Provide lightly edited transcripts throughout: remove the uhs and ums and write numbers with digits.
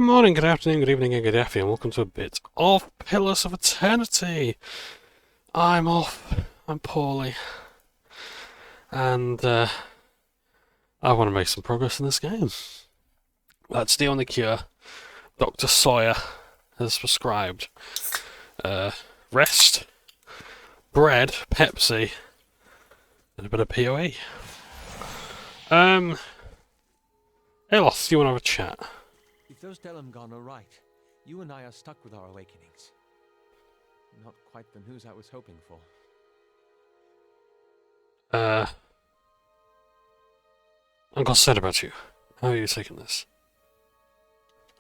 Good morning, good afternoon, good evening, and good afternoon. Welcome to a bit of Pillars of Eternity. I'm off. I'm poorly. And, I want to make some progress in this game. That's the only cure Dr. Sawyer has prescribed. Rest, bread, Pepsi, and a bit of PoE. Eloth, do you want to have a chat? If those Johnbonne are right, you and I are stuck with our awakenings. Not quite the news I was hoping for. I'm concerned about you. How are you taking this?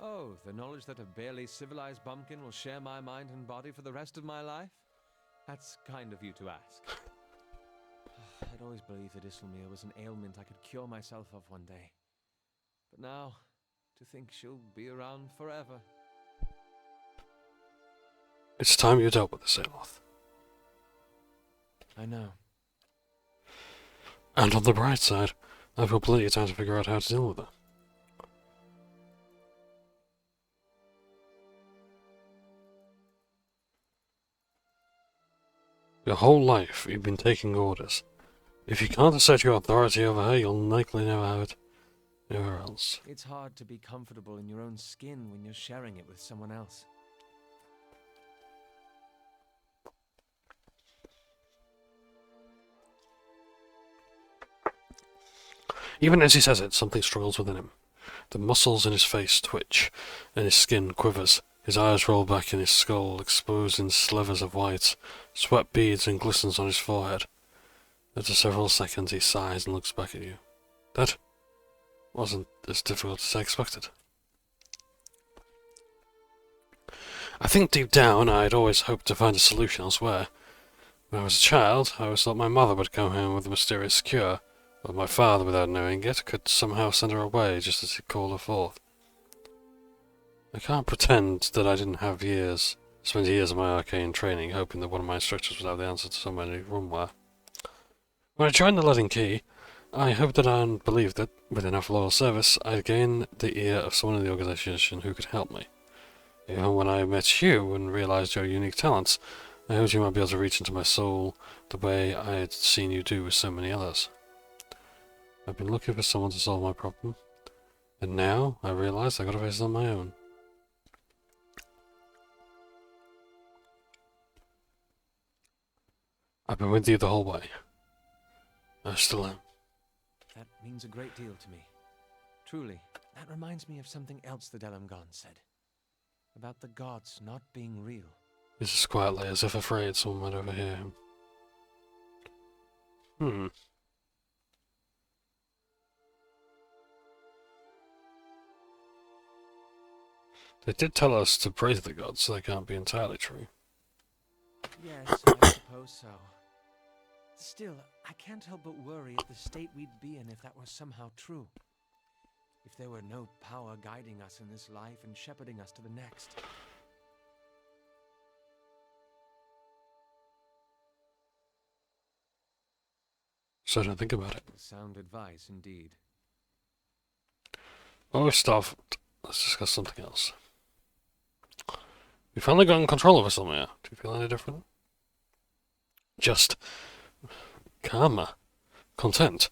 Oh, the knowledge that a barely civilized bumpkin will share my mind and body for the rest of my life? That's kind of you to ask. I'd always believed that Isselmere was an ailment I could cure myself of one day. But now, to think she'll be around forever. It's time you dealt with this, Eloth. I know. And on the bright side, I've got plenty of time to figure out how to deal with it. Your whole life, you've been taking orders. If you can't assert your authority over her, you'll likely never have it anywhere else. It's hard to be comfortable in your own skin when you're sharing it with someone else. Even as he says it, something struggles within him. The muscles in his face twitch, and his skin quivers. His eyes roll back in his skull, exposing slivers of white. Sweat beads and glistens on his forehead. After several seconds, he sighs and looks back at you. That wasn't as difficult as I expected. I think deep down I'd always hoped to find a solution elsewhere. When I was a child, I always thought my mother would come home with a mysterious cure, but my father, without knowing it, could somehow send her away just as he called her forth. I can't pretend that I didn't spend years of my arcane training hoping that one of my instructors would have the answer to some any room where. When I joined the Leaden Key, I hoped that and believed that, with enough loyal service, I'd gain the ear of someone in the organization who could help me. Even when I met you and realized your unique talents, I hoped you might be able to reach into my soul the way I had seen you do with so many others. I've been looking for someone to solve my problem, and now I realize I gotta face it on my own. I've been with you the whole way. I still am. That means a great deal to me. Truly, that reminds me of something else the Johnbonne said. About the gods not being real. He says quietly, as if afraid someone might overhear him. They did tell us to praise the gods, so they can't be entirely true. Yes, I suppose so. Still, I can't help but worry at the state we'd be in if that was somehow true. If there were no power guiding us in this life and shepherding us to the next. So don't think about it. Sound advice, indeed. Well, we've stopped. Let's discuss something else. We've finally gotten control of Isselmere. Do you feel any different? Just calmer, content.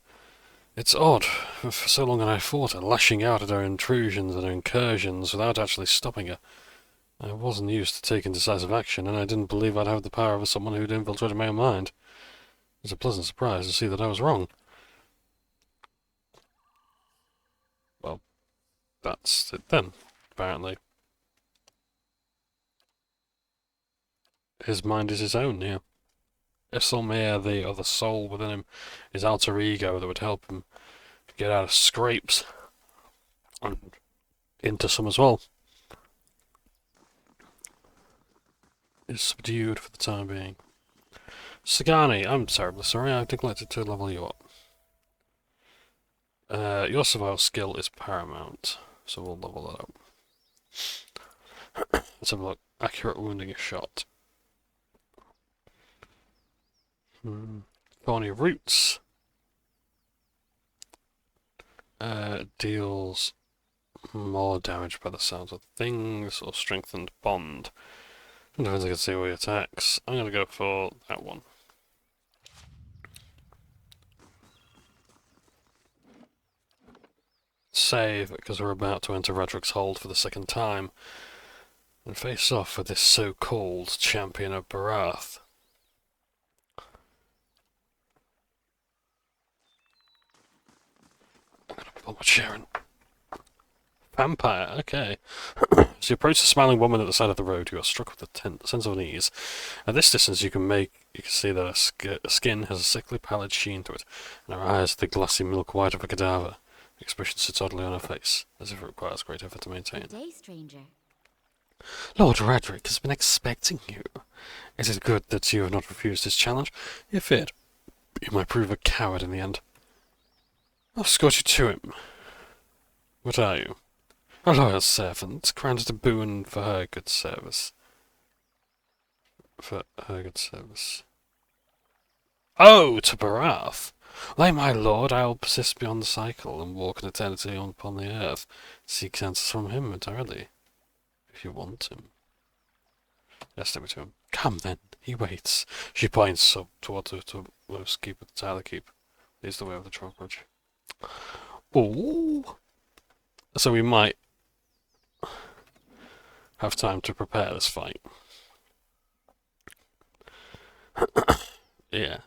It's odd. For so long I fought her, lashing out at her intrusions and her incursions without actually stopping her. I wasn't used to taking decisive action, and I didn't believe I'd have the power of someone who'd infiltrated my own mind. It was a pleasant surprise to see that I was wrong. Well, that's it then, apparently. His mind is his own, yeah. Isselmere, the other soul within him, his alter ego that would help him get out of scrapes. And into some as well. Is subdued for the time being. Sagani, I'm terribly sorry, I've neglected to level you up. Your survival skill is paramount, so we'll level that up. Let's have a look. Accurate wounding a shot. Thorny Roots deals more damage by the sounds of things, or strengthened bond. Depends I can see all your attacks. I'm gonna go for that one. Save, because we're about to enter Radric's hold for the second time, and face off with this so-called champion of Berath. I'm gonna pull my chair in. Vampire, okay. As you approach the smiling woman at the side of the road, you are struck with a sense of unease. At this distance, you can see that her skin has a sickly pallid sheen to it, and her eyes are the glassy milk white of a cadaver. The expression sits oddly on her face, as if it requires great effort to maintain. Good day, stranger. Lord Radric has been expecting you. It is good that you have not refused his challenge. He feared you might prove a coward in the end. I'll escort you to him. What are you? A loyal servant, granted a boon for her good service. Oh, to Berath! Lay my lord, I will persist beyond the cycle and walk an eternity upon the earth. Seek answers from him entirely. If you want him. Yes, step to him. Come then, he waits. She points up towards the most keep of the Tyler Keep. Leads the way of the drawbridge. Ooh! So we might have time to prepare this fight. Yeah.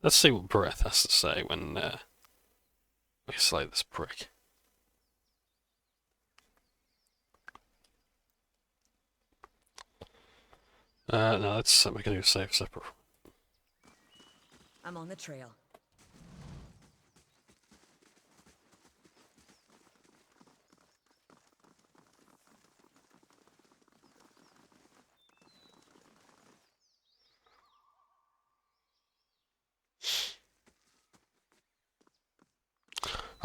Let's see what Berath has to say when we slay this prick. No, let's make a new save separate. I'm on the trail.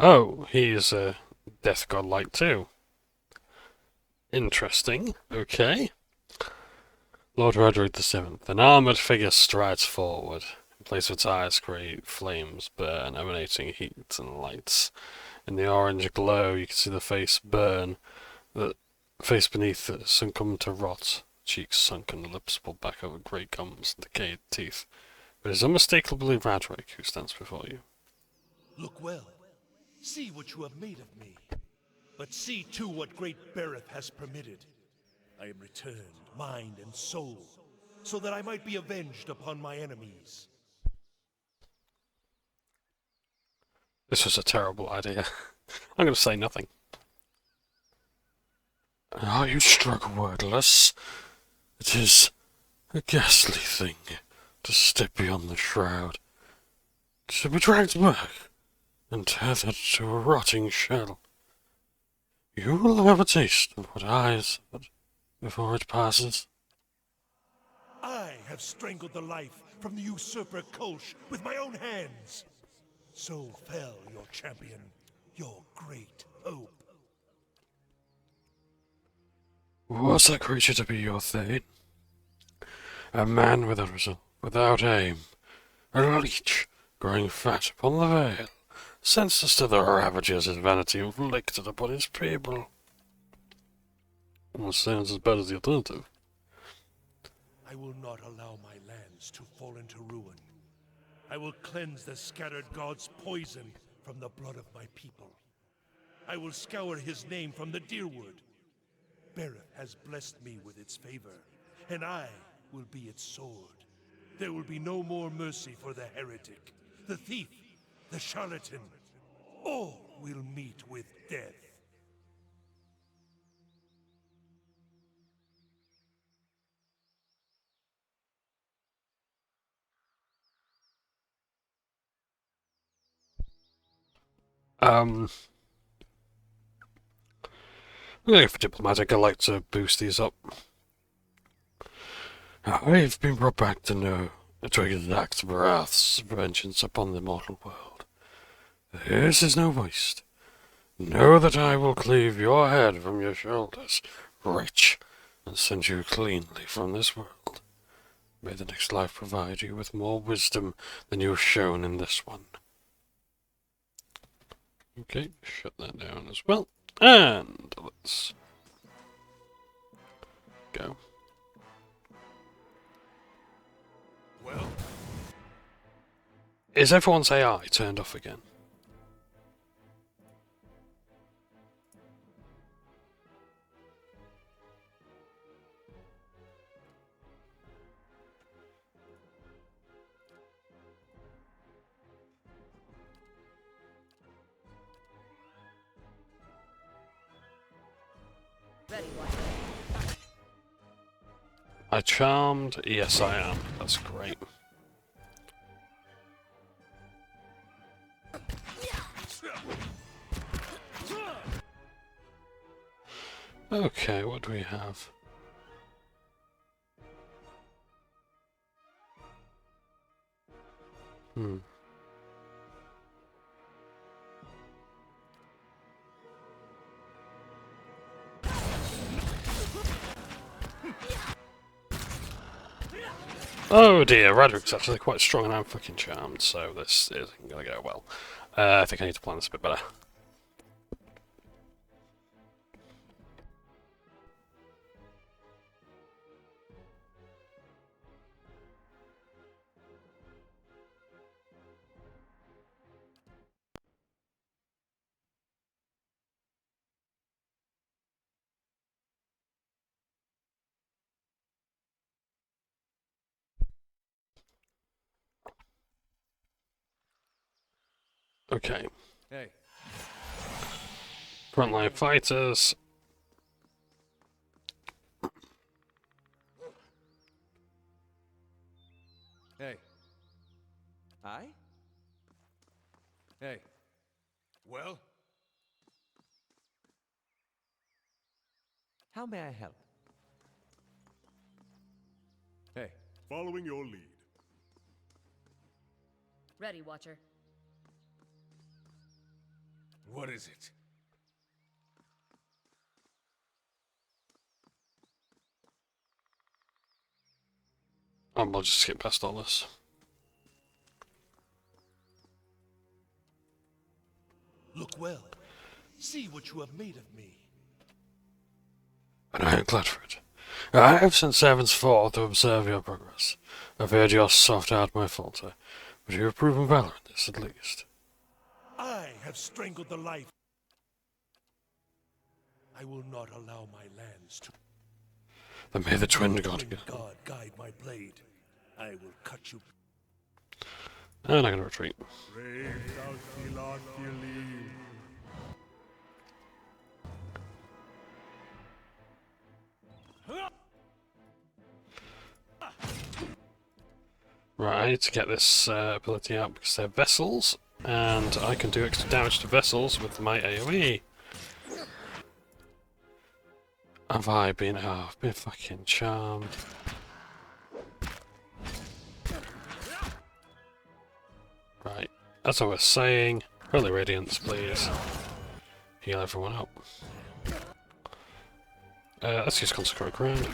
Oh, he's a death godlike too. Interesting. Okay. Lord Roderick VII. An armoured figure strides forward. In place of its eyes, great flames burn, emanating heat and lights. In the orange glow, you can see the face burn. The face beneath it has succumbed to rot. Cheeks sunken, the lips pulled back over great gums and decayed teeth. But it is unmistakably Radric who stands before you. Look well. See what you have made of me. But see too what great Berath has permitted. I am returned, mind and soul, so that I might be avenged upon my enemies. This was a terrible idea. I'm going to say nothing. Are you struck wordless? It is a ghastly thing to step beyond the shroud, to be dragged back and tethered to a rotting shell. You will have a taste of what I have suffered before it passes. I have strangled the life from the usurper Kolsch with my own hands. So fell your champion, your great hope. Was that creature to be your Thane? A man without result, without aim, a leech growing fat upon the veil, senseless to the ravages his vanity inflicted upon his people. Almost sounds as bad as the alternative. I will not allow my lands to fall into ruin. I will cleanse the scattered god's poison from the blood of my people. I will scour his name from the Deerwood. Berath has blessed me with its favor, and I will be its sword. There will be no more mercy for the heretic, the thief, the charlatan. All will meet with death. I'm going for diplomatic. I like to boost these up. I've been brought back to know to exact Berath's vengeance upon the mortal world. This is no waste. Know that I will cleave your head from your shoulders, wretch, and send you cleanly from this world. May the next life provide you with more wisdom than you have shown in this one. Okay, shut that down as well. And let's go. Well, Is everyone's AI turned off again? Ready, Watcher. I charmed? Yes, I am. That's great. Okay, what do we have? Oh dear, Roderick's actually quite strong and I'm fucking charmed, so this isn't gonna go well. I think I need to plan this a bit better. Okay, Hey, frontline fighters. hey. Aye? Hey, well, how may I help? Hey, following your lead. Ready, Watcher. What is it? I'll just skip past all this. Look well. See what you have made of me. And I am glad for it. I have sent servants forth to observe your progress. I've heard your soft heart may falter, but you have proven valor in this at least. I have strangled the life. I will not allow my lands to. Then may the twin god Twin God guide my blade. I will cut you. And I'm gonna retreat. Right, I need to get this ability out because they're vessels, and I can do extra damage to vessels with my AoE. Have I been? Oh, I've been fucking charmed. Right, as I was saying, Holy Radiance, please. Heal everyone up. Let's use Consecrate Ground.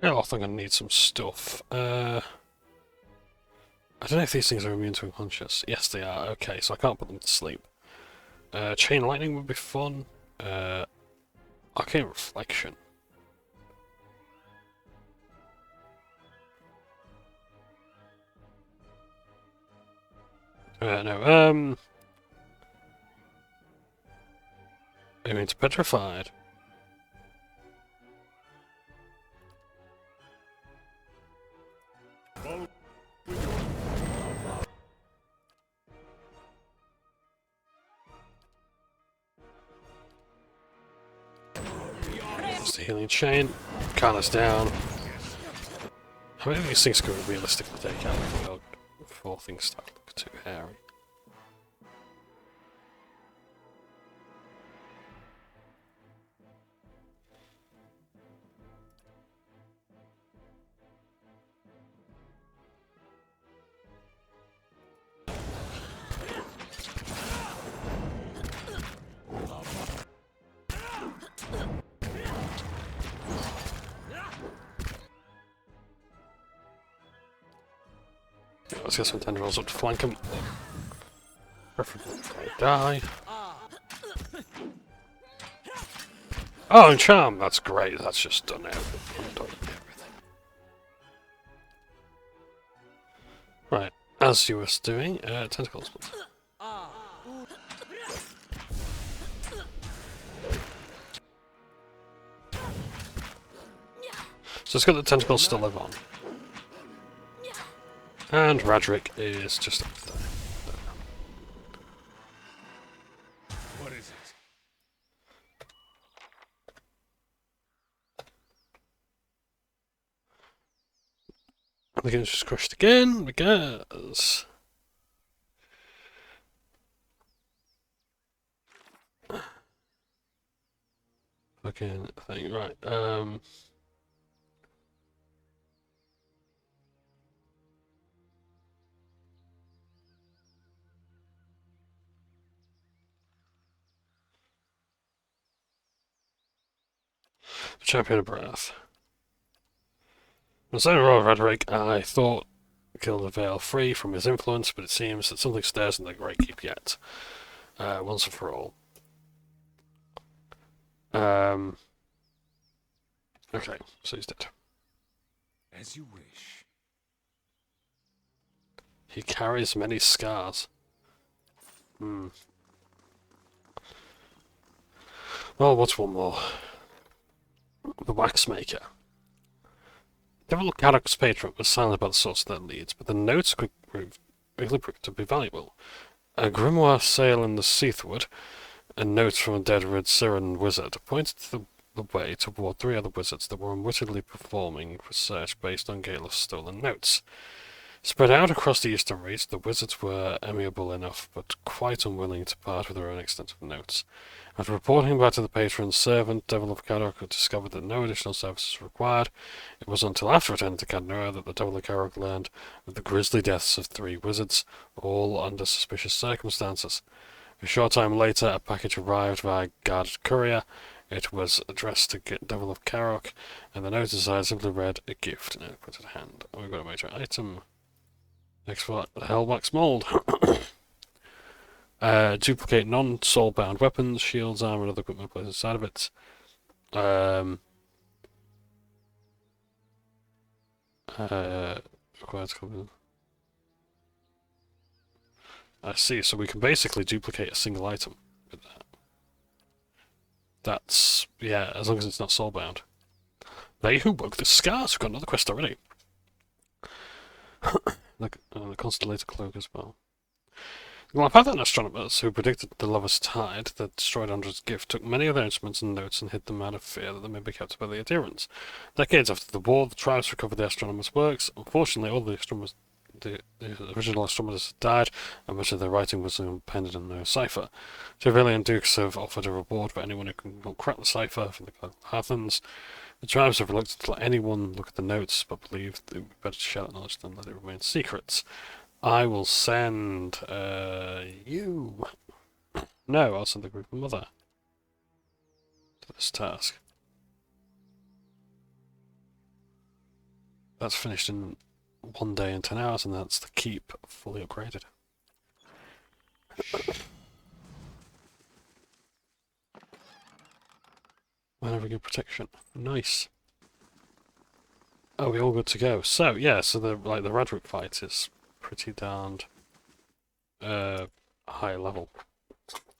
Yeah, I think I need some stuff. I don't know if these things are immune to unconscious. Yes, they are. Okay, so I can't put them to sleep. Chain Lightning would be fun. Arcane Reflection. No, immune to Petrified. Just the healing chain. Calm us down. How many of these things could we realistically take out before things start looking too hairy? Let's get some tendrils up to flank him. Preferably if they die. Oh, and charm! That's great. That's just done everything. Done everything. Right, as you were doing, tentacles. So it's got the tentacles still live on. And Radric is just up there. What is it? The game's just crushed again because fucking thing, right, Champion of Berath. When saying Royal Radric, I thought killed the Veil free from his influence, but it seems that something stirs in the Great Keep yet. Once and for all. Okay, so he's dead. As you wish. He carries many scars. Well, what's one more? The Waxmaker. Devil Cadoc's patron was silent about the source of their leads, but the notes quickly proved to be valuable. A grimoire sail in the Seathwood, and notes from a dead Red Siren wizard pointed the way toward 3 other wizards that were unwittingly performing research based on Galef's stolen notes. Spread out across the eastern reach, the wizards were amiable enough, but quite unwilling to part with their own extensive notes. After reporting back to the patron's servant, Devil of Cadok had discovered that no additional services were required. It was until after returning to Cadnora that the Devil of Cadok learned of the grisly deaths of 3 wizards, all under suspicious circumstances. A short time later, a package arrived via guarded courier. It was addressed to Devil of Cadok, and the note inside simply read, "A gift," and it put it in hand. We've got a major item. Next what? The Hellwax Mold. Duplicate non-soul-bound weapons, shields, armor, and other equipment placed inside of it. Required to cover. I see, so we can basically duplicate a single item with that. That's, yeah, as long as it's not soul-bound. They who woke the scars. We've got another quest already. The Constellator Cloak as well. Well, Pathfinder astronomers who predicted the Lover's Tide that destroyed Andra's gift took many of their instruments and notes and hid them out of fear that they may be kept by the adherents. Decades after the war, the tribes recovered the astronomers' works. Unfortunately, all the astronomers, the original astronomers had died, and much of their writing was appended in no cipher. Trevelyan dukes have offered a reward for anyone who can crack the cipher from the Hathans. The tribes are reluctant to let anyone look at the notes, but believe it would be better to share that knowledge than let it remain secret. I will send you. No, I'll send the group of Mother to this task. That's finished in 1 day and 10 hours, and that's the keep fully upgraded. Whenever good protection. Nice. Oh, we're all good to go. So yeah, so the Radric fight is pretty darned high level.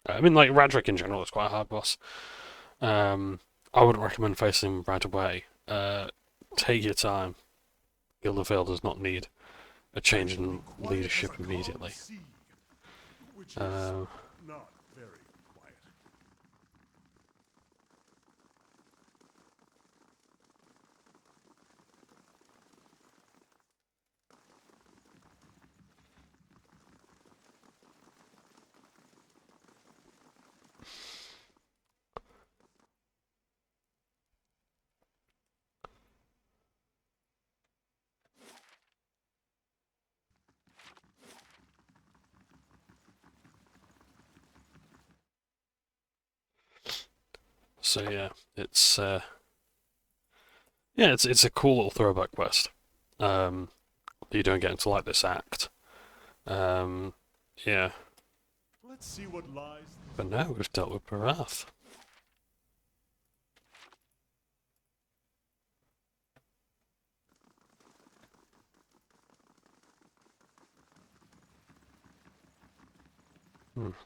I mean, like, Radric in general is quite a hard boss. I wouldn't recommend facing him right away. Take your time. Guild of Vale does not need a change in leadership immediately. Not very quiet. So yeah, it's a cool little throwback quest. You don't get into like this act Yeah. Let's see what lies. But now we've dealt with Berath.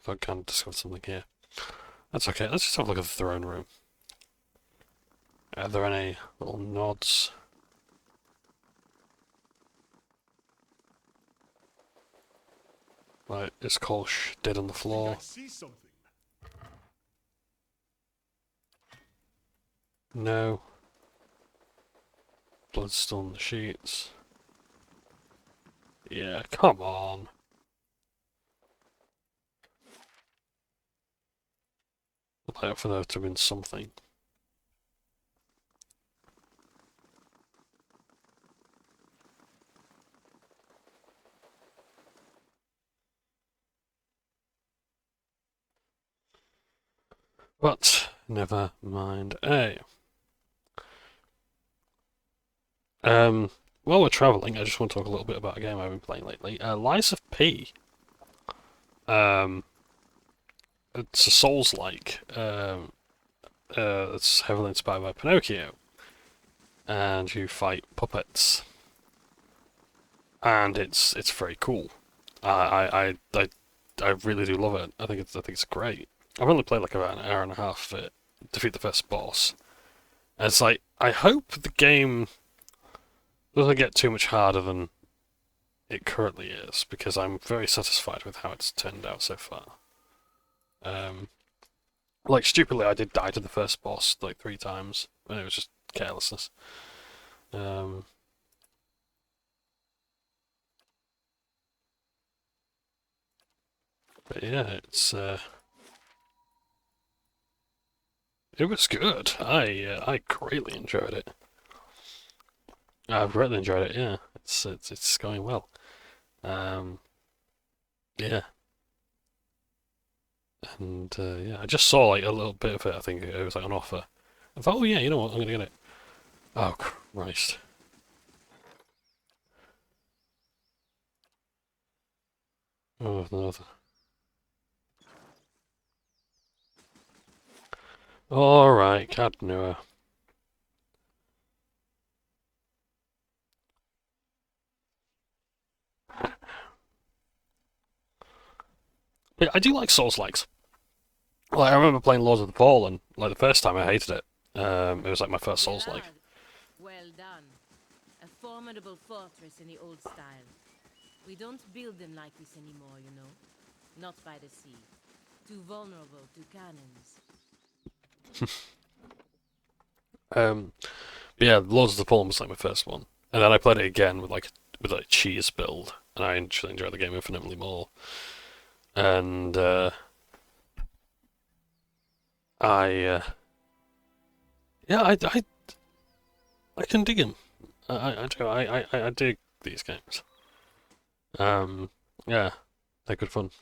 Thought I kind of discovered something here. That's okay, let's just have a look at the throne room. Are there any little nods? Right, is Kolsch dead on the floor? I see something. No. Blood still on the sheets. Yeah, come on. I'd like for there to have been something. But, never mind. Hey. While we're travelling, I just want to talk a little bit about a game I've been playing lately. Lies of P. It's a Souls-like. It's heavily inspired by Pinocchio. And you fight puppets. And it's very cool. I really do love it. I think it's great. I've only played like about an hour and a half of it. Defeat the first boss. And it's like, I hope the game doesn't get too much harder than it currently is, because I'm very satisfied with how it's turned out so far. Like, stupidly, I did die to the first boss like 3 times, and it was just carelessness. But yeah, it was good. I greatly enjoyed it. I've greatly enjoyed it. Yeah, it's going well. Yeah, and yeah, I just saw like a little bit of it. I think it was like on offer. I thought, oh yeah, you know what, I'm gonna get it. Oh Christ! Oh no. All right, Cadnua. But I do like Souls-likes. Like, I remember playing Lords of the Fallen. Like, the first time I hated it. It was like my first Souls-like. Berath, well done. A formidable fortress in the old style. We don't build them like this anymore, you know. Not by the sea. Too vulnerable to cannons. But yeah, Lords of the Fallen was like my first one. And then I played it again with like cheese build. And I actually enjoyed the game infinitely more. And, yeah, I can dig him. I do. I dig these games. Yeah, they're good fun.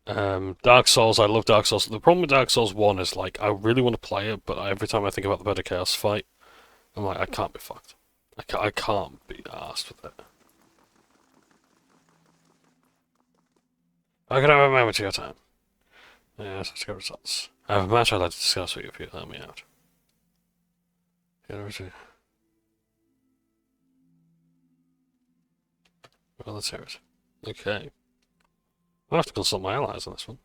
Dark Souls, I love Dark Souls. The problem with Dark Souls 1 is, like, I really want to play it, but every time I think about the Bird of Chaos fight, I'm like, I can't be fucked. I can't be arsed with it. I could have a moment of your time. Yes, let's go results. I have a match I'd like to discuss with you if you let me out. Well, let's hear it. Okay. I'll have to consult my allies on this one.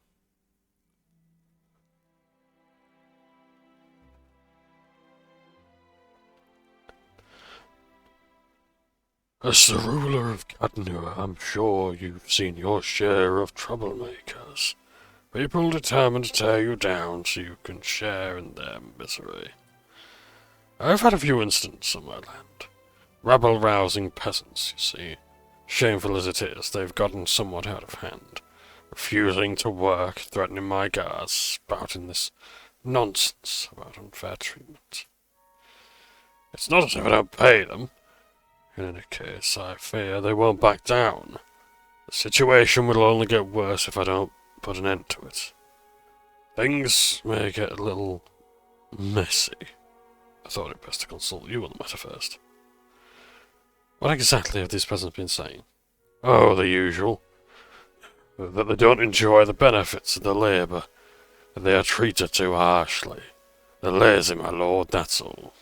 As the ruler of Cadnua, I'm sure you've seen your share of troublemakers. People determined to tear you down so you can share in their misery. I've had a few incidents on my land. Rabble-rousing peasants, you see. Shameful as it is, they've gotten somewhat out of hand. Refusing to work, threatening my guards, spouting this nonsense about unfair treatment. It's not as if I don't pay them. In any case, I fear they won't back down. The situation will only get worse if I don't put an end to it. Things may get a little messy. I thought it best to consult you on the matter first. What exactly have these peasants been saying? Oh, the usual. That they don't enjoy the benefits of the labour, and they are treated too harshly. They're lazy, my lord, that's all.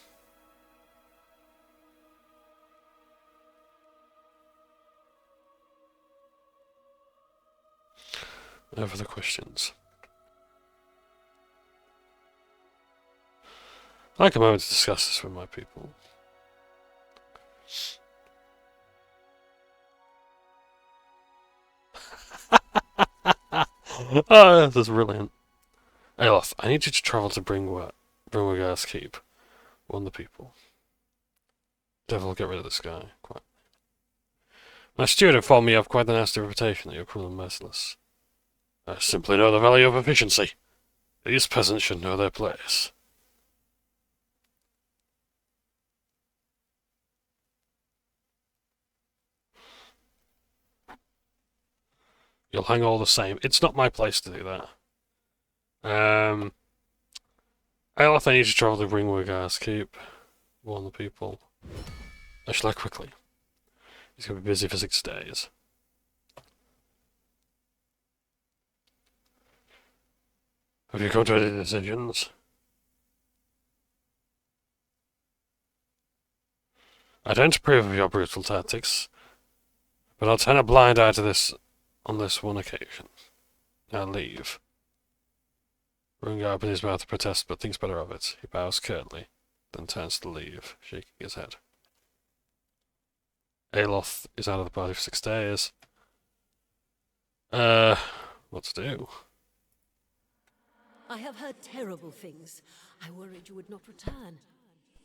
Over the questions. I'd like a moment to discuss this with my people. Oh, this is brilliant. Aloth, I need you to travel to Bringwagar's Keep. Warn the people. Devil, get rid of this guy. Quite. My steward informed me of quite the nasty reputation that you're cruel and merciless. I simply know the value of efficiency. These peasants should know their place. You'll hang all the same. It's not my place to do that. Aloth, I need you to travel to Bringwagar's Keep. Warn the people. I shall act quickly. He's going to be busy for 6 days. Have you come to any decisions? I don't approve of your brutal tactics, but I'll turn a blind eye to this on this one occasion. Now leave. Rungar opens his mouth to protest, but thinks better of it. He bows curtly, then turns to leave, shaking his head. Aloth is out of the party for 6 days. What to do? I have heard terrible things. I worried you would not return.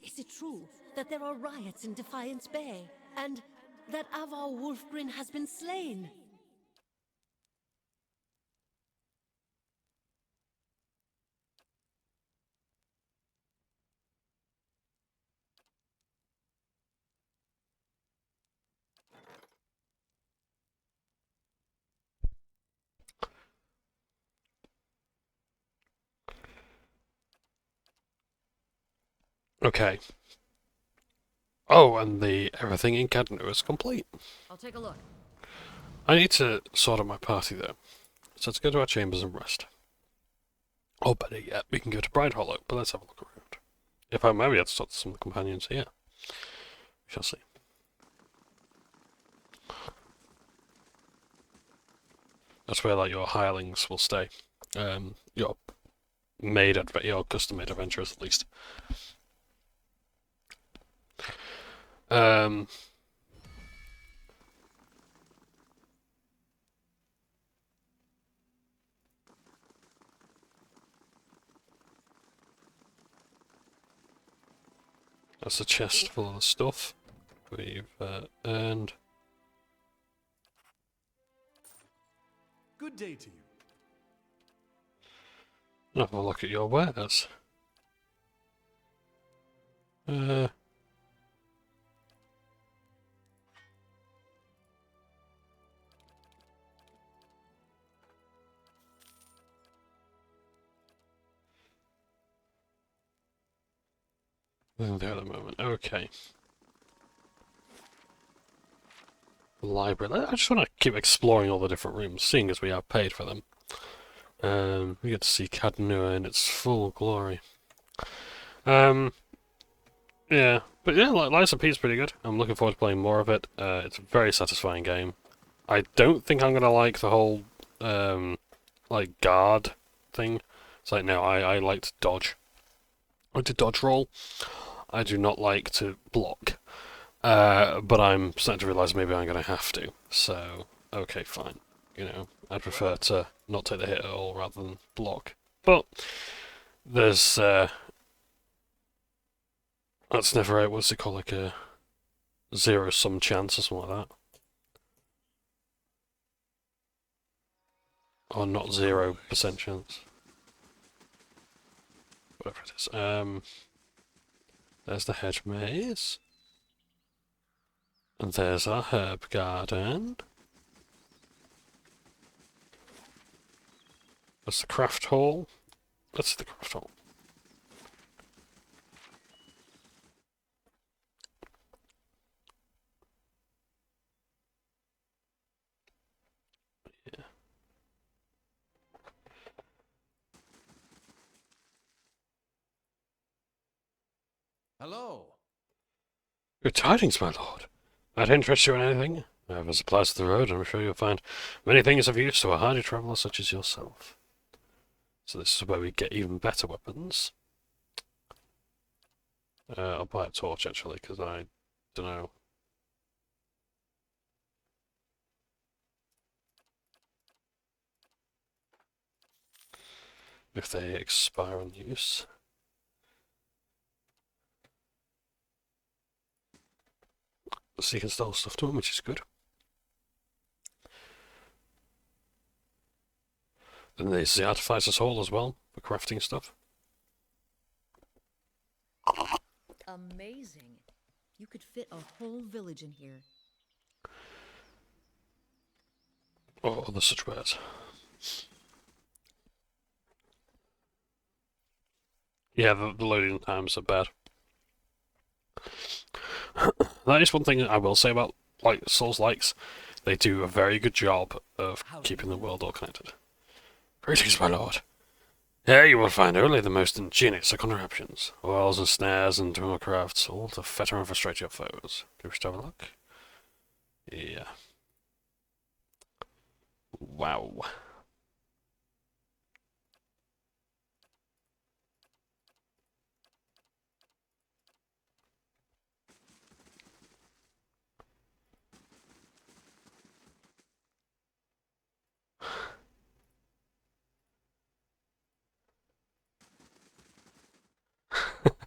Is it true that there are riots in Defiance Bay, and that Avar Wolfgren has been slain? Okay. Oh, and the everything in Cadno is complete. I'll take a look. I need to sort out my party though. So let's go to our chambers and rest. Or better yet, we can go to Bright Hollow, but let's have a look around. If I maybe I'd start some of the companions here. We shall see. That's where like your hirelings will stay. Your your custom made adventurers at least. That's a chest full of stuff we've earned. Good day to you. Have a look at your wares. Nothing there at the moment. Okay. Library. I just want to keep exploring all the different rooms, seeing as we are paid for them. We get to see Cadnua in its full glory. Yeah, but yeah, Lies of P is pretty good. I'm looking forward to playing more of it. It's a very satisfying game. I don't think I'm gonna like the whole like guard thing. It's like no, I like to dodge. I like to dodge roll. I do not like to block. But I'm starting to realise maybe I'm going to have to. So, okay, fine. You know, I'd prefer to not take the hit at all rather than block. But there's that's never a what's it called, like a zero-sum chance or something like that. Or not 0% chance. Whatever it is. There's the hedge maze. And there's our herb garden. That's the craft hall. That's the craft hall. Hello. Good tidings, my lord. That interests you in anything? I have supplies to the road, and I'm sure you'll find many things of use to a hardy traveller such as yourself. So this is where we get even better weapons. I'll buy a torch, actually, because I don't know. If they expire on use. So you can install stuff to them, which is good. Then there's the Artificer's Hall as well, for crafting stuff. Amazing. You could fit a whole village in here. Or other such wares. Yeah, the loading times are bad. That is one thing I will say about like Souls-likes. They do a very good job of keeping the world all connected. Greetings, my lord. Here you will find only the most ingenious of contraptions, oils and snares and tool crafts, all to fetter and frustrate your foes. Do you wish to have a look? Yeah. Wow.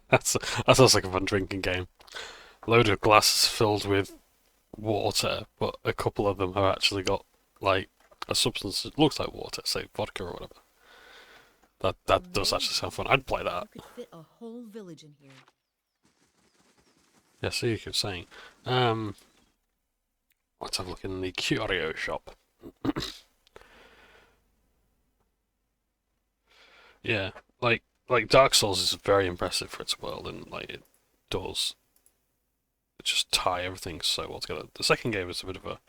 That sounds like a fun drinking game. Load of glasses filled with water, but a couple of them have actually got like a substance that looks like water, say vodka or whatever. That does actually sound fun. I'd play that. You could fit a whole village in here. Yeah, so you keep saying. Let's have a look in the curio shop. Yeah, like Dark Souls is very impressive for its world, and like it does just tie everything so well together. The second game is a bit of a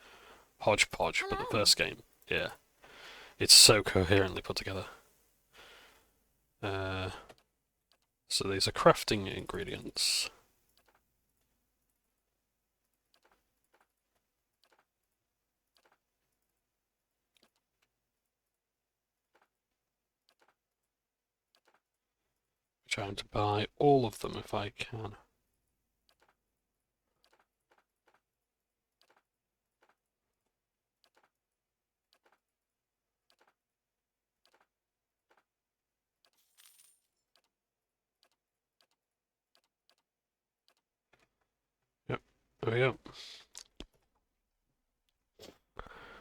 hodgepodge, but the first game, yeah, it's so coherently put together. So these are crafting ingredients. Trying to buy all of them if I can. Yep, there we go.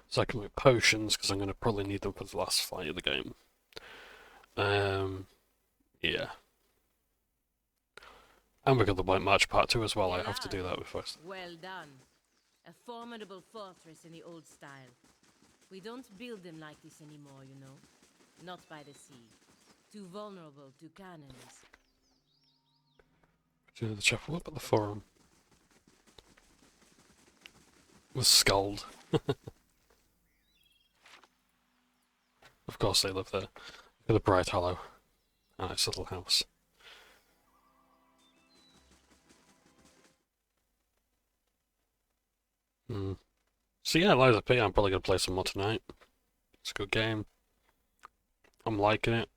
So I can make potions because I'm going to probably need them for the last fight of the game. Yeah. And we got the White March Part 2 as well. I have to do that before. Well done. A formidable fortress in the old style. We don't build them like this anymore, you know. Not by the sea. Too vulnerable to cannons. Do the chapel up at the forum. With Skald. Of course they live there. In the Bright Hollow. A nice little house. So yeah, Lies of P, I'm probably going to play some more tonight. It's a good game. I'm liking it.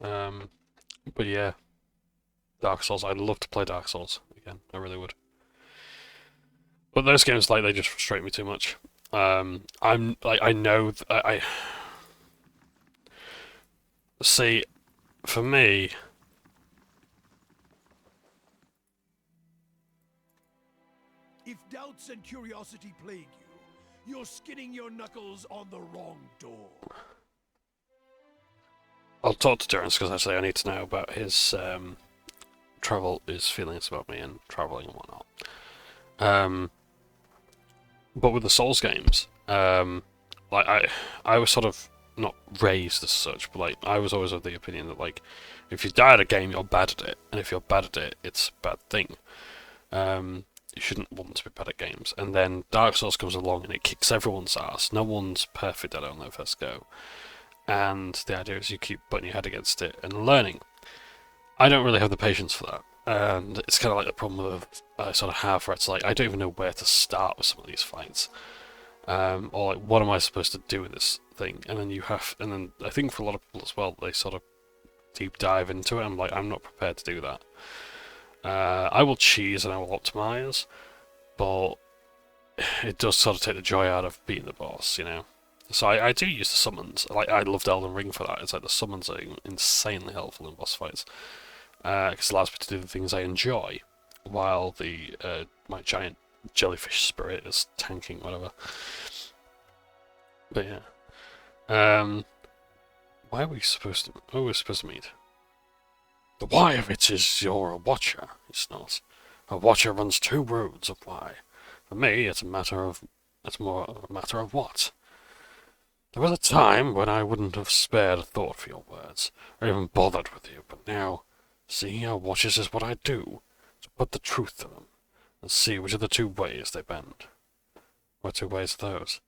But yeah, Dark Souls, I'd love to play Dark Souls again, I really would. But those games, like, they just frustrate me too much. I'm, like, I know, I see, for me, If doubts and curiosity plague you, you're skinning your knuckles on the wrong door. I'll talk to Durance because actually I need to know about his his feelings about me and travelling and whatnot. But with the Souls games, like I was sort of not raised as such, but like I was always of the opinion that like if you die at a game, you're bad at it, and if you're bad at it, it's a bad thing. You shouldn't want to be bad at games. And then Dark Souls comes along and it kicks everyone's ass. No one's perfect at it on their first go. and the idea is you keep putting your head against it and learning. I don't really have the patience for that, and it's kind of like the problem that I sort of have, where it's like I don't even know where to start with some of these fights, or like what am I supposed to do with this thing? And then I think for a lot of people as well, they sort of deep dive into it. I'm like, I'm not prepared to do that. I will cheese and I will optimize, but it does sort of take the joy out of beating the boss, you know. So I do use the summons. Like, I loved Elden Ring for that. It's like the summons are insanely helpful in boss fights, because it allows me to do the things I enjoy, while the my giant jellyfish spirit is tanking whatever. But yeah, why are we supposed to? Oh, we're supposed to meet. The why of it is you're a watcher. It's not. A watcher runs two roads of why. For me, it's more a matter of what. There was a time when I wouldn't have spared a thought for your words, or even bothered with you, but now, seeing your watches is what I do, to put the truth to them, and see which of the two ways they bend. What two ways are those?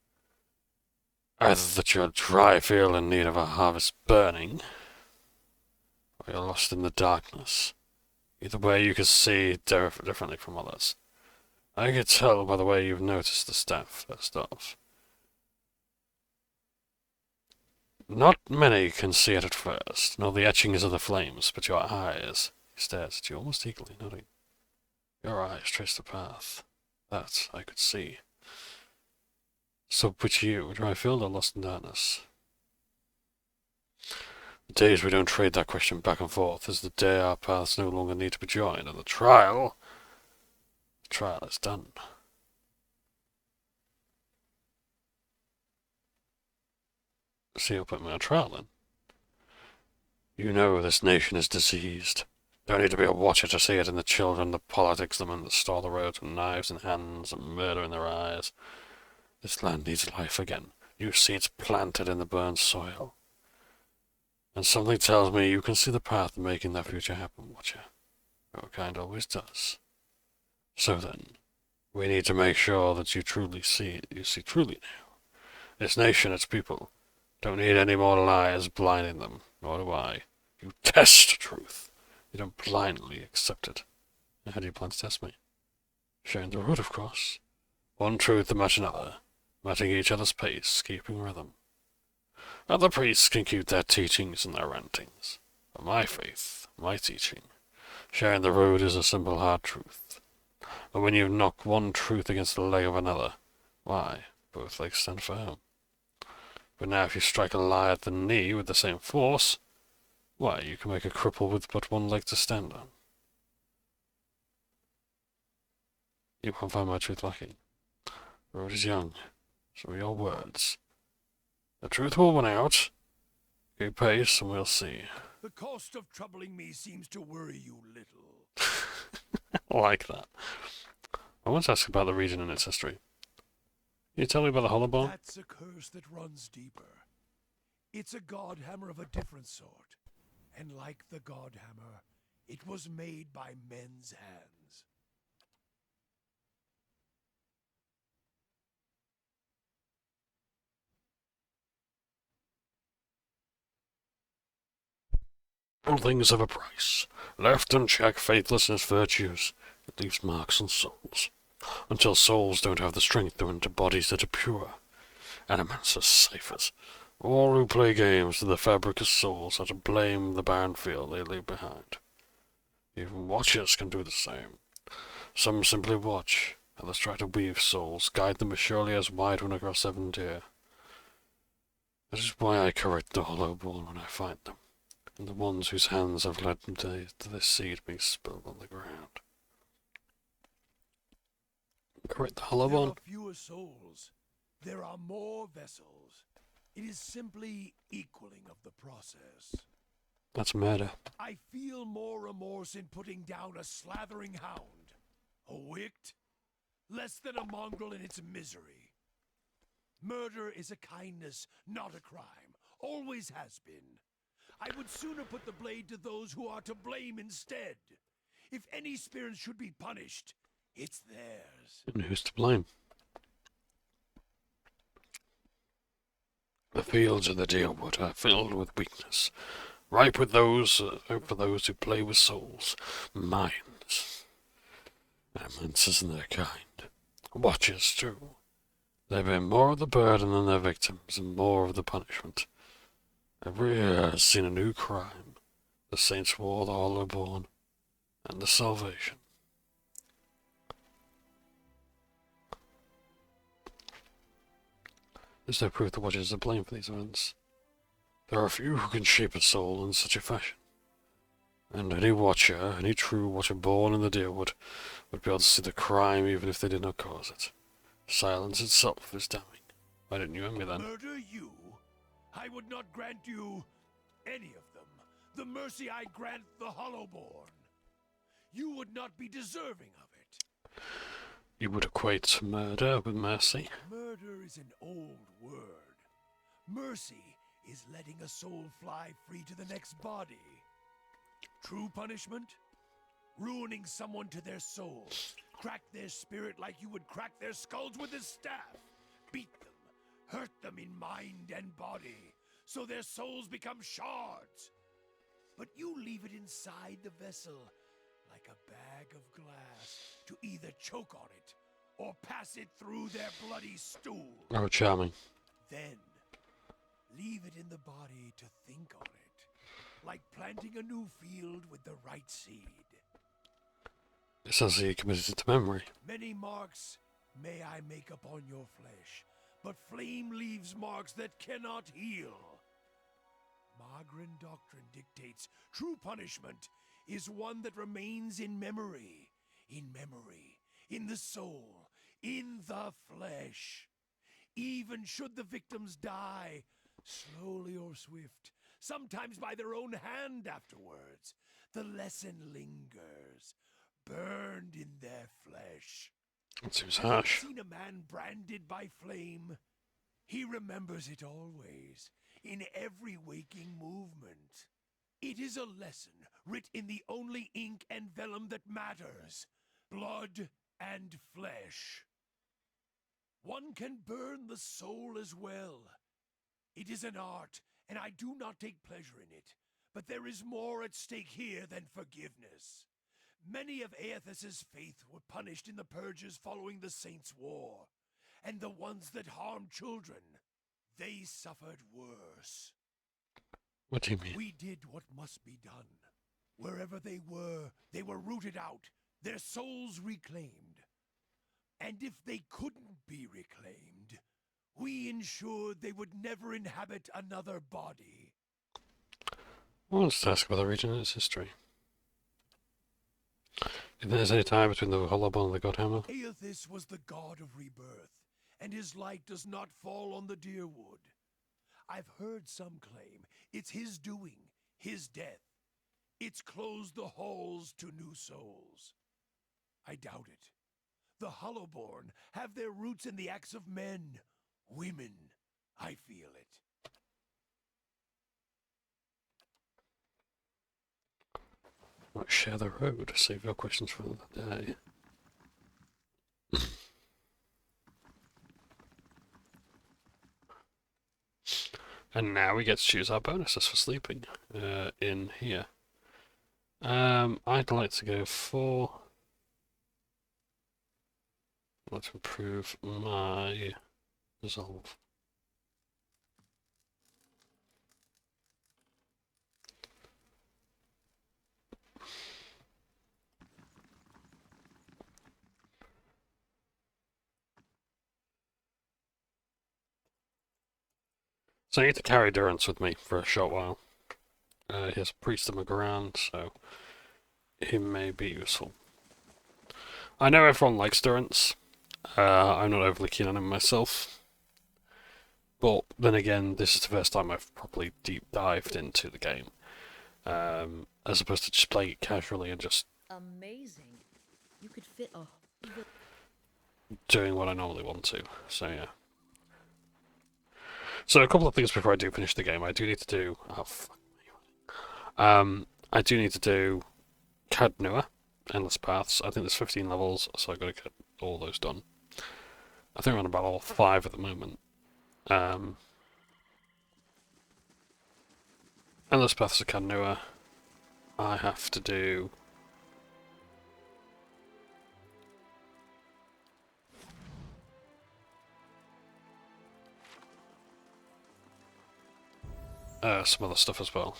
Either that you're dry field in need of a harvest burning, or you're lost in the darkness. Either way you can see differently from others. I can tell by the way you've noticed the staff first off. Not many can see it at first, nor the etchings of the flames, but your eyes. He stares at you almost eagerly, nodding. Your eyes trace the path. That I could see. So which you, Dryfield or Lost in Darkness? The days we don't trade that question back and forth is the day our paths no longer need to be joined, and the trial is done. So you'll put me on trial then. You know this nation is diseased. Don't need to be a watcher to see it in the children, the politics, the men that store the roads with knives in hands and murder in their eyes. This land needs life again. New seeds planted in the burned soil. And something tells me you can see the path to making that future happen, Watcher. Your kind always does. So then, we need to make sure that you see truly now. This nation, its people, don't need any more lies blinding them, nor do I. You test truth. You don't blindly accept it. How do you plan to test me? Sharing the road, of course. One truth to match another, matching each other's pace, keeping rhythm. Other priests can keep their teachings and their rantings. But my faith, my teaching, sharing the road is a simple hard truth. But when you knock one truth against the leg of another, why, both legs stand firm. But now if you strike a lie at the knee with the same force, why, you can make a cripple with but one leg to stand on. You won't find my truth lacking. The road is young, so are your words. The truth will win out. Keep pace and we'll see. The cost of troubling me seems to worry you little. I like that. I want to ask about the region and its history. Can you tell me about the Hollowbone? That's a curse that runs deeper. It's a god hammer of a different sort. And like the god hammer, it was made by men's hands. All things have a price. Left unchecked, faithlessness virtues. It leaves marks on souls. Until souls don't have the strength to enter bodies that are pure. Animals are ciphers. All who play games with the fabric of souls are to blame the barren field they leave behind. Even watchers can do the same. Some simply watch, others try to weave souls, guide them as surely as white one across seven deer. That is why I correct the Hollowborn when I find them, and the ones whose hands have led them to this seed being spilled on the ground. Correct the There Hollowborn? are fewer souls. There are more vessels. It is simply equaling of the process. That's murder. I feel more remorse in putting down a slathering hound. A wict? Less than a mongrel in its misery. Murder is a kindness, not a crime. Always has been. I would sooner put the blade to those who are to blame instead. If any spirit should be punished, it's theirs. And who's to blame? The fields of the Deerwood are filled with weakness, ripe with those for those who play with souls, minds, monsters and their kind. Watchers, too. They bear more of the burden than their victims, and more of the punishment. Every year has seen a new crime. The Saints' War, the Hollowborn, and the Salvation. There's no proof the Watchers are blamed for these events. There are few who can shape a soul in such a fashion. And any Watcher, any true Watcher born in the Deerwood, would be able to see the crime even if they did not cause it. Silence itself is damning. Why didn't you end me then? Murder you? I would not grant you any of them the mercy I grant the Hollowborn. You would not be deserving of it. You would equate murder with mercy? Murder is an old word. Mercy is letting a soul fly free to the next body. True punishment? Ruining someone to their souls. Crack their spirit like you would crack their skulls with a staff. Beat them. Hurt them in mind and body. So their souls become shards. But you leave it inside the vessel like a bag of glass to either choke on it or pass it through their bloody stool. Oh, charming. Then, leave it in the body to think on it, like planting a new field with the right seed. It sounds like you committed it to memory. Many marks may I make upon your flesh, but flame leaves marks that cannot heal. Magrin doctrine dictates true punishment is one that remains in memory, in the soul, in the flesh. Even should the victims die, slowly or swift, sometimes by their own hand afterwards, the lesson lingers, burned in their flesh. That seems Have you harsh. seen a man branded by flame? He remembers it always, in every waking movement. It is a lesson writ in the only ink and vellum that matters, blood and flesh. One can burn the soul as well. It is an art, and I do not take pleasure in it. But there is more at stake here than forgiveness. Many of Aethus's faith were punished in the purges following the Saints' War. And the ones that harmed children, they suffered worse. What do you mean? We did what must be done. Wherever they were rooted out, their souls reclaimed. And if they couldn't be reclaimed, we ensured they would never inhabit another body. I wanted to ask about the region and its history. If there's any tie between the Hollowborn and the Godhammer? Aethus was the god of rebirth, and his light does not fall on the Deerwood. I've heard some claim it's his doing, his death. It's closed the halls to new souls. I doubt it. The Hollowborn have their roots in the acts of men, women. I feel it. Let's share the road. Save your questions for another day. And now we get to choose our bonuses for sleeping in here. I'd like to go for... Let's improve my resolve. So I need to carry Durance with me for a short while. He has a priest in the ground, so he may be useful. I know everyone likes Durance. I'm not overly keen on him myself. But then again, this is the first time I've properly deep dived into the game. As opposed to just playing it casually and just Amazing. You could fit a doing what I normally want to. So yeah. So a couple of things before I do finish the game. I do need to do... Oh, fuck me. I do need to do Cadnua, Endless Paths. I think there's 15 levels, so I've got to get all those done. I think we're on about level 5 at the moment. Endless Paths of Canua. I have to do... some other stuff as well.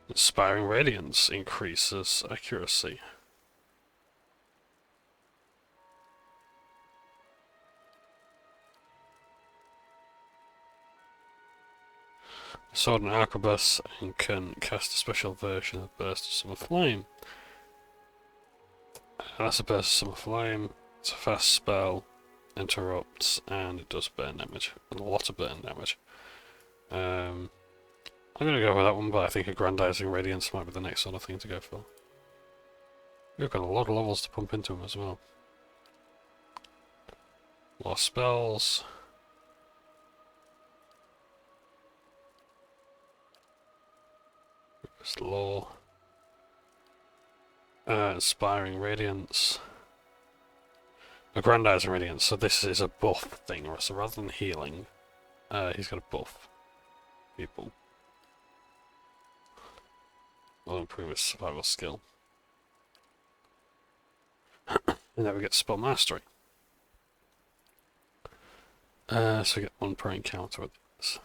Inspiring Radiance increases accuracy. Sword and Arquebus and can cast a special version of Burst of Summer Flame. That's a Burst of Summer Flame. It's a fast spell, interrupts, and it does burn damage. A lot of burn damage. I'm gonna go with that one, but I think Aggrandizing Radiance might be the next sort of thing to go for. We've got a lot of levels to pump into them as well. More spells. Law. Inspiring Radiance. Aggrandizing Radiance, so this is a buff thing, so rather than healing, he's got a buff people. Will improve his survival skill. And then we get Spell Mastery. So we get 1 per encounter with this.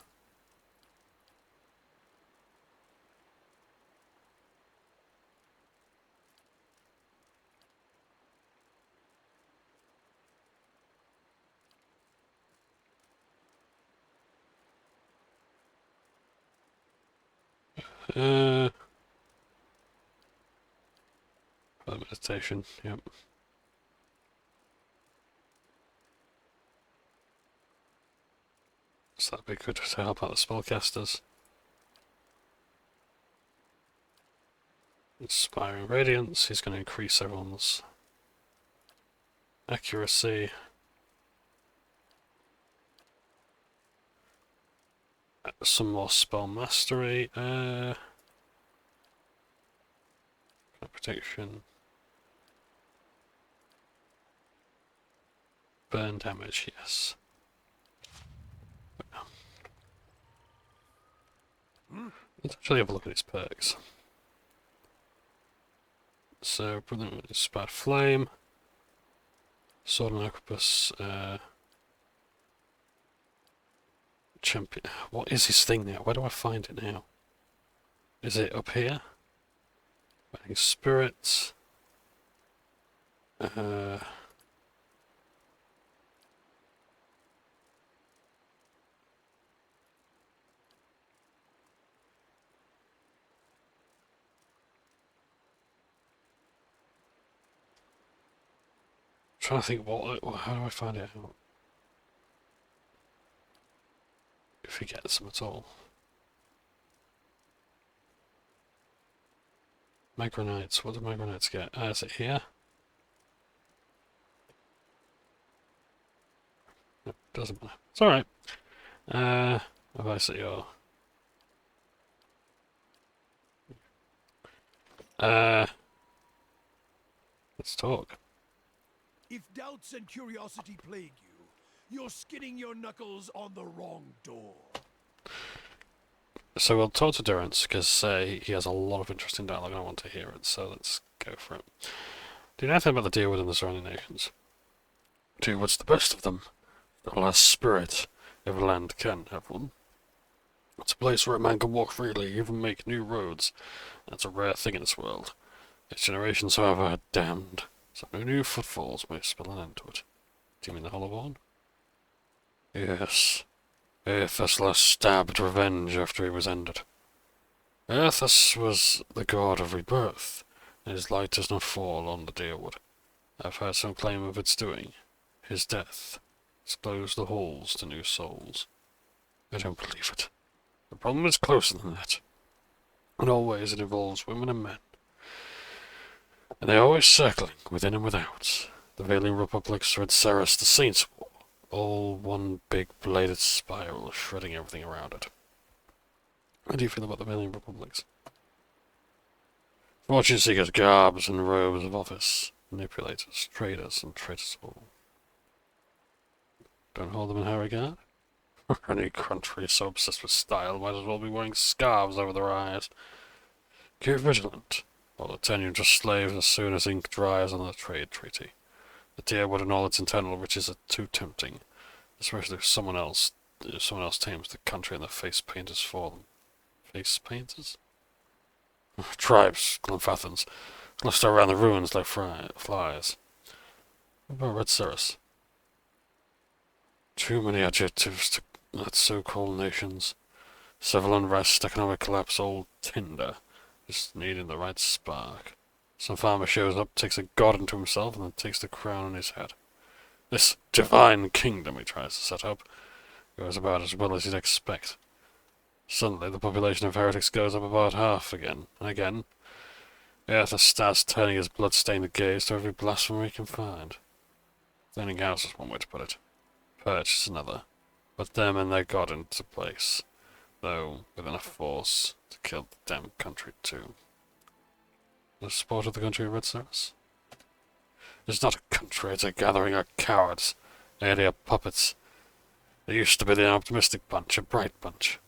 Meditation, yep. So that'd be good to help out the spellcasters. Inspiring Radiance, he's going to increase everyone's accuracy. Some more Spell Mastery. Protection. Burn damage, yes. Let's actually have a look at his perks. So, put them in Inspired Flame, Sword and Arquebus, Champion. What is his thing now? Where do I find it now? Is it up here? Wedding Spirits. Trying to think how do I find it out? If he gets them at all. Migranites, what do Migranites get? Is it here? No, doesn't matter. It's alright. Have I set your... let's talk. If doubts and curiosity plague you, you're skinning your knuckles on the wrong door. So we'll talk to Durance, because he has a lot of interesting dialogue and I want to hear it, so let's go for it. Do you know anything about the Deerwood and the surrounding nations? Deerwood's the best of them. The last spirit, if land can have one. It's a place where a man can walk freely, even make new roads. That's a rare thing in this world. Its generations, however, are damned, so no new footfalls may spell an end to it. Do you mean the Hollowborn? Yes. Aethus last stabbed revenge after he was ended. Aethus was the god of rebirth, and his light does not fall on the Deerwood. I've heard some claim of its doing. His death exposed the halls to new souls. I don't believe it. The problem is closer than that. In all ways it involves women and men. And they are always circling, within and without. The Valiant Republics Red Ceres, the Saints' War. All one big bladed spiral, shredding everything around it. How do you feel about the Valiant Republics? Fortune seekers, garbs and robes of office, manipulators, traders, and traitors all. Don't hold them in high regard? Any country so obsessed with style might as well be wearing scarves over their eyes. Keep vigilant, or they'll turn you into slaves as soon as ink dries on the trade treaty. The Deerwood and all its internal riches are too tempting, especially if someone else tames the country and the face painters for them. Face painters? Tribes, Glenfathans, cluster around the ruins like flies. What about Red Ceres? Too many adjectives to let so-called nations. Civil unrest, economic collapse, old tinder. Just needing the right spark. Some farmer shows up, takes a god into himself, and then takes the crown on his head. This divine kingdom he tries to set up goes about as well as you'd expect. Suddenly, the population of heretics goes up about half again, and again. Earth starts turning his blood-stained gaze to every blasphemy he can find. Cleaning house is one way to put it. Purge is another. Put them and their god into place, though with enough force to kill the damn country too. The support of the country of Red Ceres? It's not a country, it's a gathering of cowards, alien puppets. They used to be the optimistic bunch, a bright bunch.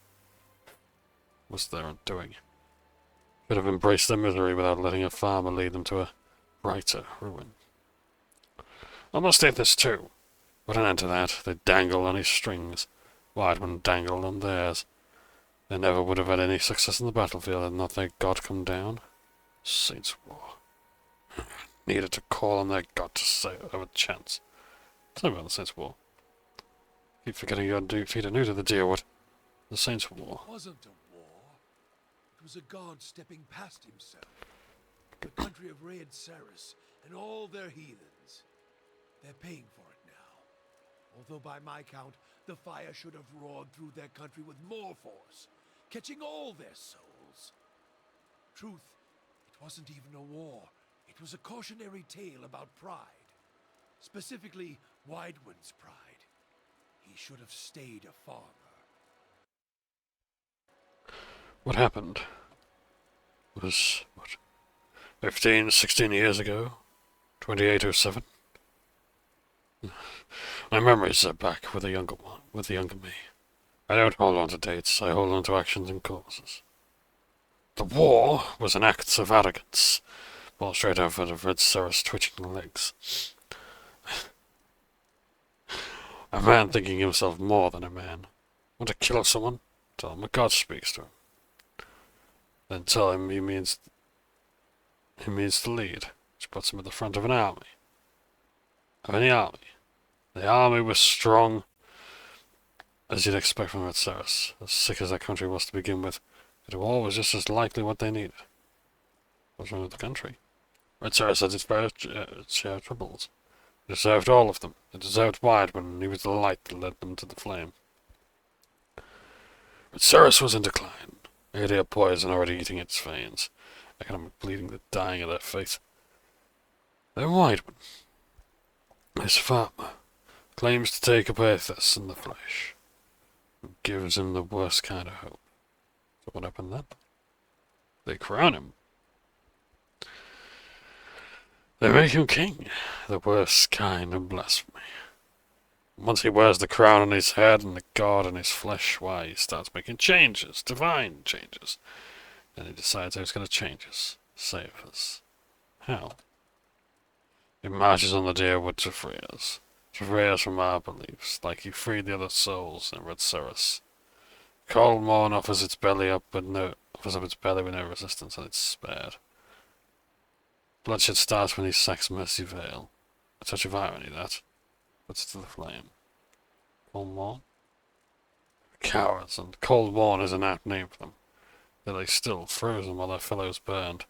What's their undoing? Could have embraced their misery without letting a farmer lead them to a brighter ruin. I must state this too. Put an end to that. They dangle on his strings. Weidman dangled on theirs. They never would have had any success in the battlefield had not their god come down. Saints' War. Needed to call on their god to have a chance. Tell me about the Saints' War. Keep forgetting your feet are new to the Deerwood. The Saints' War. It wasn't a war. It was a god stepping past himself. The country of Red Ceres and all their heathens. They're paying for it now. Although by my count, the fire should have roared through their country with more force, catching all their souls. Truth, it wasn't even a war. It was a cautionary tale about pride. Specifically, Weidman's pride. He should have stayed a farmer. What happened? It was, 15, 16 years ago? 2807? My memories are back with the younger one, with the younger me. I don't hold on to dates, I hold on to actions and causes. The war was an act of arrogance, ball straight out of Red Ceres' twitching legs. A man thinking himself more than a man. Want to kill someone? Tell him a god speaks to him. Then tell him he means to lead, which puts him at the front of an army. Of any army. The army was strong, as you'd expect from Red Ceres. As sick as that country was to begin with, the war was just as likely what they needed. What's wrong with the country? Red Ceres had its fair share of troubles. It deserved all of them. It deserved Weidman, and he was the light that led them to the flame. Red Ceres was in decline. Alien poison already eating its veins. Economic bleeding, the dying of their faith. Then Weidman, this farmer, claims to take up Aethys in the flesh, and gives him the worst kind of hope. So what happened then? They crown him. They make him king, the worst kind of blasphemy. Once he wears the crown on his head and the god in his flesh, why, he starts making changes, divine changes. Then he decides how he's going to change us, save us. How? He marches on the Deerwood to free us from our beliefs, like he freed the other souls in Red Ceres. Cold Morn offers its belly up with no resistance, and it's spared. Bloodshed starts when he sacks Mercy Vale. A touch of irony, that. Puts it to the flame. Cold Morn? Cowards, and Cold Morn is an apt name for them. They lay still, frozen while their fellows burned.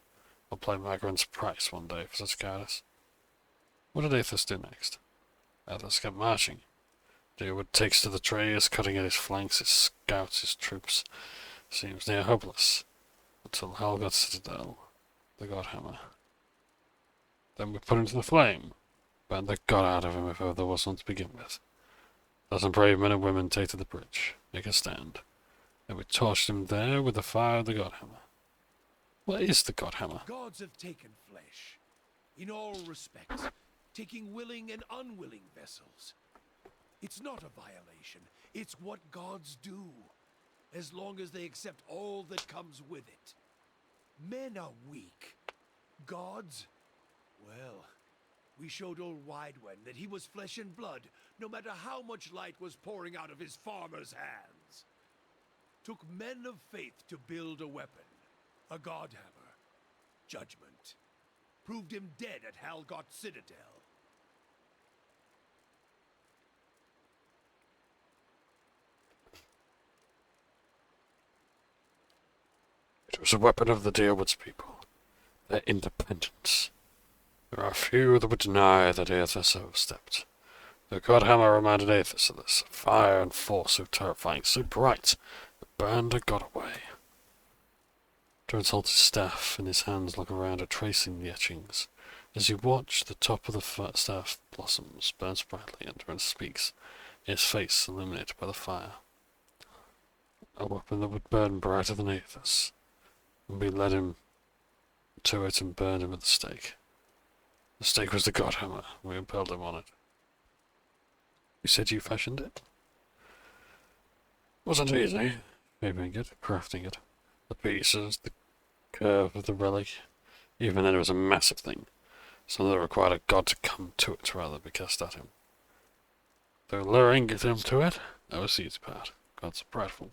I'll play Magran's price one day for such cowardice. What did Aethys do next? Aethys kept marching. Deerwood takes to the trays, cutting at his flanks, his scouts, his troops. Seems near hopeless. Until Helgot's citadel, the Godhammer. Then we put him to the flame. Burn the god out of him if ever there was one to begin with. 1,000 brave men and women take to the bridge, make a stand. Then we torched him there with the fire of the Godhammer. What is the God Hammer? Gods have taken flesh, in all respects, taking willing and unwilling vessels. It's not a violation, it's what gods do, as long as they accept all that comes with it. Men are weak. Gods? Well, we showed old Widewen that he was flesh and blood, no matter how much light was pouring out of his farmer's hands. Took men of faith to build a weapon, a god hammer. Judgment. Proved him dead at Halgot Citadel. It was a weapon of the Deerwoods people, their independence. There are few that would deny that Aethys overstepped. The God Hammer reminded Aethys of this, fire and force so terrifying, so bright, it burned a god away. Durance held his staff in his hands, looking around at tracing the etchings. As he watched, the top of the staff blossoms, burns brightly, and Durance speaks, his face illuminated by the fire. A weapon that would burn brighter than Aethys. And we led him to it and burned him at the stake. The stake was the God Hammer. We impaled him on it. You said you fashioned it? Wasn't easy. Shaping it, crafting it. The pieces, the curve of the relic. Even then it was a massive thing. Something that required a god to come to it rather than be cast at him. Though luring him to it, that was the easy part. Gods are prideful.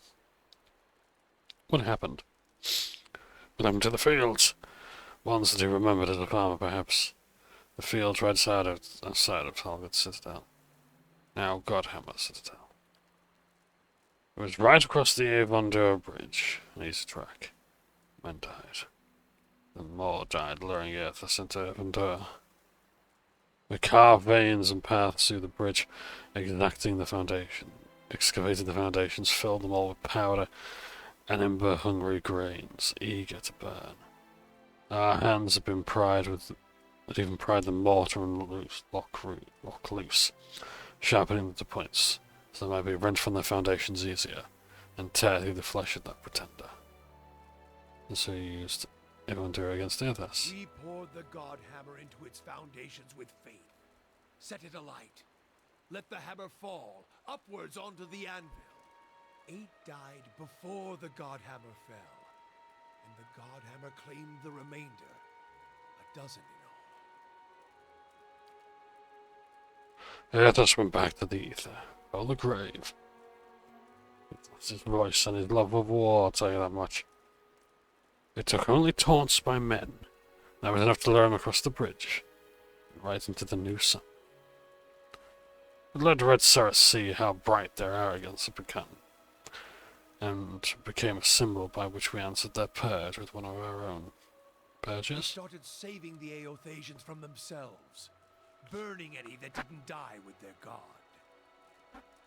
What happened? We led him to the fields. Ones that he remembered as a farmer, perhaps. The fields right outside of Halgot Citadel. Now Godhammer Citadel. It was right across the Avondure Bridge. An easy track. Men died. And more died, luring Aethys into Avondure. We carved veins and paths through the bridge, excavated the foundations, filled them all with powder and ember-hungry grains, eager to burn. Our hands had been pried the mortar and lock loose, sharpening the points, so they might be rent from their foundations easier, and tear through the flesh of that pretender. And so you used Avondure against Aethys. We poured the God Hammer into its foundations with faith. Set it alight. Let the hammer fall, upwards onto the anvil. 8 died before the God Hammer fell, and the God Hammer claimed the remainder. 12 in all. Aethys went back to the ether, or the grave. That's his voice and his love of war, I'll tell you that much. It took only taunts by men. That was enough to lure him across the bridge, right into the new sun. It let Red Ceres see how bright their arrogance had become, and became a symbol by which we answered their purge with one of our own. They Purges? started saving the Aethasians from themselves, burning any that didn't die with their god.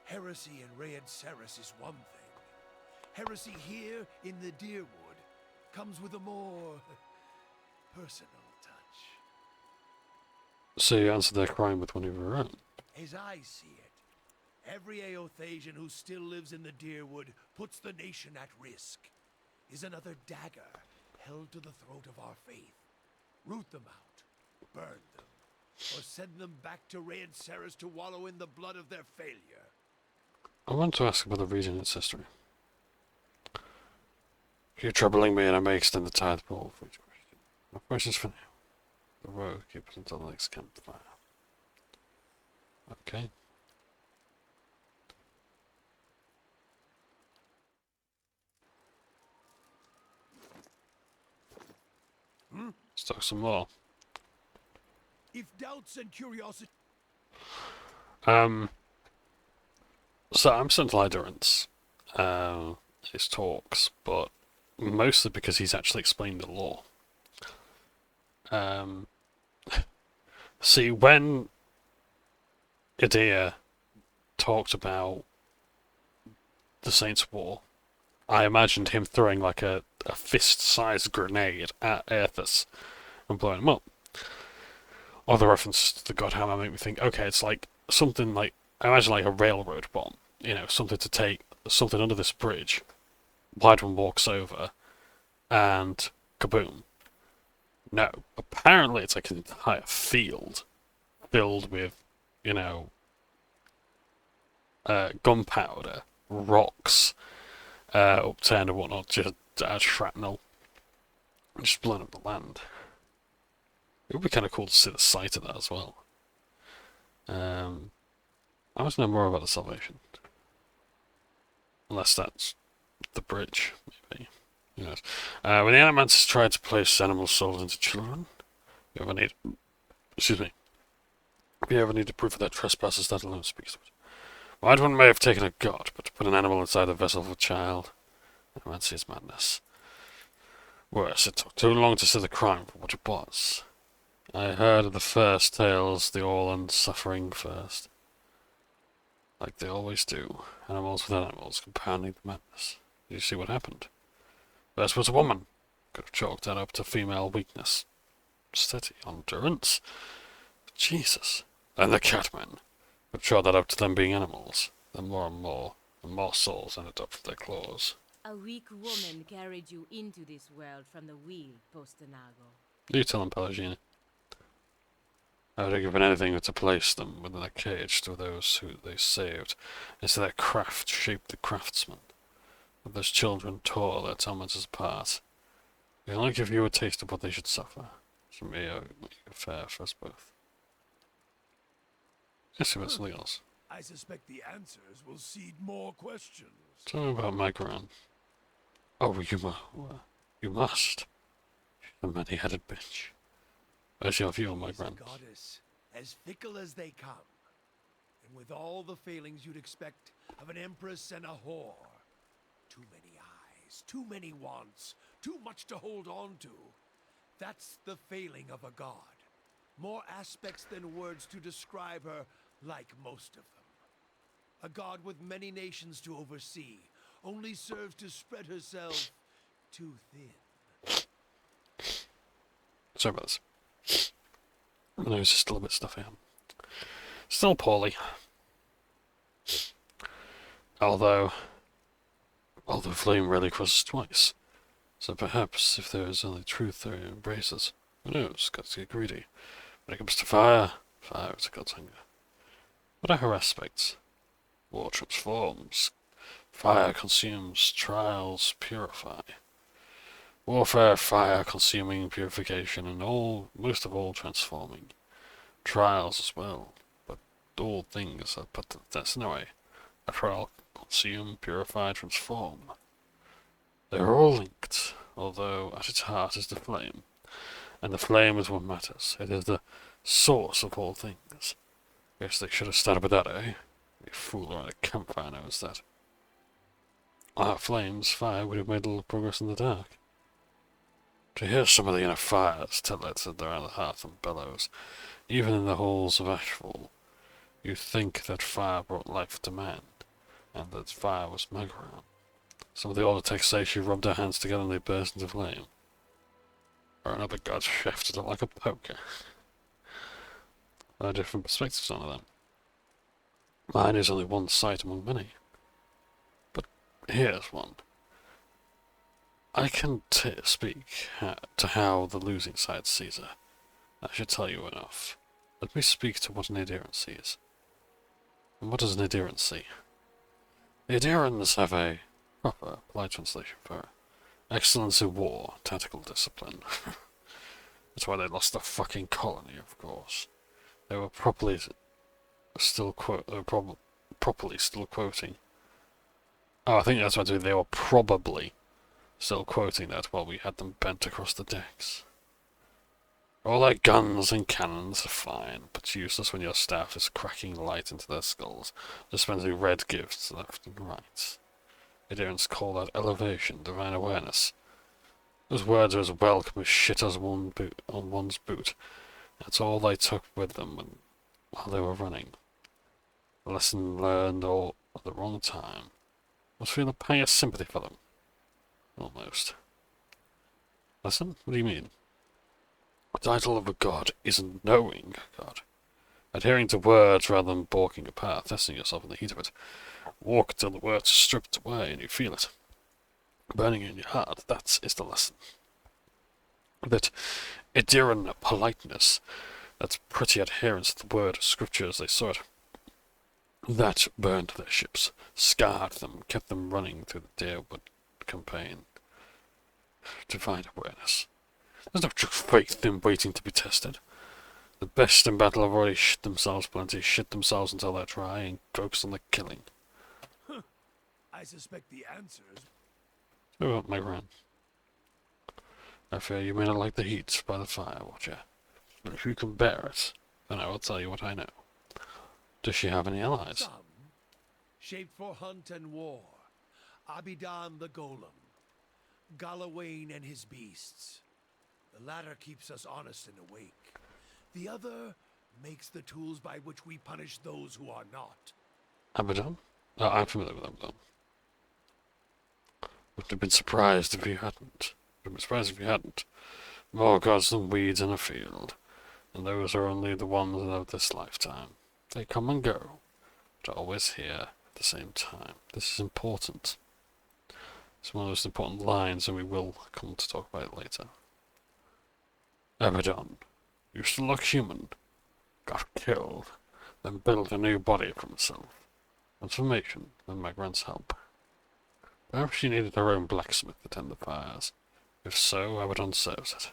Heresy in Red Ceres is one thing. Heresy here in the Deerwood comes with a more personal touch. So you answered their crime with one of your own. As I see it, every Aethasian who still lives in the Deerwood puts the nation at risk, is another dagger held to the throat of our faith. Root them out, burn them, or send them back to Red Ceres to wallow in the blood of their failure. I want to ask about the region and its history. You're troubling me, and I may extend the tithe pool for each question. No questions for now. The road keeps until the next campfire. Okay. Let's talk some more. If doubts and curiosity... So I'm sent to Durance, his talks, but mostly because he's actually explained the law. See, when Idea talked about the Saints' War, I imagined him throwing like a fist-sized grenade at Aethys and blowing him up. Other references to the Godhammer make me think, okay, it's like something like, I imagine like a railroad bomb, you know, something to take something under this bridge. Wideman walks over, and kaboom. No, apparently it's like an entire field filled with, you know, gunpowder, rocks, upturned and whatnot, just shrapnel, just blowing up the land. It would be kind of cool to see the sight of that as well. I want to know more about the Salvation. Unless that's the bridge, maybe. Who knows? When the Animanters tried to place animal souls into children, if you ever need to prove that trespassers, that alone speaks to it. White one may have taken a god, but to put an animal inside the vessel of a child, Animancy is madness. Worse, it took too long to see the crime for what it was. I heard of the first tales, the all and suffering first. Like they always do, animals with animals, compounding the madness. Did you see what happened? First was a woman. Could have chalked that up to female weakness. Steady on Durance. Jesus. And the catmen. Could have chalked that up to them being animals. Then more and more souls ended up with their claws. A weak woman carried you into this world from the wheel, Postanago. You tell them, Pelagina. I would have given anything to place them within a cage to those who they saved, and so their craft shaped the craftsman. But those children tore their tormentors apart. They only give you a taste of what they should suffer. For me, I would make it fair for us both. Let's see about something else. I suspect the answers will seed more questions. Tell me about Migran. Oh, you must. She's a many-headed bitch. Where's your view on Migran? Goddess, as fickle as they come, and with all the failings you'd expect of an empress and a whore. Too many eyes, too many wants, too much to hold on to. That's the failing of a god. More aspects than words to describe her, like most of them. A god with many nations to oversee, only serves to spread herself too thin. Sorry about this. My nose is still a bit stuffy. Still poorly. Although flame rarely crosses twice. So perhaps if there is only truth there it embraces. Who knows? Gods get greedy. When it comes to fire is a god's hunger. What are her aspects? War transforms. Fire consumes. Trials purify. Warfare, fire, consuming, purification, and most of all, transforming. Trials as well, but all things are put to the test anyway. A trial, consume, purify, transform. They are all linked, although at its heart is the flame. And the flame is what matters. It is the source of all things. Guess they should have started with that, eh? A fool around a campfire knows that. Without flames, fire would have made little progress in the dark. To hear some of the inner fires tell it around the hearth and bellows, even in the halls of Ashfall, you think that fire brought life to man, and that fire was Magran. Some of the older texts say she rubbed her hands together and they burst into flame. Or another god shafted it like a poker. There are different perspectives on them. Mine is only one sight among many. But here's one. I can speak to how the losing side sees her. I should tell you enough. Let me speak to what an adherent sees. And what does an adherent see? The adherents have a proper, polite translation for excellence in war, tactical discipline. That's why they lost the fucking colony, of course. They were properly still quoting. Oh, I think that's what they were probably still quoting that while we had them bent across the decks. All their guns and cannons are fine, but useless when your staff is cracking light into their skulls, dispensing red gifts left and right. Adherents call that elevation, divine awareness. Those words are as welcome as shit as on one's boot. That's all they took with them while they were running. A lesson learned all at the wrong time. Must feel a pang of sympathy for them. Almost. Lesson? What do you mean? The title of a god isn't knowing God. Adhering to words rather than balking a path, testing yourself in the heat of it. Walk till the words are stripped away and you feel it. Burning in your heart, that is the lesson. that Idiran politeness, that pretty adherence to the word of scripture as they saw it, that burned their ships, scarred them, kept them running through the Deerwood campaign. Divine awareness. There's no true faith in waiting to be tested. The best in battle have already shit themselves plenty, shit themselves until they're dry, and focus on the killing. I suspect the answers. Who won't, my grand? I fear you may not like the heat by the fire, Watcher. But if you can bear it, then I will tell you what I know. Does she have any allies? Some, shaped for hunt and war. Abidan the Golem. Galawain and his beasts. The latter keeps us honest and awake. The other makes the tools by which we punish those who are not. Abaddon? Oh, I'm familiar with Abaddon. Would have been surprised if you hadn't. Would have been surprised if you hadn't. More gods than weeds in a field, and those are only the ones of this lifetime. They come and go, but are always here at the same time. This is important. It's one of those important lines, and we will come to talk about it later. Abaddon used to look human, got killed, then built a new body for himself. Transformation with my grand's help. Perhaps she needed her own blacksmith to tend the fires. If so, Abaddon serves it.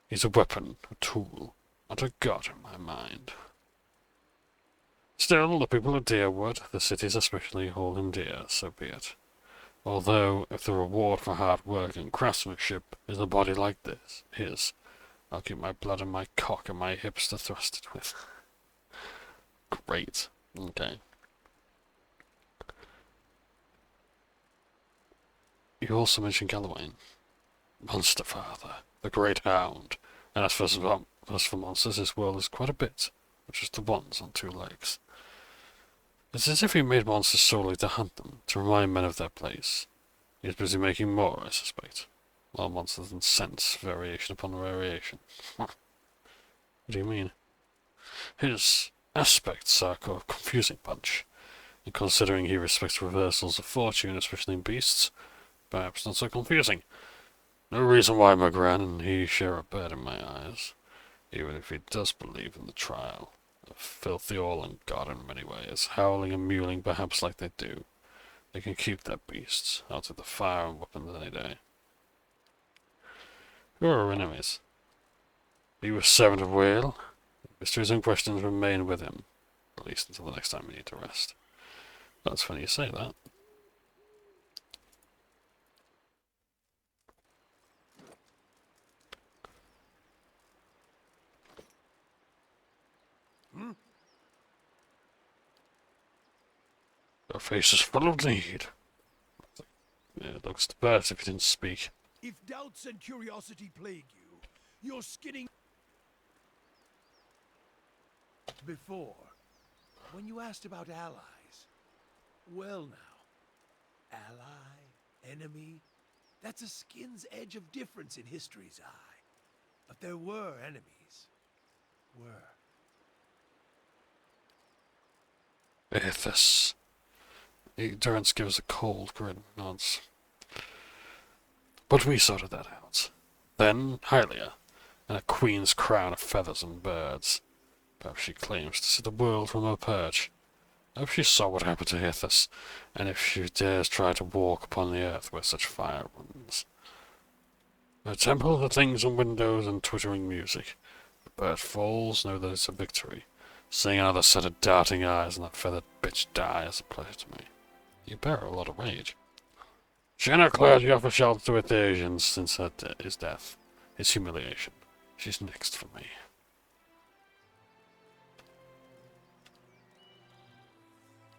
He's a weapon, a tool, not a god in my mind. Still, the people of Deerwood, the cities especially, hold him dear, so be it. Although, if the reward for hard work and craftsmanship is a body like this, his, I'll keep my blood in my cock and my hips to thrust it with. Great. Okay. You also mentioned Galawain. Monster Father, the Great Hound. And as for monsters, this world is quite a bit, but just the ones on two legs. It's as if he made monsters solely to hunt them, to remind men of their place. He's busy making more, I suspect. More monsters than sense, variation upon variation. What do you mean? His aspects are a confusing bunch, and considering he respects reversals of fortune, especially in beasts, perhaps not so confusing. No reason why Magran and he share a bed in my eyes, even if he does believe in the trial. A filthy all-in god in many ways, howling and mewling perhaps like they do. They can keep their beasts out of the fire and weapons any day. Who are our enemies? He was servant of Whale. Mysteries and questions remain with him, at least until the next time we need to rest. That's funny you say that. Your face is full of need. Yeah, it looks bad if you didn't speak. If doubts and curiosity plague you, you're skinning. Before, when you asked about allies, well now, ally, enemy, that's a skin's edge of difference in history's eye. But there were enemies. Berath. Durance gives a cold grin, nods. But we sorted that out. Then Hylia, and a queen's crown of feathers and birds. Perhaps she claims to see the world from her perch. I hope she saw what happened to Ithas, and if she dares try to walk upon the earth where such fire runs. A temple of the things and windows and twittering music. The bird falls, know that it's a victory. Seeing another set of darting eyes and that feathered bitch die is a pleasure to me. You bear a lot of rage. Jenna clergy offer shelter to Ethasians since his death. His humiliation. She's next for me.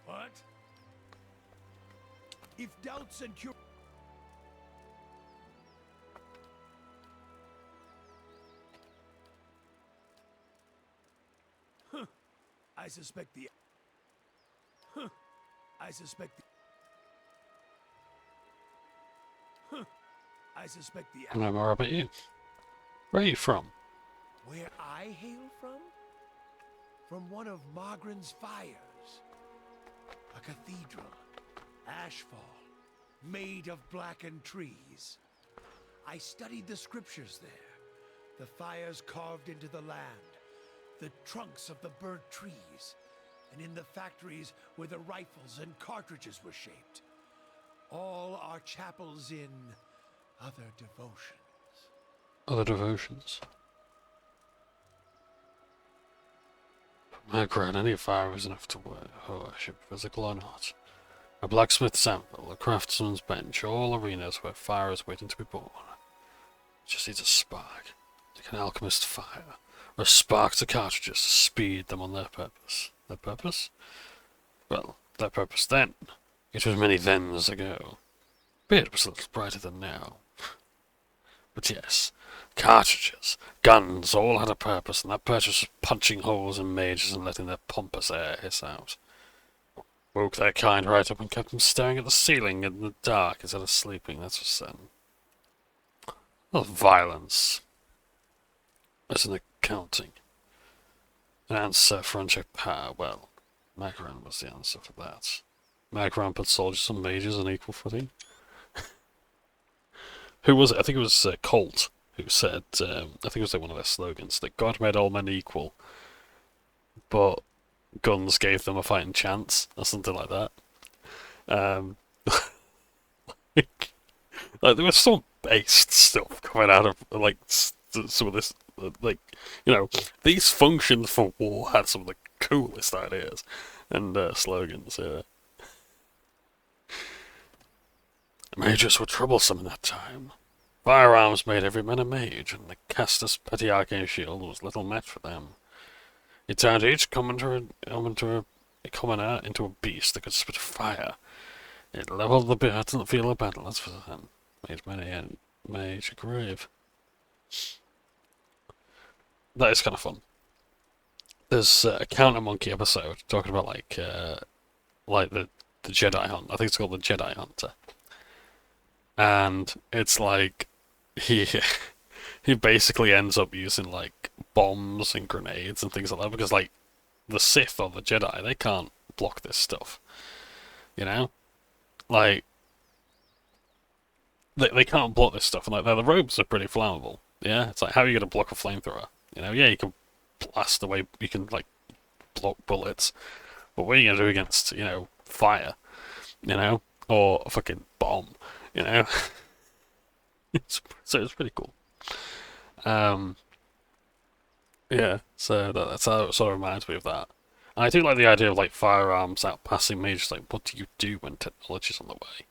What? If doubts and I suspect the I suspect the And I'm more about you. Where are you from? Where I hail from? From one of Margren's fires. A cathedral. Ashfall. Made of blackened trees. I studied the scriptures there. The fires carved into the land, the trunks of the burnt trees, and in the factories where the rifles and cartridges were shaped. All are chapels in other devotions. Other devotions. For my grand, any fire is enough to worship, physical or not. A blacksmith's anvil, a craftsman's bench, all arenas where fire is waiting to be born. Just needs a spark, like an alchemist's fire, or a spark to cartridges to speed them on their purpose. Their purpose? Well, their purpose then. It was many thens ago. But it was a little brighter than now. But yes, cartridges, guns, all had a purpose, and that purpose was punching holes in mages and letting their pompous air hiss out. Woke their kind right up and kept them staring at the ceiling in the dark instead of sleeping, that's for certain. Well, violence as an accounting. An answer for unchecked power. Well, Magran was the answer for that. Magran put soldiers and mages on equal footing. Who was it? I think it was Colt who said, I think it was like one of their slogans, that God made all men equal, but guns gave them a fighting chance, or something like that. Like there was some based stuff coming out of like some of this, like, you know, these functions for war had some of the coolest ideas and slogans. Yeah. Mages were troublesome in that time. Firearms made every man a mage, and the caster's petty arcane shield was little match for them. It turned each commoner into a beast that could spit fire. It leveled the field of battle, that's for them. Made many a mage a grave. That is kind of fun. There's a Counter Monkey episode talking about like the Jedi Hunt. I think it's called the Jedi Hunter. And it's like he basically ends up using like bombs and grenades and things like that because like the Sith or the Jedi, they can't block this stuff. You know? Like they can't block this stuff, and like the robes are pretty flammable. Yeah? It's like, how are you gonna block a flamethrower? You know, yeah, you can blast away, you can like block bullets, but what are you gonna do against, you know, fire? You know? Or a fucking bomb, you know? So it's pretty cool. Yeah, so that's how it sort of reminds me of that. And I do like the idea of like firearms outpassing mages. Like, what do you do when technology's on the way?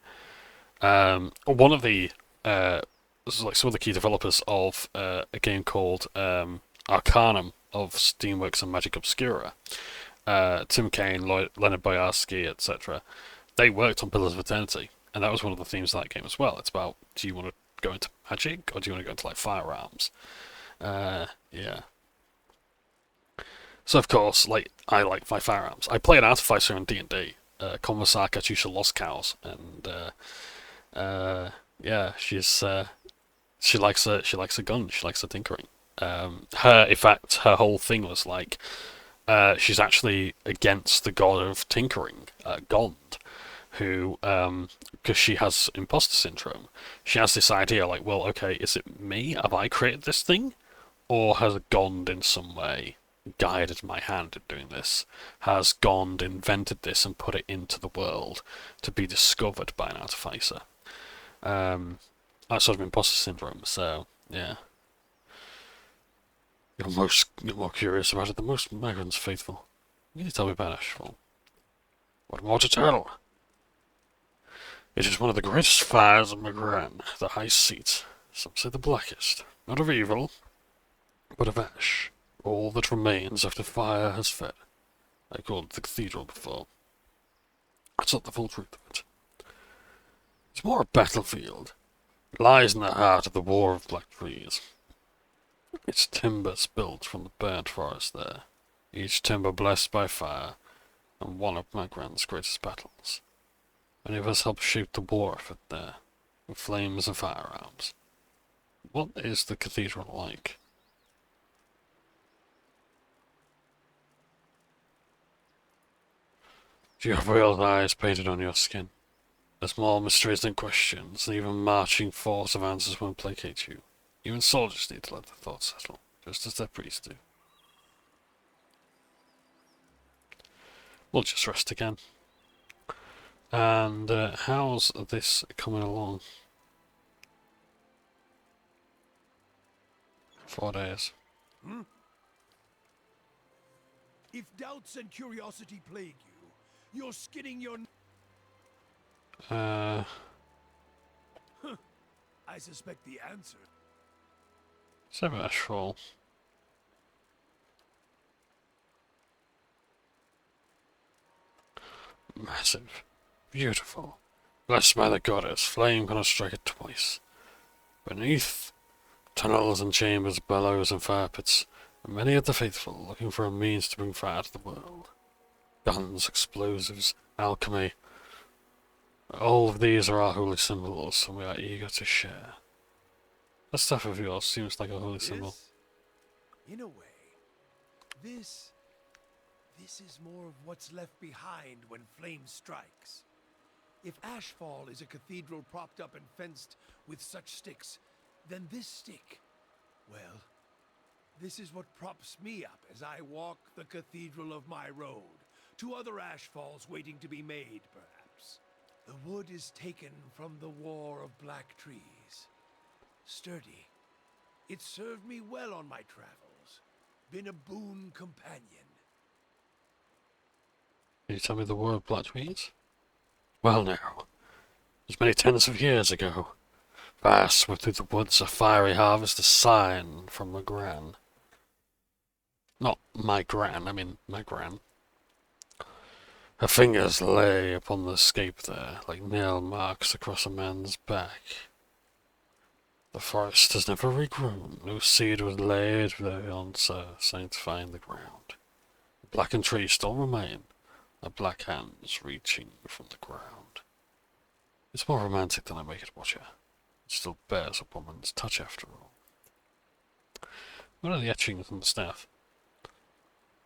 One of the this is like some of the key developers of a game called Arcanum of Steamworks and Magic Obscura, Tim Kaine, Leonard Boyarsky, etc. They worked on Pillars of Eternity, and that was one of the themes of that game as well. It's about, do you want to go into magic, or do you want to go into like firearms? Yeah. So of course, like, I like my firearms. I play an artificer in D&D, Konvasar Katusha Lost Cows, and yeah, she likes a gun. She likes a tinkering. In fact, her whole thing was like, she's actually against the god of tinkering, Gond, who, because she has imposter syndrome, she has this idea like, well, okay, is it me? Have I created this thing? Or has Gond in some way guided my hand in doing this? Has Gond invented this and put it into the world to be discovered by an artificer? That sort of imposter syndrome, so, yeah. You're more curious about it than most Magran's faithful. Can you tell me about Ashfall? What more to tell? It is one of the greatest fires of Magran, the high seat. Some say the blackest. Not of evil, but of ash. All that remains after fire has fed. I called it the cathedral before. That's not the full truth of it. It's more a battlefield. It lies in the heart of the War of Black Trees. Its timber spilled from the burnt forest there. Each timber blessed by fire, and one of Magran's greatest battles. Many of us helped shape the war effort there, with flames and firearms. What is the cathedral like? Do you have real eyes painted on your skin? There's more mysteries than questions, and even marching force of answers won't placate you. Even soldiers need to let their thoughts settle, just as their priests do. We'll just rest again. And how's this coming along? 4 days. If doubts and curiosity plague you, you're skinning your... Uh, I suspect the answer. Seven Ashfall. Massive. Beautiful. Blessed by the goddess, flame cannot strike it twice. Beneath, tunnels and chambers, bellows and fire pits, and many of the faithful looking for a means to bring fire to the world. Guns, explosives, alchemy. All of these are our holy symbols, and we are eager to share. That stuff of yours seems like a holy symbol. In a way, this is more of what's left behind when flame strikes. If Ashfall is a cathedral propped up and fenced with such sticks, then this stick, well, this is what props me up as I walk the cathedral of my road, to other Ashfalls waiting to be made, perhaps. The wood is taken from the War of Black Trees. Sturdy. It served me well on my travels. Been a boon companion. Can you tell me the War of Black Trees? Well now, as many tens of years ago, fire swept through the woods, a fiery harvest, a sign from my gran. Not my gran, I mean my gran. Her fingers lay upon the scape there, like nail marks across a man's back. The forest has never regrown, no seed was laid thereon, sanctifying the ground. The blackened trees still remain, their black hands reaching from the ground. It's more romantic than I make it, Watcher. It still bears a woman's touch after all. What are the etchings on the staff?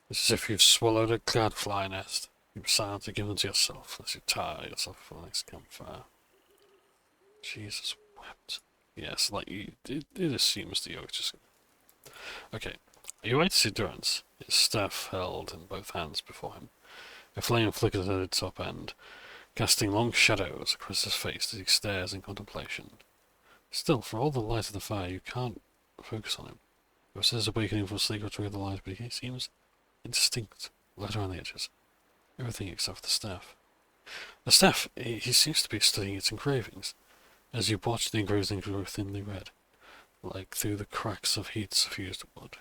It's as if you've swallowed a gadfly nest. You've silently given to yourself as you tire yourself for the next campfire. Jesus wept. Yes, like it assumes the yoke just... Okay, you wait to see Durance, his staff held in both hands before him. A flame flickers at its top end, casting long shadows across his face as he stares in contemplation. Still, for all the light of the fire, you can't focus on him. He was his awakening from sleep through the light, but he seems indistinct, light around the edges. Everything except for the staff. The staff, he seems to be studying its engravings, as you watch the engravings grow thinly red, like through the cracks of heat-suffused wood.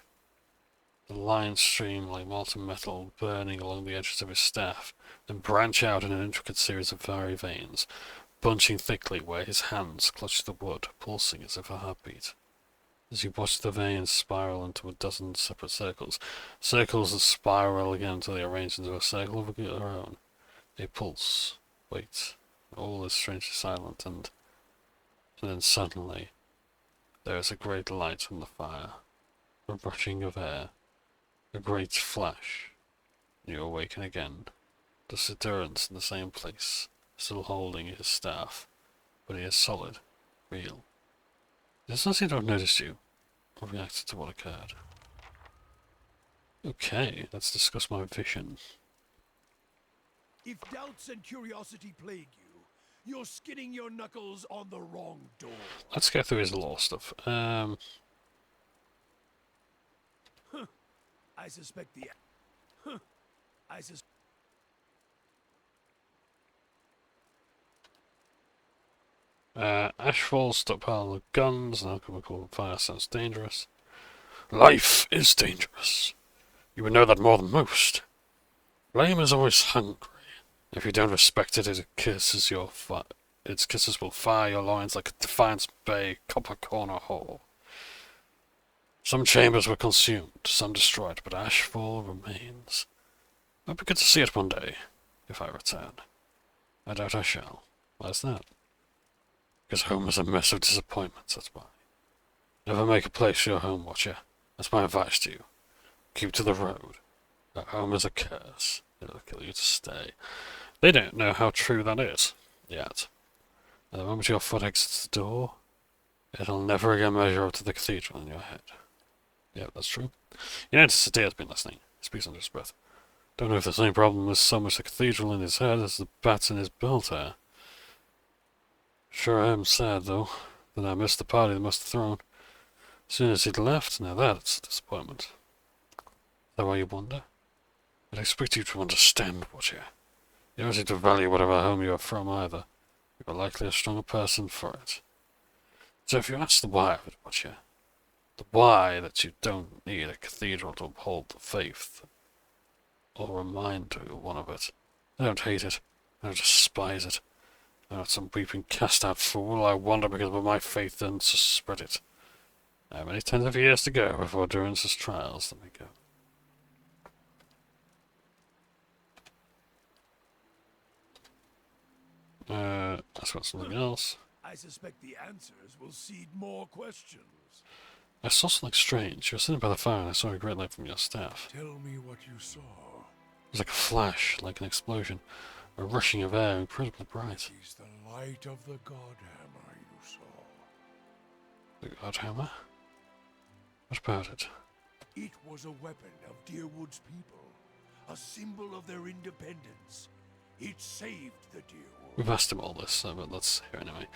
The lines stream like molten metal, burning along the edges of his staff, then branch out in an intricate series of fiery veins, bunching thickly where his hands clutch the wood, pulsing as if a heartbeat. As you watch the veins spiral into a dozen separate circles, circles that spiral again until they arrange into a circle of their own. They pulse, wait, all is strangely silent, and then suddenly there is a great light from the fire, a rushing of air, a great flash. You awaken again, to see Durance in the same place, still holding his staff, but he is solid, real. He does not seem to have noticed you, or reacted to what occurred. Okay, let's discuss my vision. If doubts and curiosity plague you, you're skinning your knuckles on the wrong door. Let's go through his lore stuff. I suspect the... Ashfall stockpile of guns, an alchemical fire sounds dangerous. Life is dangerous. You would know that more than most. Flame is always hungry. If you don't respect it, its kisses will fire your loins like a Defiance Bay copper corner hole. Some chambers were consumed, some destroyed, but Ashfall remains. I'll be good to see it one day, if I return. I doubt I shall. Why is that? Because home is a mess of disappointments, that's why. Never make a place your home, Watcher. That's my advice to you. Keep to the road. That home is a curse. It'll kill you to stay. They don't know how true that is, yet. And the moment your foot exits the door, it'll never again measure up to the cathedral in your head. Yeah, that's true. You notice Adair's been listening. He speaks under his breath. Don't know if the same problem with so much the cathedral in his head as the bats in his belt hair. Sure, I am sad, though, that I missed the party that must have thrown. As soon as he'd left, now that's a disappointment. Is that why you wonder? I'd expect you to understand, Butcher. You don't seem to value whatever home you are from, either. You are likely a stronger person for it. So if you ask the why of it, Butcher, the why that you don't need a cathedral to uphold the faith, I'll remind you one of it. I don't hate it. I don't despise it. I'm not some weeping cast-out fool. I wonder because of my faith didn't spread it. I have many tens of years to go before Durance's trials. Let me go. That's got something else. I suspect the answers will seed more questions. I saw something strange. You were sitting by the fire and I saw a great light from your staff. Tell me what you saw. It was like a flash, like an explosion. A rushing of air, incredibly bright. It is the light of the Godhammer you saw. The Godhammer? What about it? It was a weapon of Deerwood's people, a symbol of their independence. It saved the Deerwood. We've asked him all this, but let's hear anyway.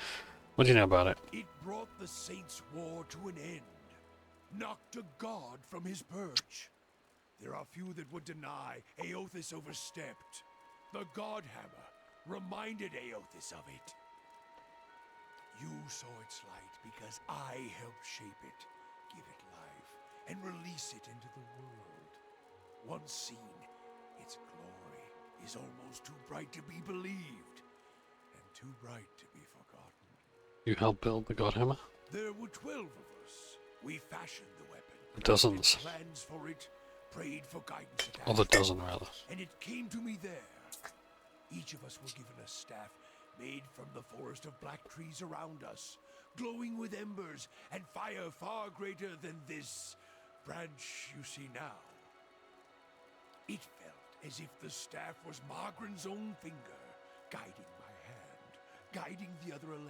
What do you know about it? It brought the Saints' War to an end, knocked a god from his perch. There are few that would deny Eothas overstepped. The Godhammer reminded Eothas of it. You saw its light because I helped shape it, give it life, and release it into the world. Once seen, its glory is almost too bright to be believed, and too bright to be forgotten. You helped build the Godhammer? There were 12 of us. We fashioned the weapon. Dozens. Made plans for it, prayed for guidance at Or the dozen, rather. and it came to me there. Each of us were given a staff made from the forest of black trees around us, glowing with embers and fire far greater than this branch you see now. It felt as if the staff was Margaren's own finger, guiding my hand, guiding the other 11,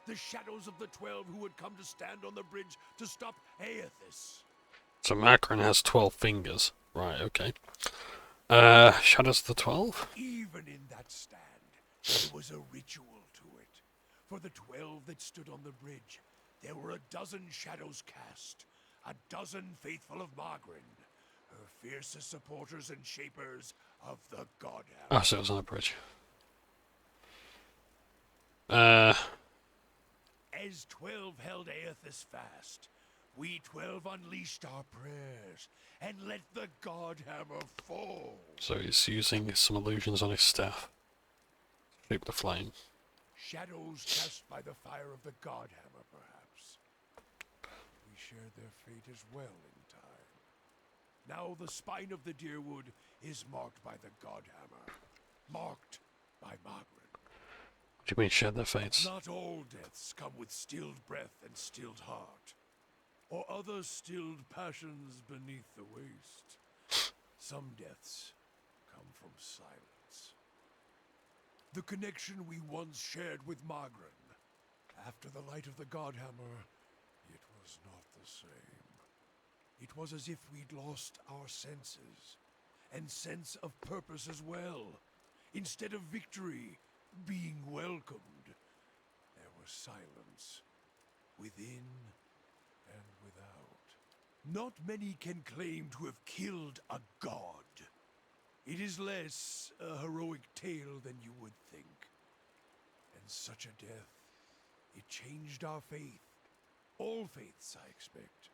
the shadows of the 12 who had come to stand on the bridge to stop Eothas. So Macron has 12 fingers. Right, okay. Shadows of the 12? Even in that stand, there was a ritual to it. For the 12 that stood on the bridge, there were a dozen shadows cast, a dozen faithful of Margren, her fiercest supporters and shapers of the Godhammer. Oh, so it was on the bridge. As 12 held Eothas fast, we 12 unleashed our prayers and let the Godhammer fall. So he's using some illusions on his staff. Keep the flame. Shadows cast by the fire of the Godhammer, perhaps. We shared their fate as well in time. Now the spine of the Deerwood is marked by the Godhammer. Marked by Margaret. What do you mean, shared their fates? Not all deaths come with stilled breath and stilled heart, or other stilled passions beneath the waste. Some deaths come from silence. The connection we once shared with Margren, after the light of the Godhammer, it was not the same. It was as if we'd lost our senses, and sense of purpose as well. Instead of victory, being welcomed, there was silence, within and without. Not many can claim to have killed a god. It is less a heroic tale than you would think. And such a death, it changed our faith. All faiths, I expect.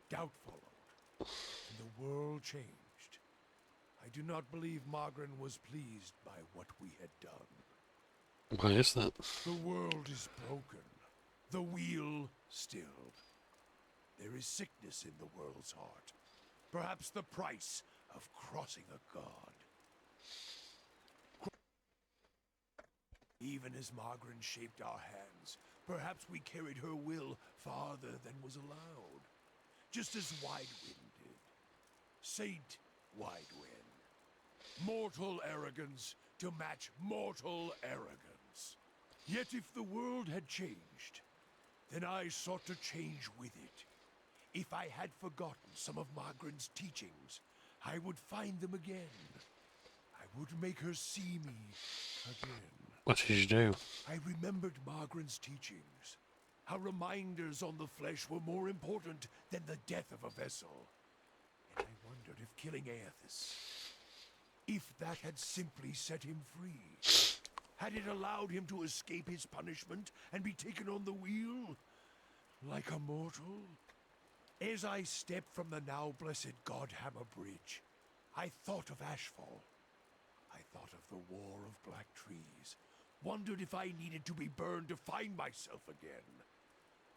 Doubt followed, and the world changed. I do not believe Margren was pleased by what we had done. Why is that? The world is broken, the wheel stilled. There is sickness in the world's heart. Perhaps the price of crossing a god. Even as Margren shaped our hands, perhaps we carried her will farther than was allowed. Just as Widewind did. Saint Widewind. Mortal arrogance to match mortal arrogance. Yet if the world had changed, then I sought to change with it. If I had forgotten some of Margaret's teachings, I would find them again. I would make her see me again. What did you do? I remembered Margaret's teachings. How reminders on the flesh were more important than the death of a vessel. And I wondered if killing Aethys, if that had simply set him free. Had it allowed him to escape his punishment and be taken on the wheel? Like a mortal? As I stepped from the now blessed Godhammer Bridge, I thought of Ashfall. I thought of the War of Black Trees. Wondered if I needed to be burned to find myself again.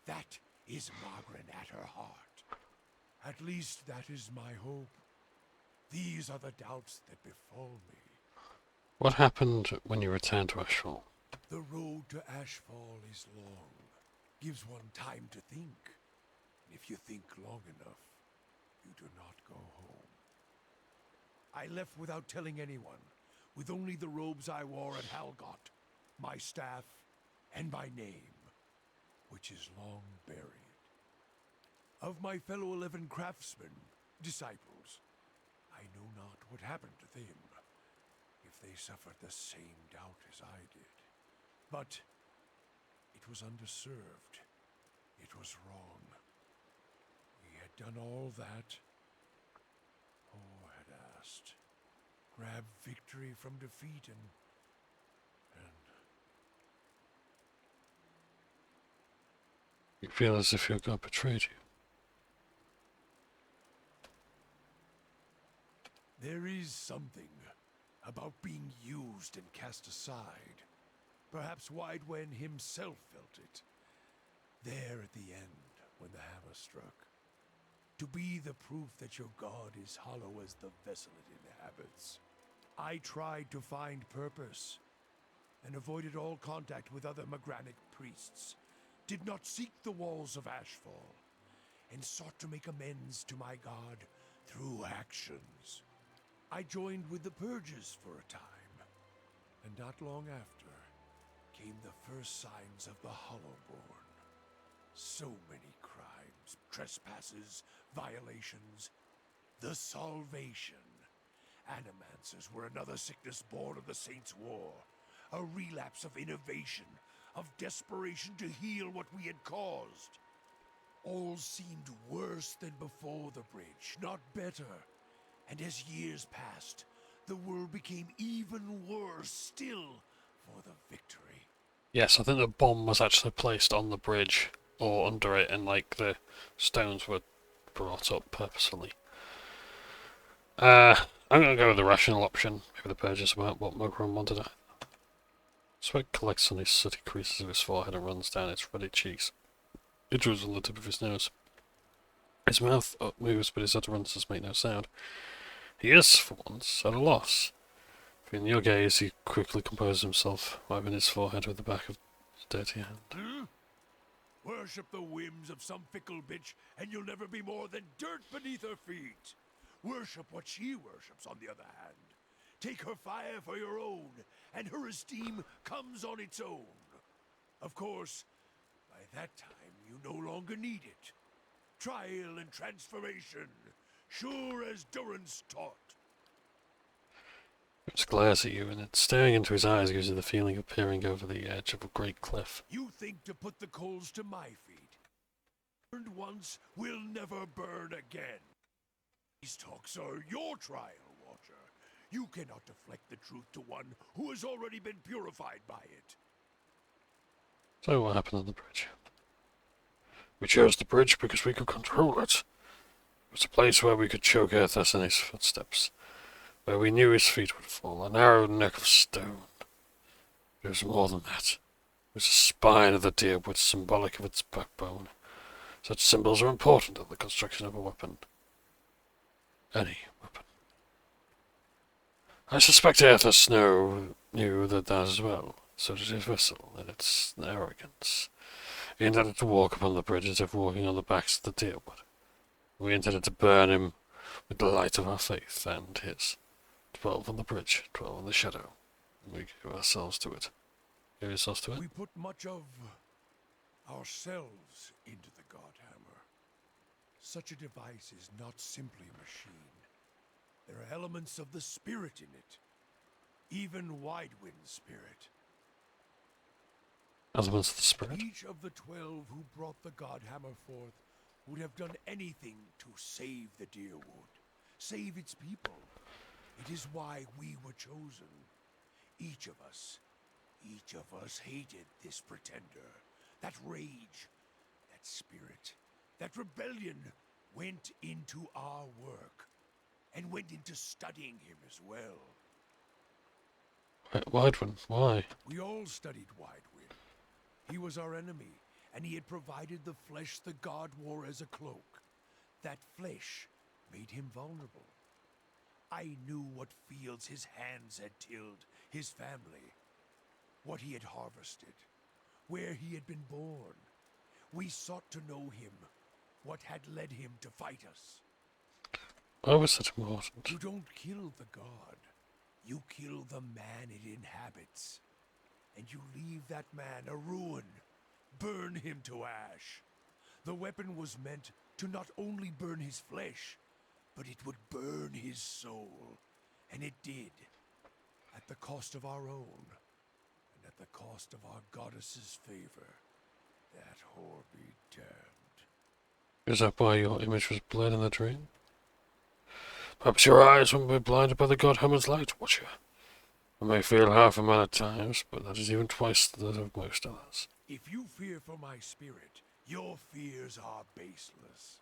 That is Margaret at her heart. At least that is my hope. These are the doubts that befall me. What happened when you returned to Ashfall? The road to Ashfall is long. Gives one time to think. If you think long enough, you do not go home. I left without telling anyone, with only the robes I wore at Halgot, my staff, and my name, which is long buried. Of my fellow 11 craftsmen, disciples, I know not what happened to them, if they suffered the same doubt as I did. But it was underserved. It was wrong. We had done all that Poe had asked. Grab victory from defeat and You feel as if your God betrayed you. there is something about being used and cast aside. Perhaps Widewen himself felt it. There at the end, when the hammer struck. To be the proof that your God is hollow as the vessel it inhabits. I tried to find purpose, and avoided all contact with other Magranic priests. Did not seek the walls of Ashfall, and sought to make amends to my God through actions. I joined with the Purges for a time, and not long after came the first signs of the Hollowborn. So many crimes, trespasses, violations. The Salvation. Animancers were another sickness born of the Saints' War. A relapse of innovation, of desperation to heal what we had caused. All seemed worse than before the bridge, not better. And as years passed, the world became even worse still for the victory. Yes, I think the bomb was actually placed on the bridge or under it, and like the stones were brought up purposefully. I'm gonna go with the rational option. Maybe the Purges about what Mogron wanted. Sweat collects on his sooty creases of his forehead and runs down his ruddy cheeks. It drops on the tip of his nose. His mouth moves, but his utterances make no sound. He is, for once, at a loss. In your gaze, he quickly composes himself, wiping his forehead with the back of his dirty hand. Worship the whims of some fickle bitch, and you'll never be more than dirt beneath her feet. Worship what she worships, on the other hand. Take her fire for your own, and her esteem comes on its own. Of course, by that time, you no longer need it. Trial and transformation, sure as Durance taught. He glares at you, and staring into his eyes gives you the feeling of peering over the edge of a great cliff. You think to put the coals to my feet. Burned once, will never burn again. These talks are your trial, Watcher. You cannot deflect the truth to one who has already been purified by it. So what happened on the bridge? We chose the bridge because we could control it. It was a place where we could choke Aethys in his footsteps, where we knew his feet would fall, a narrow neck of stone. It was more than that. It was the spine of the deerwood, symbolic of its backbone. Such symbols are important in the construction of a weapon. Any weapon. I suspect Aethys knew that as well. So did his vessel, and its arrogance. He intended to walk upon the bridge as if walking on the backs of the deerwood. We intended to burn him with the light of our faith and his. 12 on the bridge, 12 in the shadow. We gave ourselves to it. Give yourselves to it. We put much of ourselves into the Godhammer. Such a device is not simply a machine. There are elements of the spirit in it. Even Widewind's spirit. Elements of the spirit. Each of the 12 who brought the Godhammer forth would have done anything to save the Deerwood, save its people. It is why we were chosen. Each of us hated this pretender. That rage, that spirit, that rebellion went into our work, and went into studying him as well. Widewind, why? We all studied Widewind. He was our enemy, and he had provided the flesh the god wore as a cloak. That flesh made him vulnerable. I knew what fields his hands had tilled, his family, what he had harvested, where he had been born. We sought to know him, what had led him to fight us. Why was that important? You don't kill the god. You kill the man it inhabits. And you leave that man a ruin. Burn him to ash. The weapon was meant to not only burn his flesh, but it would burn his soul. And it did. At the cost of our own. And at the cost of our goddess's favor. That whore be damned. Is that why your image was blurred in the dream? Perhaps your eyes won't be blinded by the Godhammer's light, Watcher. I may feel half a man at times, but that is even twice that of most others. If you fear for my spirit, your fears are baseless.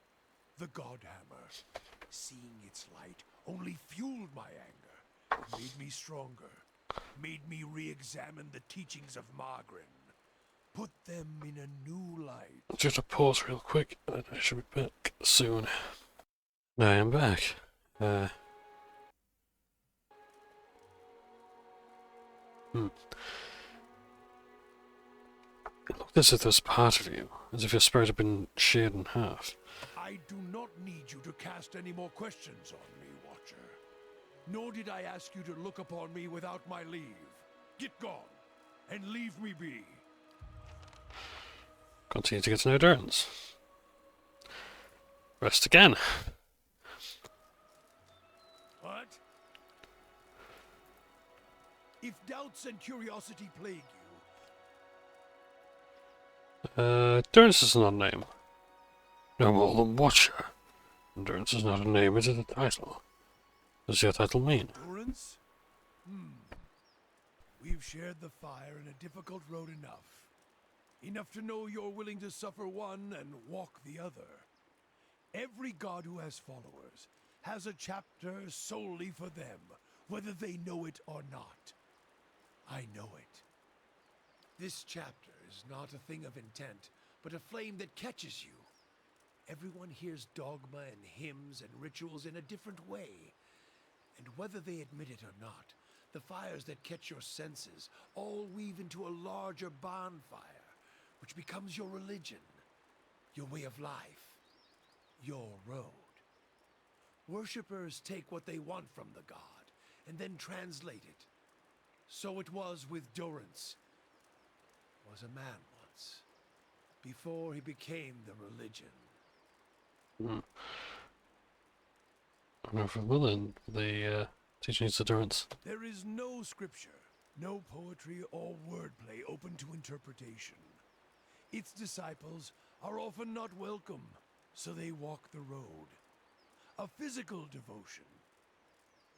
The Godhammer, seeing its light, only fueled my anger, made me stronger, made me re-examine the teachings of Margren, put them in a new light. Just a pause real quick, and I should be back soon. I am back. It looked as if there was part of you, as if your spirit had been sheared in half. I do not need you to cast any more questions on me, Watcher. Nor did I ask you to look upon me without my leave. Get gone, and leave me be. Continue to get to know Durance. Rest again. What? If doubts and curiosity plague you, Durance is not a name. No more than Watcher. Durance is not a name, it is a title. What does your title mean? Durance? We've shared the fire and a difficult road enough. Enough to know you're willing to suffer one and walk the other. Every god who has followers has a chapter solely for them, whether they know it or not. I know it. This chapter is not a thing of intent, but a flame that catches you. Everyone hears dogma and hymns and rituals in a different way. And whether they admit it or not, the fires that catch your senses all weave into a larger bonfire, which becomes your religion, your way of life, your road. Worshippers take what they want from the god, and then translate it. So it was with Durance. He was a man once, before he became the religion. I'm not familiar with the teachings of Durance. There is no scripture, no poetry or wordplay open to interpretation. Its disciples are often not welcome, so they walk the road. A physical devotion.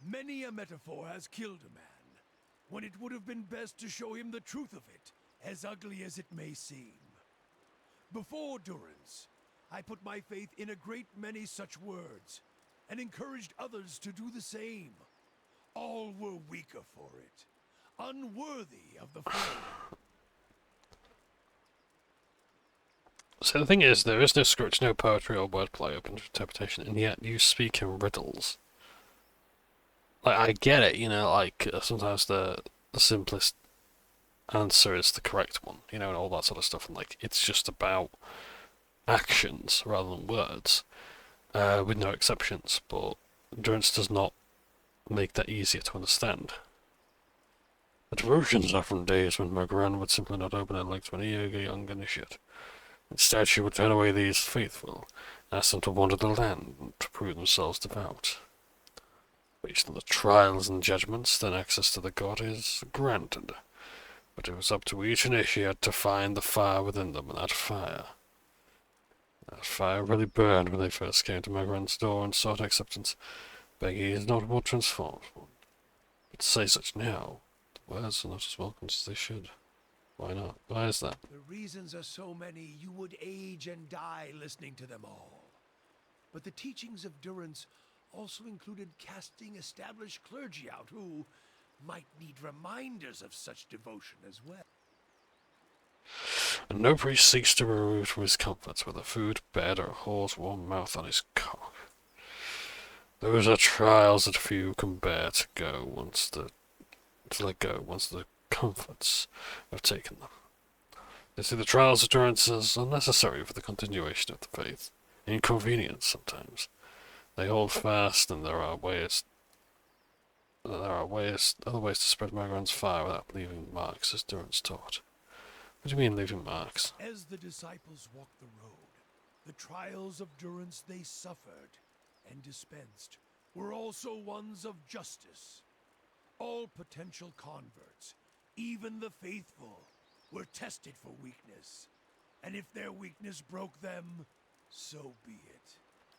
Many a metaphor has killed a man, when it would have been best to show him the truth of it, as ugly as it may seem. Before Durance, I put my faith in a great many such words, and encouraged others to do the same. All were weaker for it, unworthy of the flame. So the thing is, there is no script, no poetry or wordplay open to interpretation, and yet you speak in riddles. Like, I get it, sometimes the simplest answer is the correct one, and all that sort of stuff, and it's just about actions rather than words, with no exceptions, but Durance does not make that easier to understand. The devotions are from days when my gran would simply not open her legs to any young initiate. Instead, she would turn away these faithful, and ask them to wander the land to prove themselves devout. Based on the trials and judgments, then access to the god is granted. But it was up to each initiate to find the fire within them, and that fire really burned when they first came to my gran's door and sought acceptance. Begging is not what transforms one. But to say such now, the words are not as welcome as they should. Why not? Why is that? The reasons are so many you would age and die listening to them all. But the teachings of Durance also included casting established clergy out who might need reminders of such devotion as well. And no priest seeks to remove from his comforts, whether food, bed, or a whore's warm mouth on his cock. Those are trials that few can bear to let go once the comforts have taken them. They see the trials of Durance as unnecessary for the continuation of the faith. Inconvenient sometimes. They hold fast, and there are other ways to spread my gran's fire without leaving marks, as Durance taught. What do you mean, leaving marks? As the disciples walked the road, the trials of Durance they suffered and dispensed were also ones of justice. All potential converts, even the faithful, were tested for weakness. And if their weakness broke them, so be it.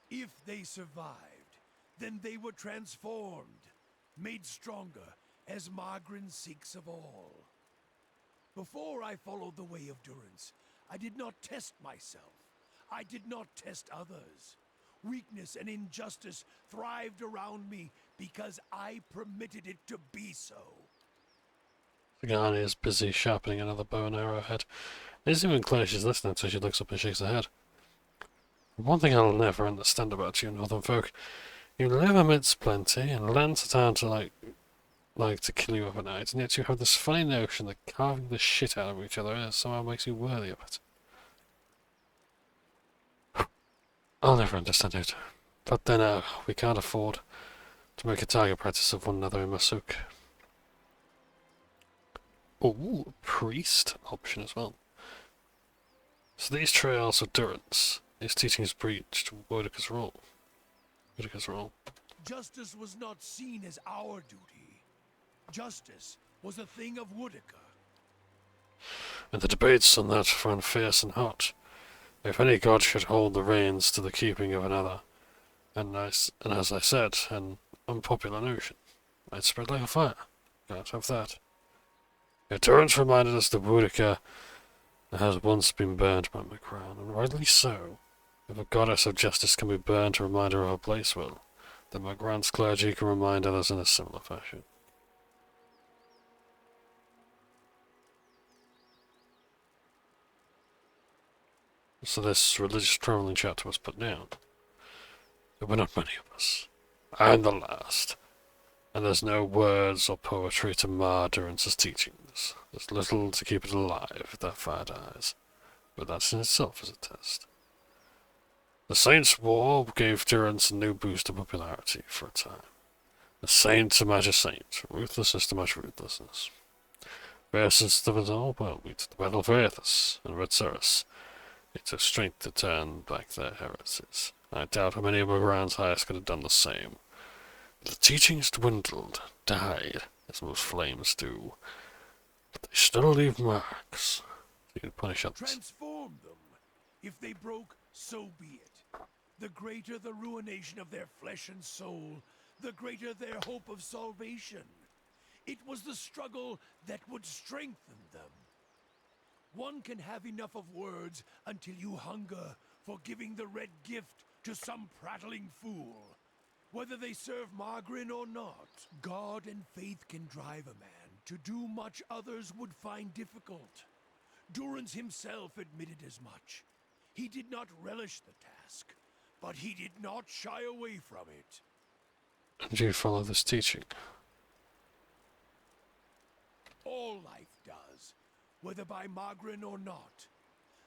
If they survived, then they were transformed, made stronger as Margrin seeks of all. Before I followed the way of Durance, I did not test myself. I did not test others. Weakness and injustice thrived around me because I permitted it to be so. Sigani is busy sharpening another bow and arrow head. It isn't even clear she's listening, so she looks up and shakes her head. One thing I'll never understand about you northern folk, you live amidst plenty, and lands are down to like to kill you overnight, and yet you have this funny notion that carving the shit out of each other somehow makes you worthy of it. I'll never understand it. But then, we can't afford to make a target practice of one another in Masuk. Ooh, priest option as well. So these trials of Durance, his teachings breached Boudica's rule. Justice was not seen as our duty. Justice was a thing of Boudica. And the debates on that ran fierce and hot. If any god should hold the reins to the keeping of another, and as I said, an unpopular notion, might spread like a fire. Can't have that. Yet Durance reminded us that Boudica has once been burned by my crown, and rightly so. If a goddess of justice can be burned to remind her of her place will, then my grand's clergy can remind others in a similar fashion. So this religious travelling chapter was put down. There were not many of us. I'm the last. And there's no words or poetry to mar Durance's teachings. There's little to keep it alive if that fire dies. But that in itself is a test. The Saints' War gave Durance a new boost of popularity for a time. A saint to match a saint, ruthlessness to match ruthlessness. Versus the Vidal, well, we took the battle of Berath and Redcerus. It took strength to turn back their heresies. I doubt how many of Moran's highest could have done the same. The teachings dwindled, died, as most flames do. But they still leave marks. You can punish others. Transform them. If they broke, so be it. The greater the ruination of their flesh and soul, the greater their hope of salvation. It was the struggle that would strengthen them. One can have enough of words until you hunger for giving the red gift to some prattling fool. Whether they serve Margrin or not, God and faith can drive a man to do much others would find difficult. Durance himself admitted as much. He did not relish the task, but he did not shy away from it. And you follow this teaching? All life does, whether by Margrin or not.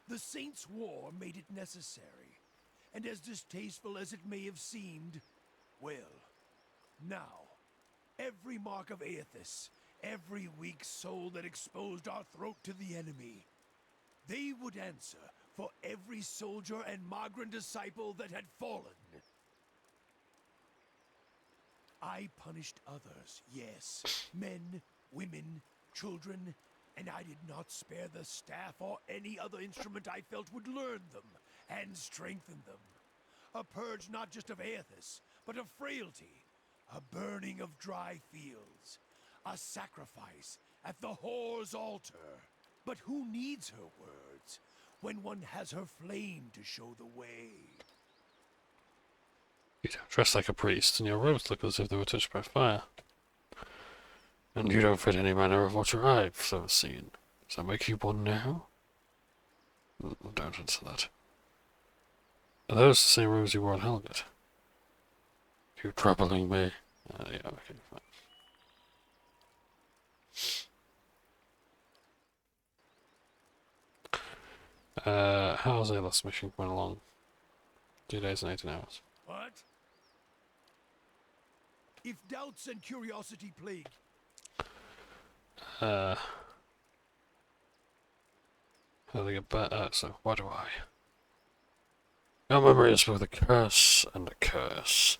The Saints' War made it necessary, and as distasteful as it may have seemed, well, now, every mark of Aethys, every weak soul that exposed our throat to the enemy. They would answer for every soldier and Magran disciple that had fallen. I punished others, yes. Men, women, children, and I did not spare the staff or any other instrument I felt would learn them and strengthen them. A purge not just of Aethys, but of frailty. A burning of dry fields. A sacrifice at the whore's altar. But who needs her words when one has her flame to show the way? You don't dress like a priest, and your robes look as if they were touched by fire. And you don't fit any manner of watcher I've ever seen. Does that make you one now? Don't answer that. Are those the same robes you wore at Helget? You troubling me? Yeah, okay, fine. How's the last mission going along? 2 days and 18 hours. What? If doubts and curiosity plague, How do they get better? So, why do I? Your memory is both a curse and a curse.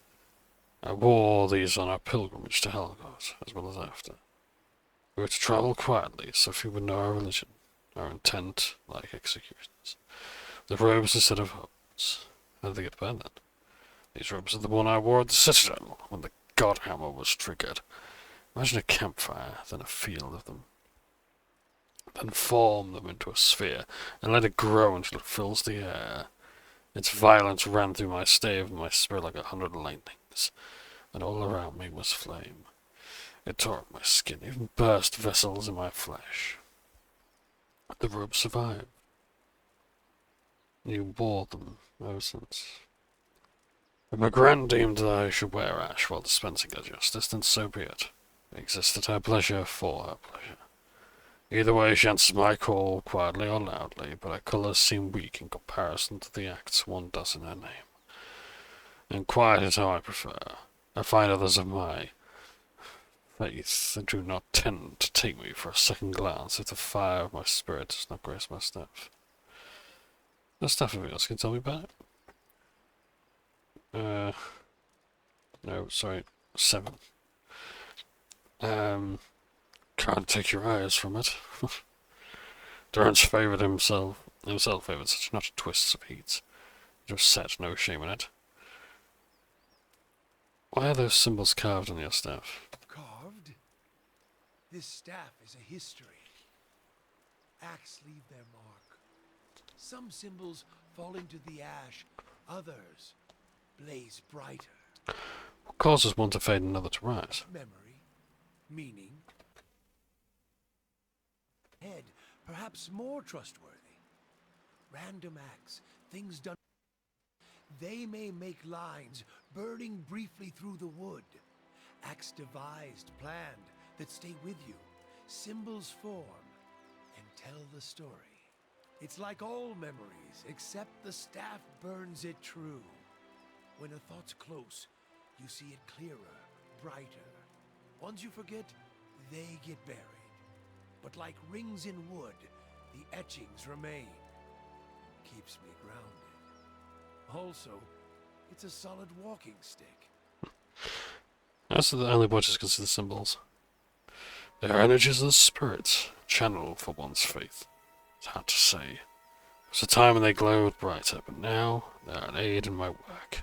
I wore these on our pilgrimage to Helgot, as well as after. We were to travel quietly, so few would know our religion, our intent, like executions. The robes instead of hoods. How did they get better then? These robes are the one I wore at the Citadel, when the Godhammer was triggered. Imagine a campfire, then a field of them. Then form them into a sphere, and let it grow until it fills the air. Its violence ran through my stave and my spirit like 100 lightnings, and all around me was flame. It tore at my skin, even burst vessels in my flesh. But the robes survived. You wore them ever since. If my grand deemed that I should wear ash while dispensing her justice, then so be it. I exist at her pleasure for her pleasure. Either way, she answers my call, quietly or loudly, but her colours seem weak in comparison to the acts one does in her name. And quiet is how I prefer. I find others of my faith that do not tend to take me for a second glance if the fire of my spirit does not grace my staff. The staff of yours can tell me about it. No, sorry, 7. Can't take your eyes from it. Durance favoured himself favoured such not twists of heat. It was set, no shame in it. Why are those symbols carved on your staff? carved? This staff is a history. Acts leave their mark. Some symbols fall into the ash, others blaze brighter. What causes one to fade and another to rise? Memory, meaning, head, perhaps more trustworthy. Random acts, things done. They may make lines burning briefly through the wood. Acts devised, planned, that stay with you. Symbols form and tell the story. It's like all memories, except the staff burns it true. When a thought's close, you see it clearer, brighter. Once you forget, they get buried. But like rings in wood, the etchings remain. Keeps me grounded. Also, it's a solid walking stick. As to the only watchers can see the symbols. They are energies of the spirits, channeled for one's faith. It's hard to say. There was a time when they glowed brighter, but now they are an aid in my work.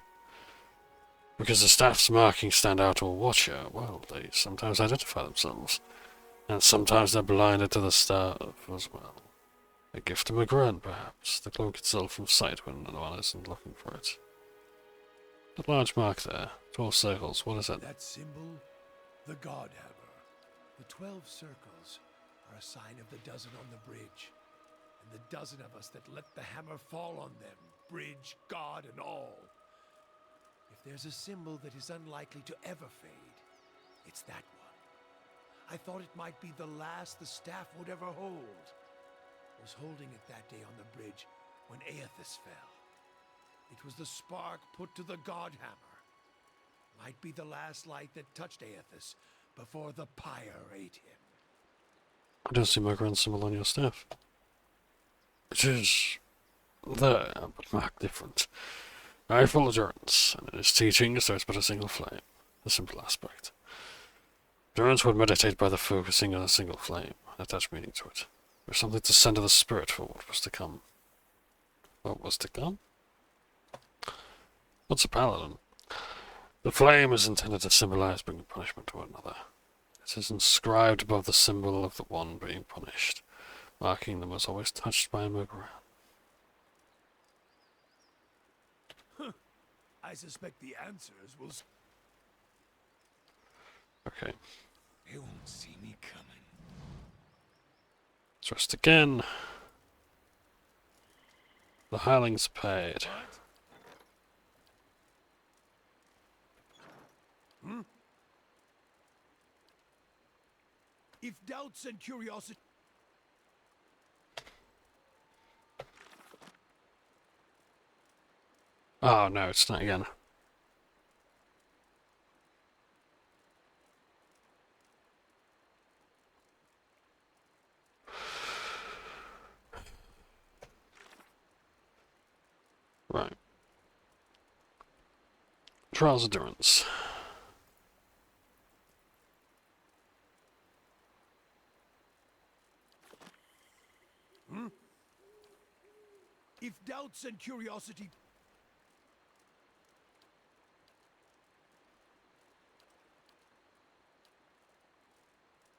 Because the staff's markings stand out to a watcher, well, they sometimes identify themselves. And sometimes they're blinded to the staff as well. A gift to Magran, perhaps. The cloak itself from sight when no one isn't looking for it. That large mark there, 12 circles, what is it? That symbol, the Godhammer. The 12 circles are a sign of the dozen on the bridge. And the dozen of us that let the hammer fall on them, bridge, God, and all. If there's a symbol that is unlikely to ever fade, it's that one. I thought it might be the last the staff would ever hold. I was holding it that day on the bridge when Aethys fell. It was the spark put to the Godhammer. Might be the last light that touched Aethys before the pyre ate him. I don't see my grand symbol on your staff. It is there, but marked different. I follow Durance, and in his teachings there is but a single flame, a simple aspect. Durance would meditate by the focusing on a single flame, attach meaning to it. There's something to center the spirit for what was to come. What was to come? What's a paladin? The flame is intended to symbolize bringing punishment to another. It is inscribed above the symbol of the one being punished, marking them as always touched by a murderer. I suspect the answers will... Okay. They won't see me coming. Let's rest again. The hirelings paid. Hmm? If doubts and curiosity... Oh no, it's not again. Right. Trials of Durance. Hmm? If doubts and curiosity...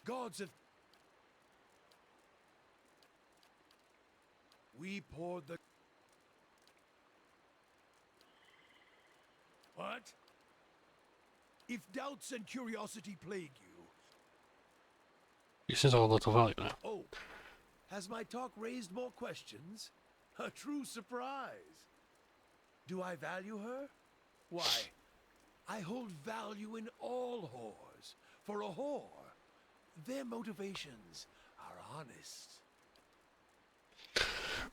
Gods have... We poured the... What? If doubts and curiosity plague you... This is all little value now. Oh, has my talk raised more questions? A true surprise. Do I value her? Why, I hold value in all whores. For a whore, their motivations are honest.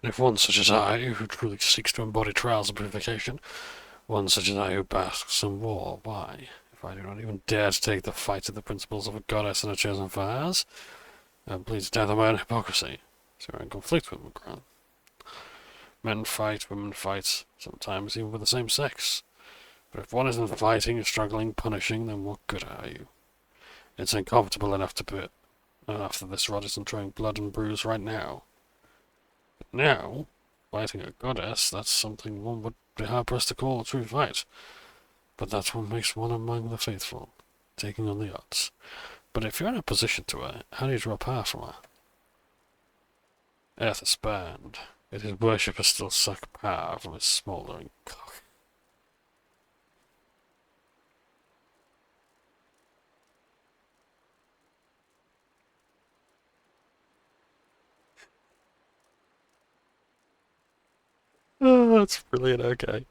And if one such as I, who truly seeks to embody trials of purification, one such as I who basks in war, why, if I do not even dare to take the fight to the principles of a goddess and a chosen fires, and bleeds death on my own hypocrisy, so we're in conflict with McGran. Men fight, women fight, sometimes even with the same sex. But if one isn't fighting, struggling, punishing, then what good are you? It's uncomfortable enough to put after this rod isn't drawing blood and bruise right now. But now, fighting a goddess, that's something one would be hard-pressed to call a true fight. But that's what makes one among the faithful, taking on the odds. But if you're in opposition to her, how do you draw power from her? Earth is burned, yet his worshippers still suck power from his smouldering cock. Oh, that's brilliant, okay.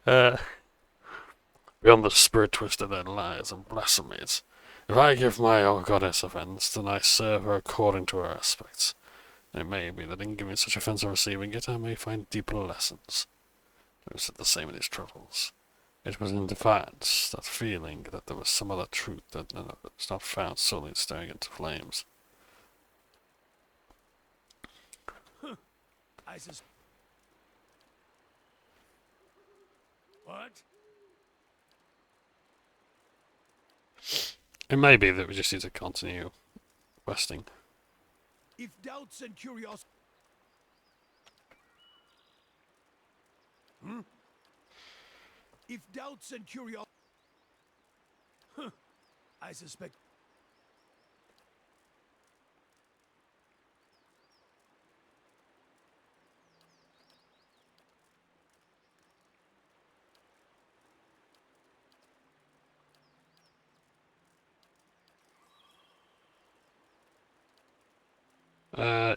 Beyond the spirit twister there lies and blasphemies. If I give my old goddess offence, then I serve her according to her aspects. And it may be that in giving such offence or receiving it, I may find deeper lessons. It said the same in his travels. It was in defiance, that feeling that there was some other truth that was not found solely in staring into flames. I sus... What? It may be that we just need to continue questing. If doubts and curiosity... Hmm? If doubts and curiosity... I suspect...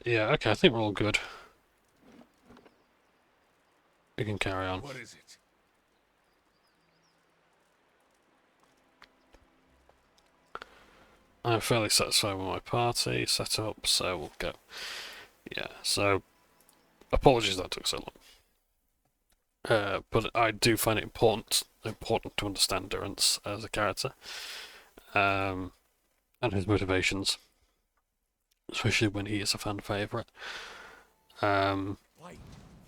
Yeah, okay, I think we're all good. We can carry on. What is it? I'm fairly satisfied with my party set up, so we'll go. Yeah, so apologies that took so long. But I do find it important to understand Durance as a character, and his motivations. especially when he is a fan favourite. Um, Light,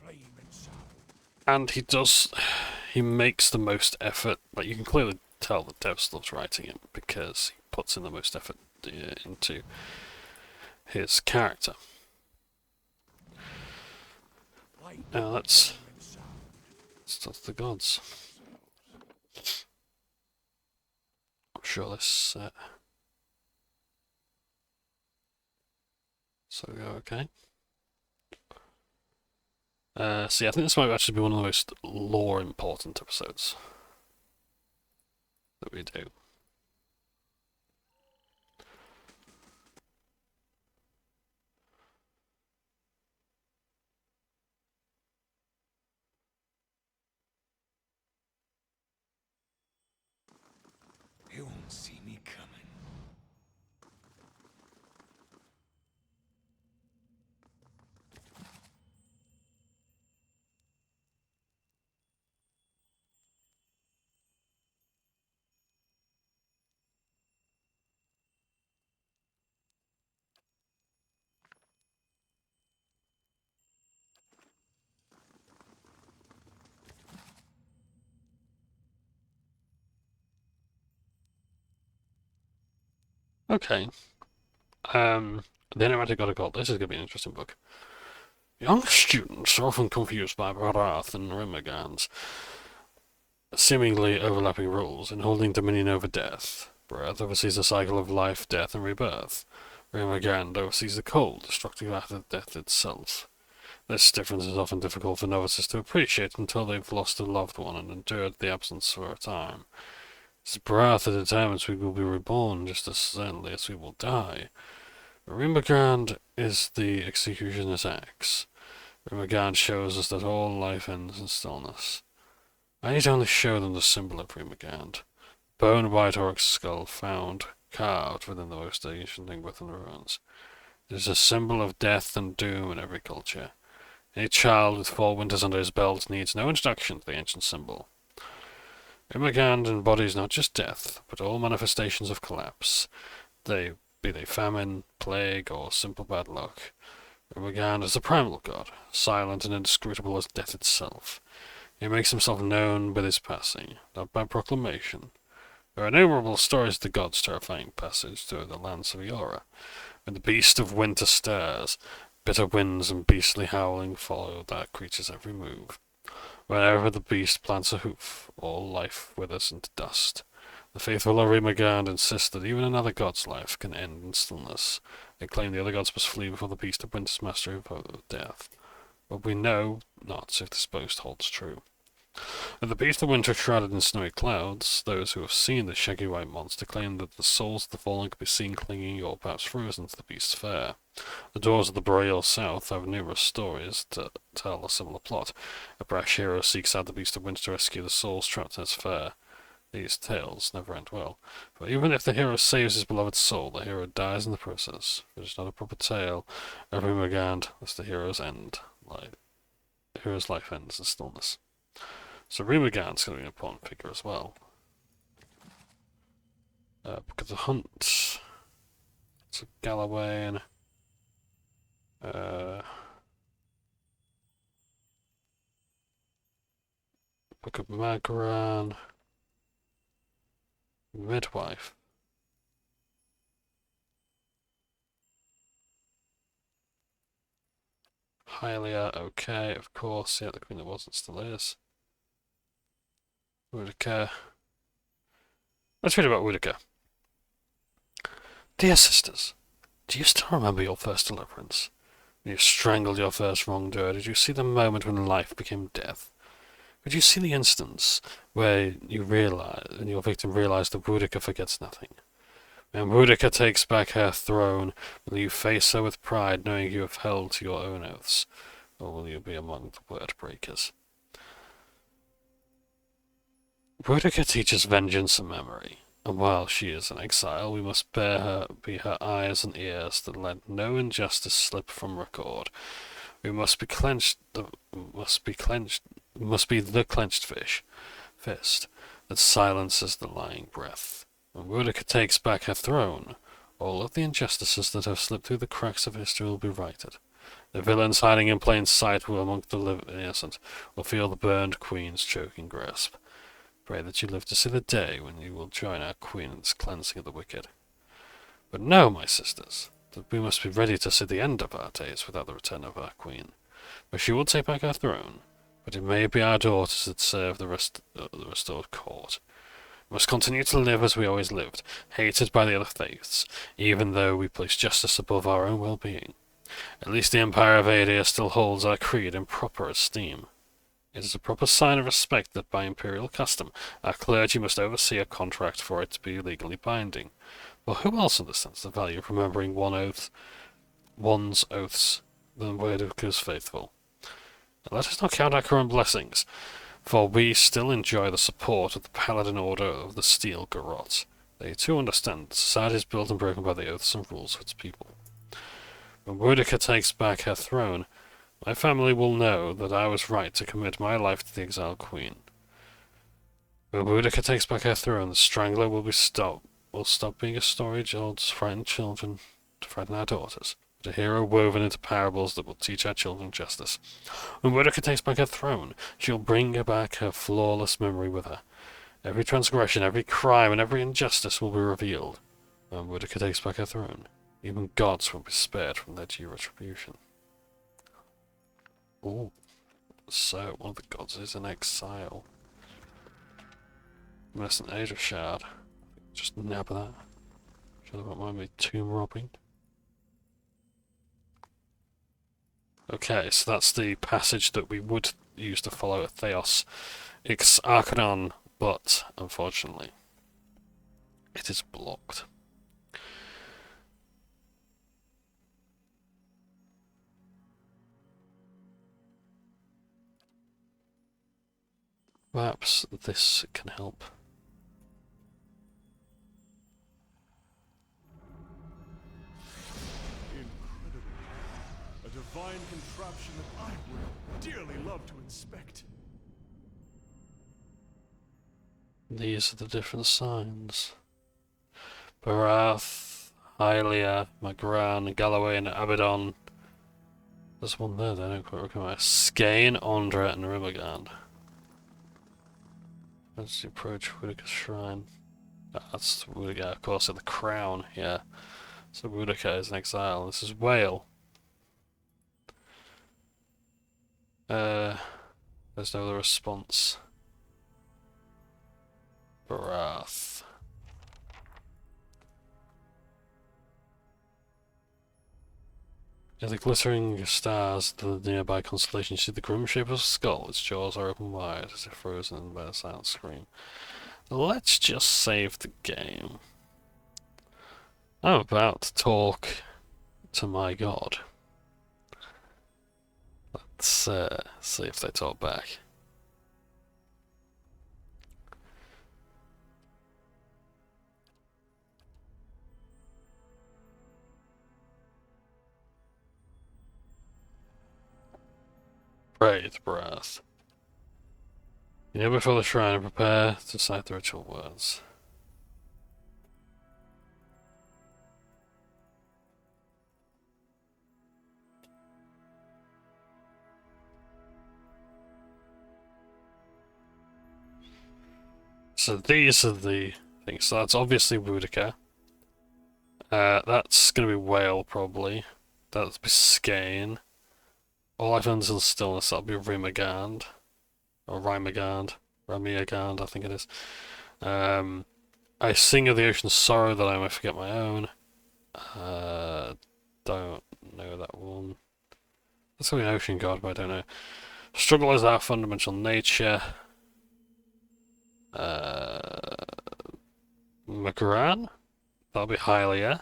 flame, and sound. and he makes the most effort. Like, you can clearly tell that Devs loves writing him because he puts in the most effort into his character. Light, Now let's flame, and sound. start the gods. I'm sure this so go okay. See, I think this might actually be one of the most lore important episodes that we do. They won't see me coming. Okay. The Enigmatic God of Gold. This is going to be an interesting book. Young students are often confused by Berath and Rimmergans seemingly overlapping rules in holding dominion over death. Berath oversees the cycle of life, death, and rebirth. Rimmergand oversees the cold, destructive act of death itself. This difference is often difficult for novices to appreciate until they've lost a loved one and endured the absence for a time. It's Berath that determines we will be reborn just as certainly as we will die. Rimmergand is the executioner's axe. Rimmergand shows us that all life ends in stillness. I need only show them the symbol of Rimmergand. Bone white oryx skull found carved within the most ancient Ingwithan ruins. It is a symbol of death and doom in every culture. Any child with 4 winters under his belt needs no introduction to the ancient symbol. Rimmergand embodies not just death, but all manifestations of collapse, be they famine, plague, or simple bad luck. Rimmergand is the primal god, silent and inscrutable as death itself. He makes himself known with his passing, not by proclamation. There are innumerable stories of the god's terrifying passage through the lands of Eora. When the beast of winter stirs, bitter winds and beastly howling follow that creature's every move. Whenever the beast plants a hoof, all life withers into dust. The faithful Rimmergand insist that even another god's life can end in stillness. They claim the other gods must flee before the beast of winter's mastery of death. But we know not if this boast holds true. At the beast of winter shrouded in snowy clouds, those who have seen the shaggy white monster claim that the souls of the fallen can be seen clinging or perhaps frozen to the beast's fare. The dwarves of the boreal south have numerous stories to tell a similar plot. A brash hero seeks out the beast of winter to rescue the souls trapped in its fare. These tales never end well, for even if the hero saves his beloved soul, the hero dies in the process. It is not a proper tale of Rimmergand, as the hero's life ends in stillness. So Rimmergand's going to be an important figure as well. Book of the Hunt. So Galloway. Book of Magran. Midwife. Hylia, okay, of course. Yeah, the Queen that wasn't still is. Woodica. Let's read about Woodica. Dear sisters, do you still remember your first deliverance? When you strangled your first wrongdoer, did you see the moment when life became death? Did you see the instance where your victim realized that Woodica forgets nothing? When Woodica takes back her throne, will you face her with pride, knowing you have held to your own oaths, or will you be among the word breakers? Woodica teaches vengeance and memory, and while she is in exile, we must be her eyes and ears that let no injustice slip from record. We must be the clenched fist that silences the lying breath. When Woodica takes back her throne, All of the injustices that have slipped through the cracks of history will be righted. The villains hiding in plain sight will among the innocent will feel the burned queen's choking grasp. Pray that you live to see the day when you will join our queen in this cleansing of the wicked. But know, my sisters, that we must be ready to see the end of our days without the return of our queen. For she will take back our throne, but it may be our daughters that serve the restored court. We must continue to live as we always lived, hated by the other faiths, even though we place justice above our own well-being. At least the Empire of Aedia still holds our creed in proper esteem. It is a proper sign of respect that by imperial custom our clergy must oversee a contract for it to be legally binding. For who else understands the value of remembering one's oaths than Werdica's faithful? And let us not count our current blessings, for we still enjoy the support of the Paladin Order of the Steel Garrote. They too understand that society is built and broken by the oaths and rules of its people. When Werdica takes back her throne, my family will know that I was right to commit my life to the exiled queen. When Werdica takes back her throne, the Strangler will stop being a story told to frighten children, to frighten our daughters, but a hero woven into parables that will teach our children justice. When Werdica takes back her throne, she will bring back her flawless memory with her. Every transgression, every crime, and every injustice will be revealed. When Werdica takes back her throne, even gods will be spared from their due retribution. Ooh, so one of the gods is in exile. Mercant Asia Shard. Just nab that. Sure that won't mind me tomb robbing. Okay, so that's the passage that we would use to follow Theos Ix Arcanon, but unfortunately it is blocked. Perhaps this can help. Incredible. A divine contraption that I would dearly love to inspect. These are the different signs. Berath, Hylia, Magran, Galloway, and Abaddon. There's one there that I don't quite recognize. Skane, Ondra, and Rimagand. As you approach Werdica's shrine. That's Werdica, of course, in the crown, yeah. So Werdica is in exile. This is Whale. There's no other response. Berath. In the glittering stars of the nearby constellation, you see the grim shape of a skull. Its jaws are open wide, as if frozen by a silent scream. Let's just save the game. I'm about to talk to my god. Let's see if they talk back. Pray to Berath. You kneel before the shrine and prepare to recite the ritual words. So these are the things. So that's obviously Werdica. That's going to be Whale, probably. That'll be Skane. All I've done is in stillness. That'll be Rimagand. Or Rymagand. Ramiagand, I think it is. I sing of the ocean's sorrow that I might forget my own. Don't know that one. That's going to be an ocean god, but I don't know. Struggle is our fundamental nature. Magran? That'll be Hylia.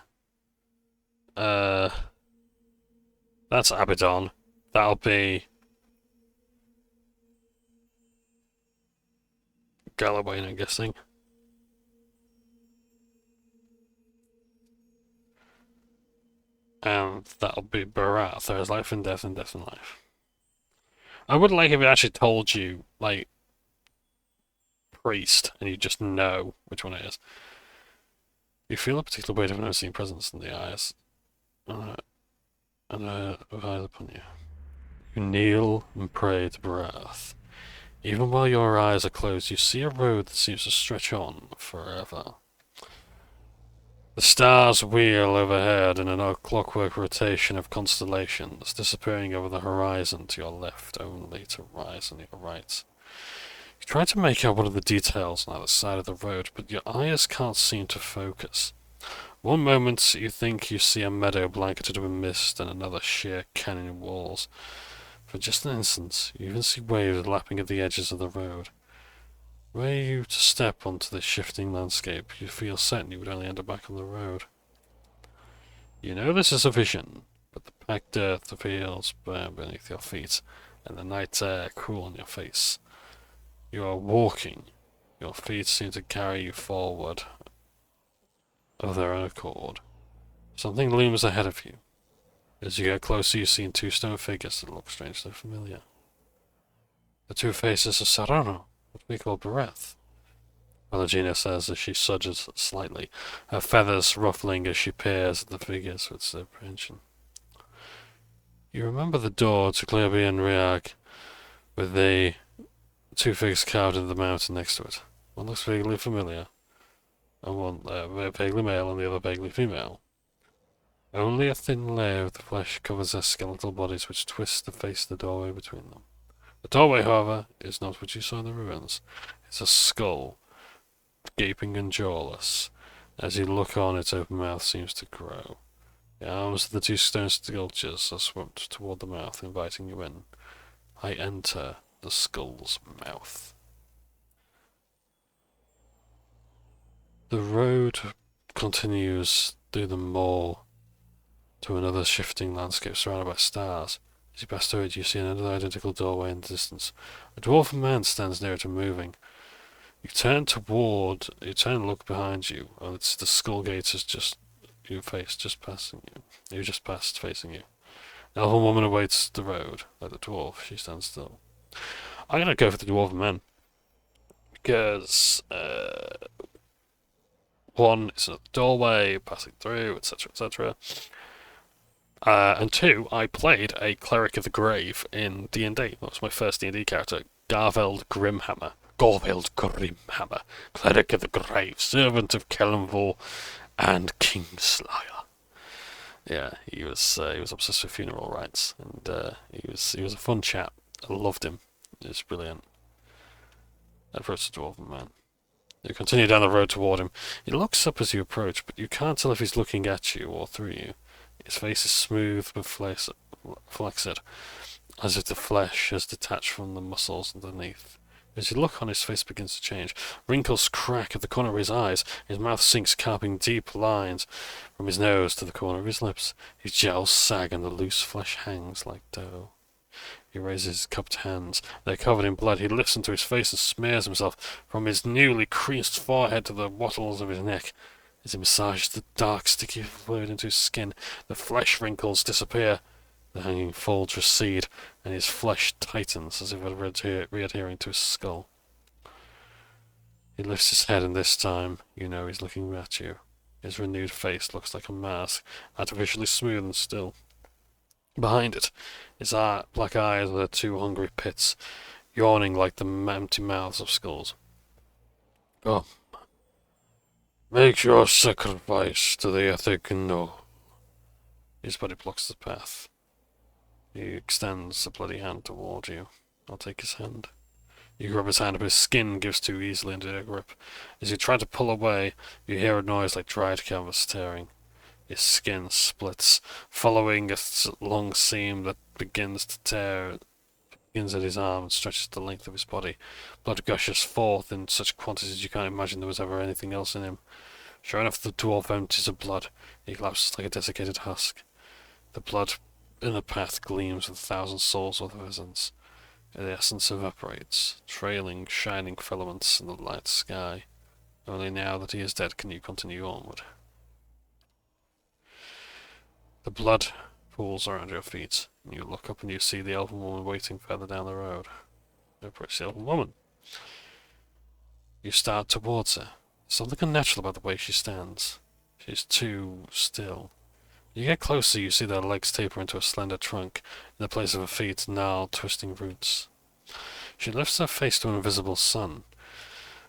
That's Abaddon. That'll be Galloway, I'm guessing. And that'll be Berath. There is life and death and death and life. I would like if it actually told you, like, priest, and you just know which one it is. You feel a particular weight of an unseen presence in the eyes, and her eyes upon you. You kneel and pray to Berath. Even while your eyes are closed, you see a road that seems to stretch on forever. The stars wheel overhead in a clockwork rotation of constellations, disappearing over the horizon to your left, only to rise on your right. You try to make out one of the details on either side of the road, but your eyes can't seem to focus. One moment you think you see a meadow blanketed with mist and another sheer canyon walls. For just an instant, you even see waves lapping at the edges of the road. Were you to step onto this shifting landscape, you feel certain you would only end up back on the road. You know this is a vision, but the packed earth feels bare beneath your feet, and the night air cool on your face. You are walking. Your feet seem to carry you forward of their own accord. Something looms ahead of you. As you get closer, you see two stone figures that look strangely familiar. The two faces of Serrano, what we call Berath. Pelagina says as she sudges slightly, her feathers ruffling as she peers at the figures with apprehension. You remember the door to Clearby Riag, with the two figures carved into the mountain next to it. One looks vaguely familiar, and one vaguely male and the other vaguely female. Only a thin layer of the flesh covers their skeletal bodies, which twist to face the doorway between them. The doorway, however, is not what you saw in the ruins. It's a skull, gaping and jawless. As you look on, its open mouth seems to grow. The arms of the two stone sculptures are swept toward the mouth, inviting you in. I enter the skull's mouth. The road continues through the moor to another shifting landscape surrounded by stars. As you pass through it, you see another identical doorway in the distance. A dwarven man stands near it and moving. You turn and look behind you, and it's the skull gate is just passing you. You just passed facing you. An elven woman awaits the road, like the dwarf. She stands still. I'm gonna go for the dwarven man. Because, one, it's a doorway, passing through, etc., etc. And two, I played a Cleric of the Grave in D&D. That was my first D&D character, Garveld Grimhammer. Cleric of the Grave, servant of Kellenvor and Kingslayer. Yeah, he was obsessed with funeral rites, and he was a fun chap. I loved him. He was brilliant. I approached the dwarven man. You continue down the road toward him. He looks up as you approach, but you can't tell if he's looking at you or through you. His face is smooth but flexed, as if the flesh has detached from the muscles underneath. As you look on, his face begins to change. Wrinkles crack at the corner of his eyes. His mouth sinks, carving deep lines from his nose to the corner of his lips. His jowls sag and the loose flesh hangs like dough. He raises his cupped hands. They're covered in blood. He lifts into his face and smears himself from his newly creased forehead to the wattles of his neck. As he massages the dark, sticky fluid into his skin, the flesh wrinkles disappear. The hanging folds recede, and his flesh tightens as if it were re-adhering to his skull. He lifts his head, and this time, you know he's looking at you. His renewed face looks like a mask, artificially smooth and still. Behind it, his black eyes are two hungry pits, yawning like the empty mouths of skulls. Come. Make your sacrifice to the Ethicno. His body blocks the path. He extends a bloody hand toward you. I'll take his hand. You grab his hand, but his skin gives too easily into your grip. As you try to pull away, you hear a noise like dried canvas tearing. His skin splits, following a long seam that begins at his arm and stretches the length of his body. Blood gushes forth in such quantities you can't imagine there was ever anything else in him. Sure enough, the dwarf empties of blood. He collapses like a desiccated husk. The blood in the path gleams with 1,000 souls worth of essence. The essence evaporates, trailing shining filaments in the light sky. Only now that he is dead can you continue onward. The blood pools around your feet, and you look up and you see the elven woman waiting further down the road. You approach the elven woman. You start towards her. Something unnatural about the way she stands. She's too still. You get closer, you see their legs taper into a slender trunk, in the place of her feet gnarled, twisting roots. She lifts her face to an invisible sun.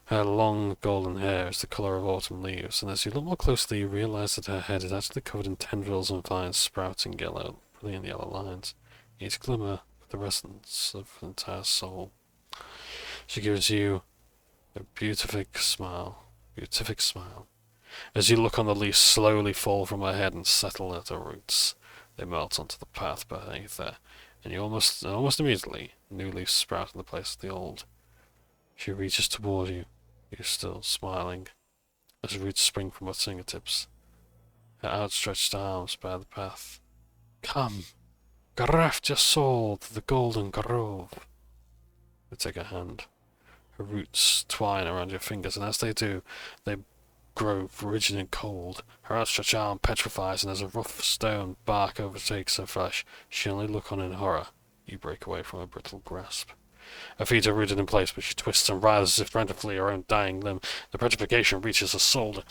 Her long golden hair is the colour of autumn leaves, and as you look more closely, you realise that her head is actually covered in tendrils and vines sprouting yellow, brilliant yellow lines. Each glimmer with the resonance of an entire soul. She gives you a beatific smile. As you look on, the leaves slowly fall from her head and settle at her roots. They melt onto the path beneath her, and almost immediately, new leaves sprout in the place of the old. She reaches toward you. You're still smiling, as roots spring from her fingertips. Her outstretched arms bar the path. Come, graft your soul to the golden grove. You take her hand. Her roots twine around your fingers, and as they do, they grow rigid and cold. Her outstretched arm petrifies, and as a rough stone bark overtakes her flesh, she only look on in horror. You break away from her brittle grasp. Her feet are rooted in place, but she twists and writhes as if trying to flee her own dying limb. The petrification reaches her soul,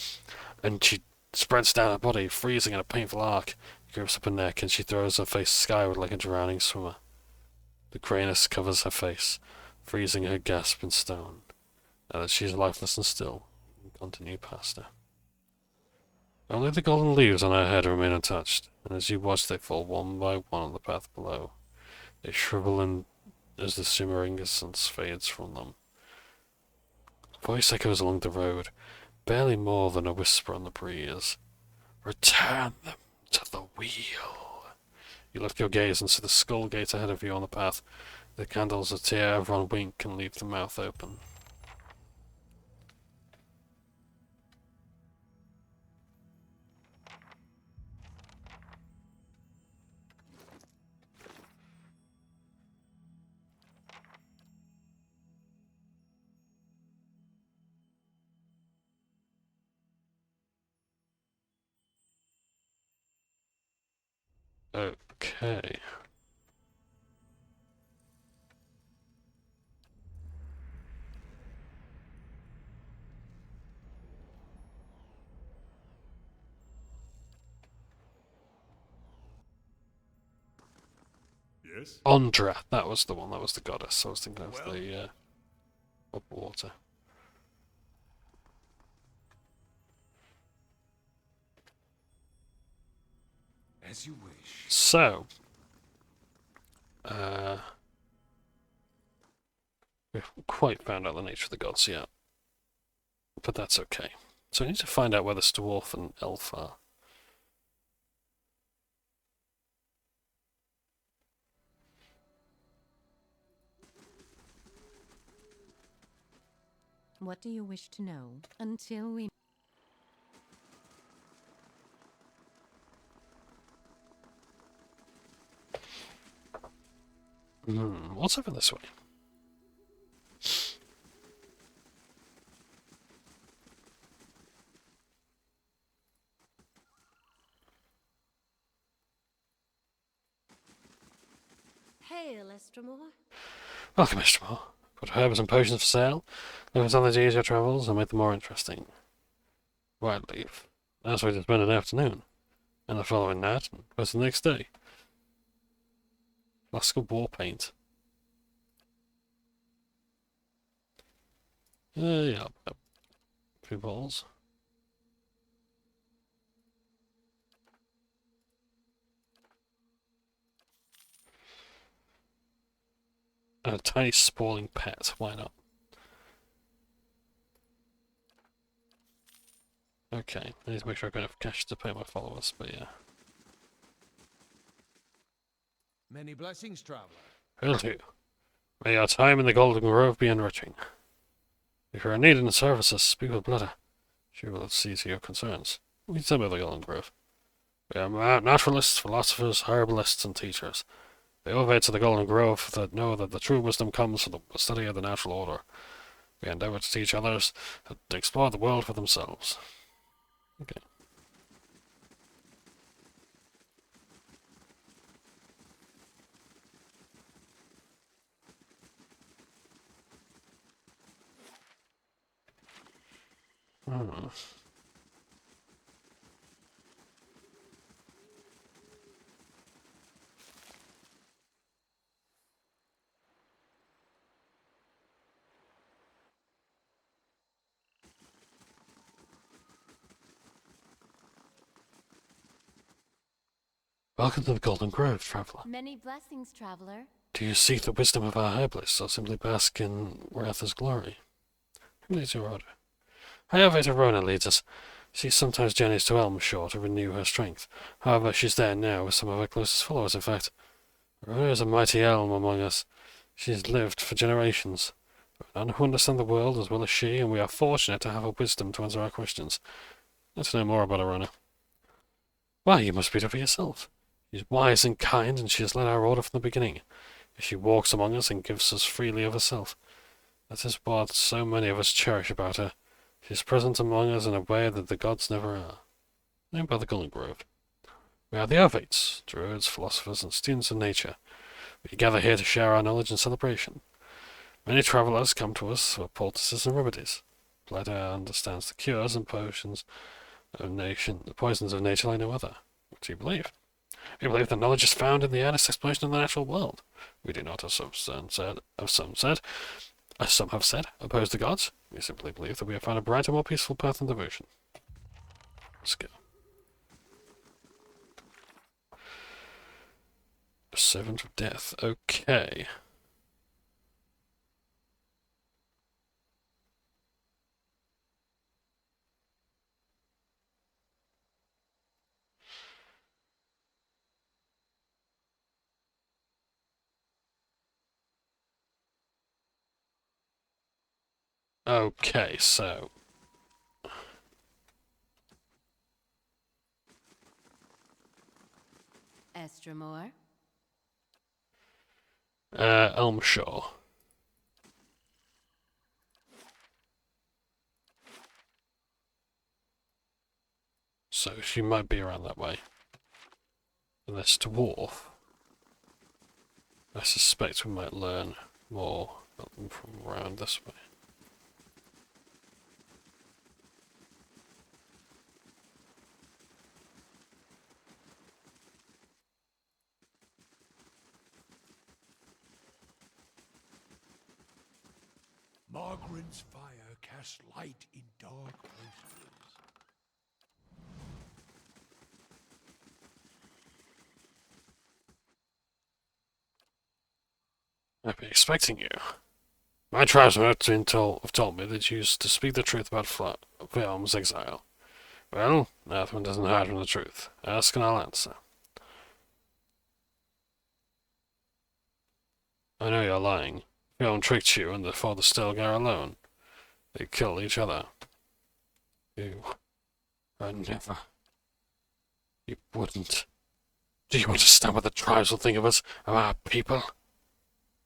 and she spreads down her body, freezing in a painful arc. She grips up her neck, and she throws her face skyward like a drowning swimmer. The grayness covers her face, freezing her gasp in stone. Now that she is lifeless and still, you continue past her. Only the golden leaves on her head remain untouched, and as you watch they fall one by one on the path below. They shrivel in as the shimmering essence fades from them. A voice echoes along the road, barely more than a whisper on the breeze. Return them to the wheel. You lift your gaze and see the skull gate ahead of you on the path. The candles of tear everyone wink and leave the mouth open. Okay. Yes? Ondra, that was the one, that was the goddess. I was thinking of Well? the of water. As you wish. So, we haven't quite found out the nature of the gods yet, but that's okay. So we need to find out where this dwarf and elf are. What do you wish to know? Until we... What's over this way? Hail, Estremor. Welcome, Mr. Moore. Got herbs and potions for sale. Looking on the ease your travels and make them more interesting. White leaf. That's where to spend an afternoon. And the following night, and what's the next day? Flask of war paint. Yeah, a few bottles. And a tiny sprawling pet, why not? Okay, I need to make sure I've got enough cash to pay my followers, but yeah. Many blessings, traveler. Will do. May your time in the Golden Grove be enriching. If you are needed in services, speak with Bletta. She will see to your concerns. We can tell me the Golden Grove. We are naturalists, philosophers, herbalists, and teachers. The elevates of the Golden Grove that know that the true wisdom comes from the study of the natural order. We endeavor to teach others to explore the world for themselves. Okay. Welcome to the Golden Grove, traveller. Many blessings, traveler. Do you seek the wisdom of our herbalists, or simply bask in Ratha's glory? Who leads your order? However, Rona leads us. She sometimes journeys to Elmshire to renew her strength. However, she's there now with some of her closest followers, in fact. Rona is a mighty elm among us. She's lived for generations. None who understand the world as well as she, and we are fortunate to have her wisdom to answer our questions. Let's know more about Rona. Why, you must read her for yourself. She's wise and kind, and she has led our order from the beginning. She walks among us and gives us freely of herself. That is what so many of us cherish about her. She is present among us in a way that the gods never are. Named by the Golden Grove. We are the Ovates, druids, philosophers, and students of nature. We gather here to share our knowledge and celebration. Many travellers come to us for poultices and remedies. Bladder understands the cures and potions of the poisons of nature like no other. What do you believe? We believe that knowledge is found in the earnest exploration of the natural world. We do not, as some have said, oppose the gods. We simply believe that we have found a brighter, more peaceful path in devotion. Let's go. A servant of death. Okay. Okay, so Estramore. Elmshire. So she might be around that way. And this dwarf. I suspect we might learn more about them from around this way. Margaren's fire casts light in dark places. I've been expecting you. My tribesmen have told me that you used to speak the truth about Film's exile. Well, Earthman doesn't hide from the truth. Ask and I'll answer. I know you're lying. Film tricked you and therefore the Stilgar alone. They killed each other. You... I never... You wouldn't... Do you understand what the tribes will think of us, of our people?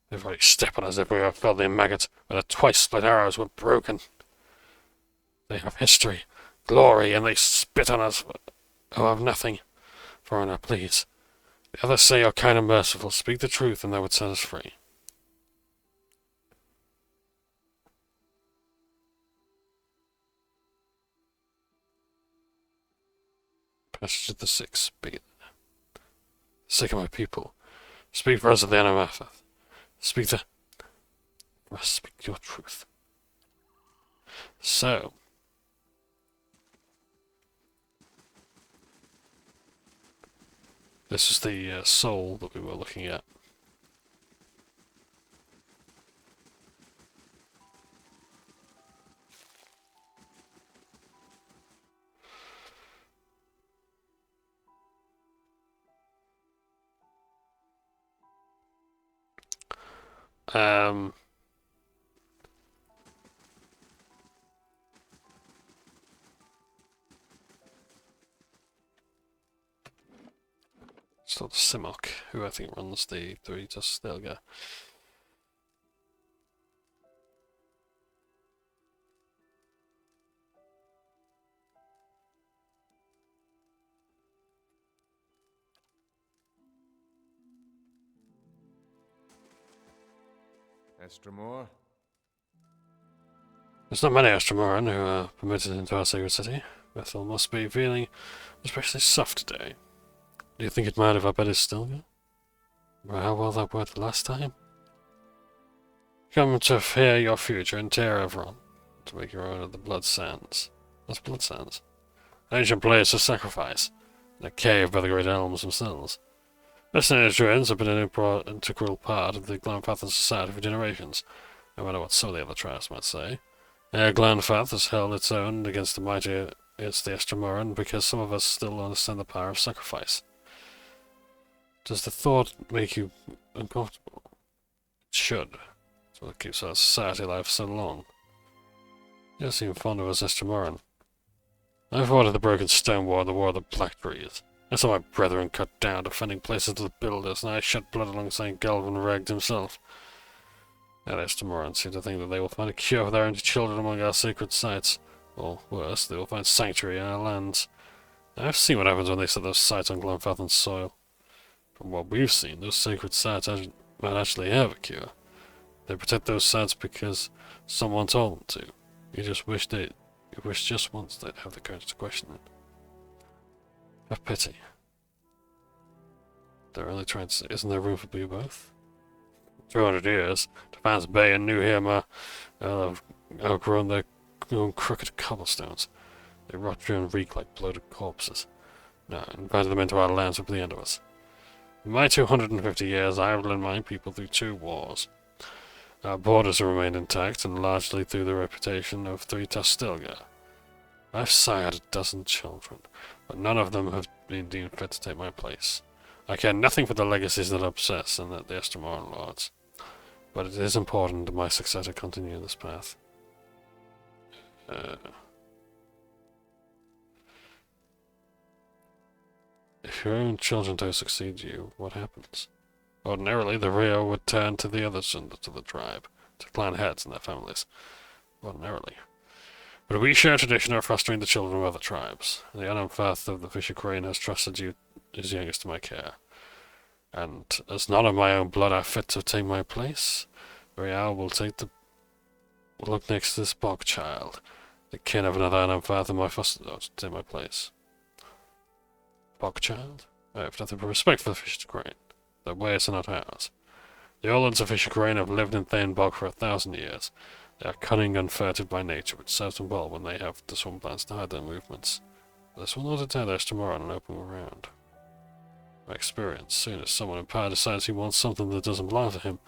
They've already stepped on us if we were filled in maggots, when the twice-split arrows were broken. They have history, glory, and they spit on us who have nothing. Foreigner, please. The others say you're kind and merciful. Speak the truth and that would set us free. Passage of the Sick. Speak. Sick of my people. Speak for us of the Anamatheth. Speak your truth. So. This is the soul that we were looking at. It's not Simok, who I think runs the Doritos Stilgar. Estramore? There's not many Astramoran who are permitted into our sacred city. Bethel must be feeling especially soft today. Do you think it might if our bed is Stilgar? Remember how well that worked the last time? Come to fear your future and tear everyone, to make your own of the blood sands. What's blood sands? Ancient place of sacrifice. in a cave by the great elms themselves. Mercenaries Durance have been an integral part of the Glanfathan society for generations, no matter what some of the other tribes might say. Glanfath has held its own against the mighty against the Estramoran because some of us still understand the power of sacrifice. Does the thought make you uncomfortable? It should. It's what keeps our society alive for so long. You seem fond of us, Estramoran. I fought at the Broken Stone War and the War of the Black Trees. I saw my brethren cut down, defending places to the builders, and I shed blood alongside Galvin Ragged himself. Now Estramoran seem to think that they will find a cure for their empty children among our sacred sites. Or worse, they will find sanctuary in our lands. I've seen what happens when they set those sites on Glanfathan's soil. From what we've seen, those sacred sites might actually have a cure. They protect those sites because someone told them to. You wish just once they'd have the courage to question it. Have pity. They're only trying to say, isn't there room for you both? 200 years, Defense Bay and New Hema have outgrown their own crooked cobblestones. They rot through and reek like bloated corpses. No, inviting them into our lands would be the end of us. In my 250 years, I have led my people through 2 wars. Our borders have remained intact, and largely through the reputation of 3 Tastilga. I've sired a dozen children, but none of them have been deemed fit to take my place. I care nothing for the legacies that obsess and that the Estramoran lords, but it is important that my successor continue this path. If your own children don't succeed you, what happens? Ordinarily, the Rio would turn to the other sons of the tribe, to clan heads and their families. Ordinarily. But we share a tradition of fostering the children of other tribes. The Anamfath of the Fisher Crane has trusted you, his youngest, to my care. And as none of my own blood are fit to take my place, Rio will look next to this bog child, the kin of another Anamfath and my foster daughter, to take my place. Bog child? I have nothing but respect for the Fisher Crane. Their ways are not ours. The Orlands of Fisher Crane have lived in Thane Bog for 1,000 years. They are cunning and furtive by nature, which serves them well when they have the swamp plans to hide their movements. But this will not deter their tomorrow on an open ground. My experience, soon as someone in power decides he wants something that doesn't belong to him,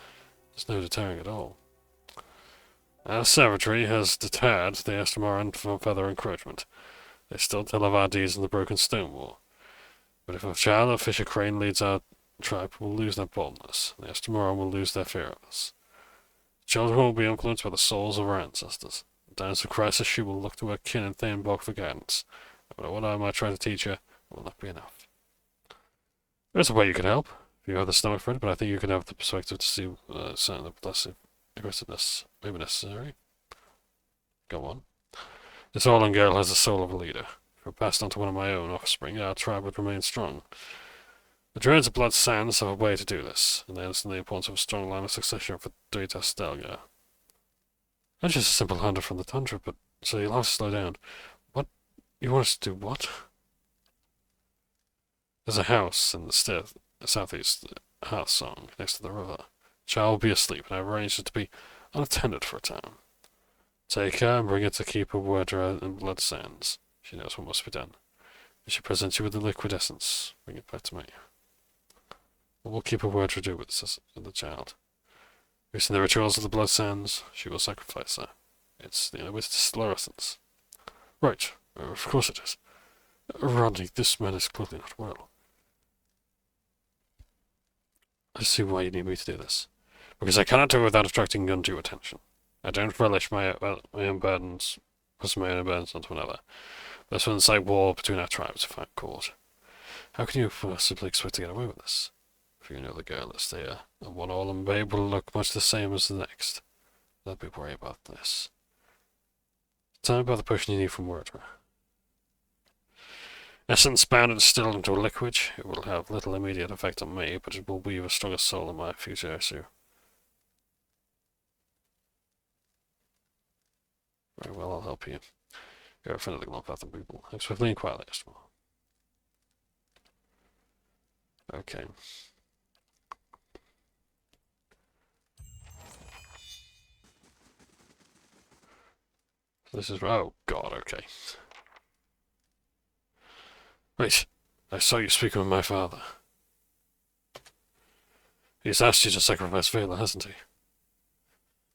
there's no deterring at all. Our savagery has deterred the Estramoran from further encroachment. They still tell of our deeds in the Broken Stone War. But if a child of Fisher Crane leads our tribe, will lose their boldness. The Estramoran will lose their fear of us. Children will be influenced by the souls of our ancestors. In times of crisis, she will look to her kin in Thane Bog for guidance. No matter what I might try to teach her, it will not be enough. There's a way you can help, if you have the stomach for it, but I think you can have the perspective to see certain aggressiveness may be necessary. Go on. This Orlan girl has the soul of a leader. If it passed on to one of my own offspring, our tribe would remain strong. The Durance of Blood Sands have a way to do this, and they understand the importance of a strong line of succession for Durita Stelga. I'm just a simple hunter from the tundra, but so you'll have to slow down. What? You want us to do what? There's a house in the southeast Hearth Song, next to the river. Child will be asleep, and I've arranged it to be unattended for a time. Take her and bring her to keep her word in Blood Sands. She knows what must be done. If she presents you with the liquid essence, bring it back to me. We'll keep her word to do with the child. We've seen the rituals of the Blood Sands. She will sacrifice her. It's the only way to distill her essence. Right. Of course it is. Rodney, this man is clearly not well. I see why you need me to do this. Because I cannot do it without attracting undue attention. I don't relish my own burdens, put my own burdens onto another. This will incite war between our tribes if I'm caught. How can you possibly expect to get away with this? If you know the girl is there, and one Orlan babe will look much the same as the next. Don't be worried about this. Tell me about the potion you need from Mordra. Essence bound and distilled into a liquid, it will have little immediate effect on me, but it will weave a stronger soul in my future issue. Very well, I'll help you. You're a friend of the Glanfathan people. Act swiftly and quietly, Esther. Okay. This is... oh god, okay. Right. I saw you speaking with my father. He's asked you to sacrifice Vela, hasn't he?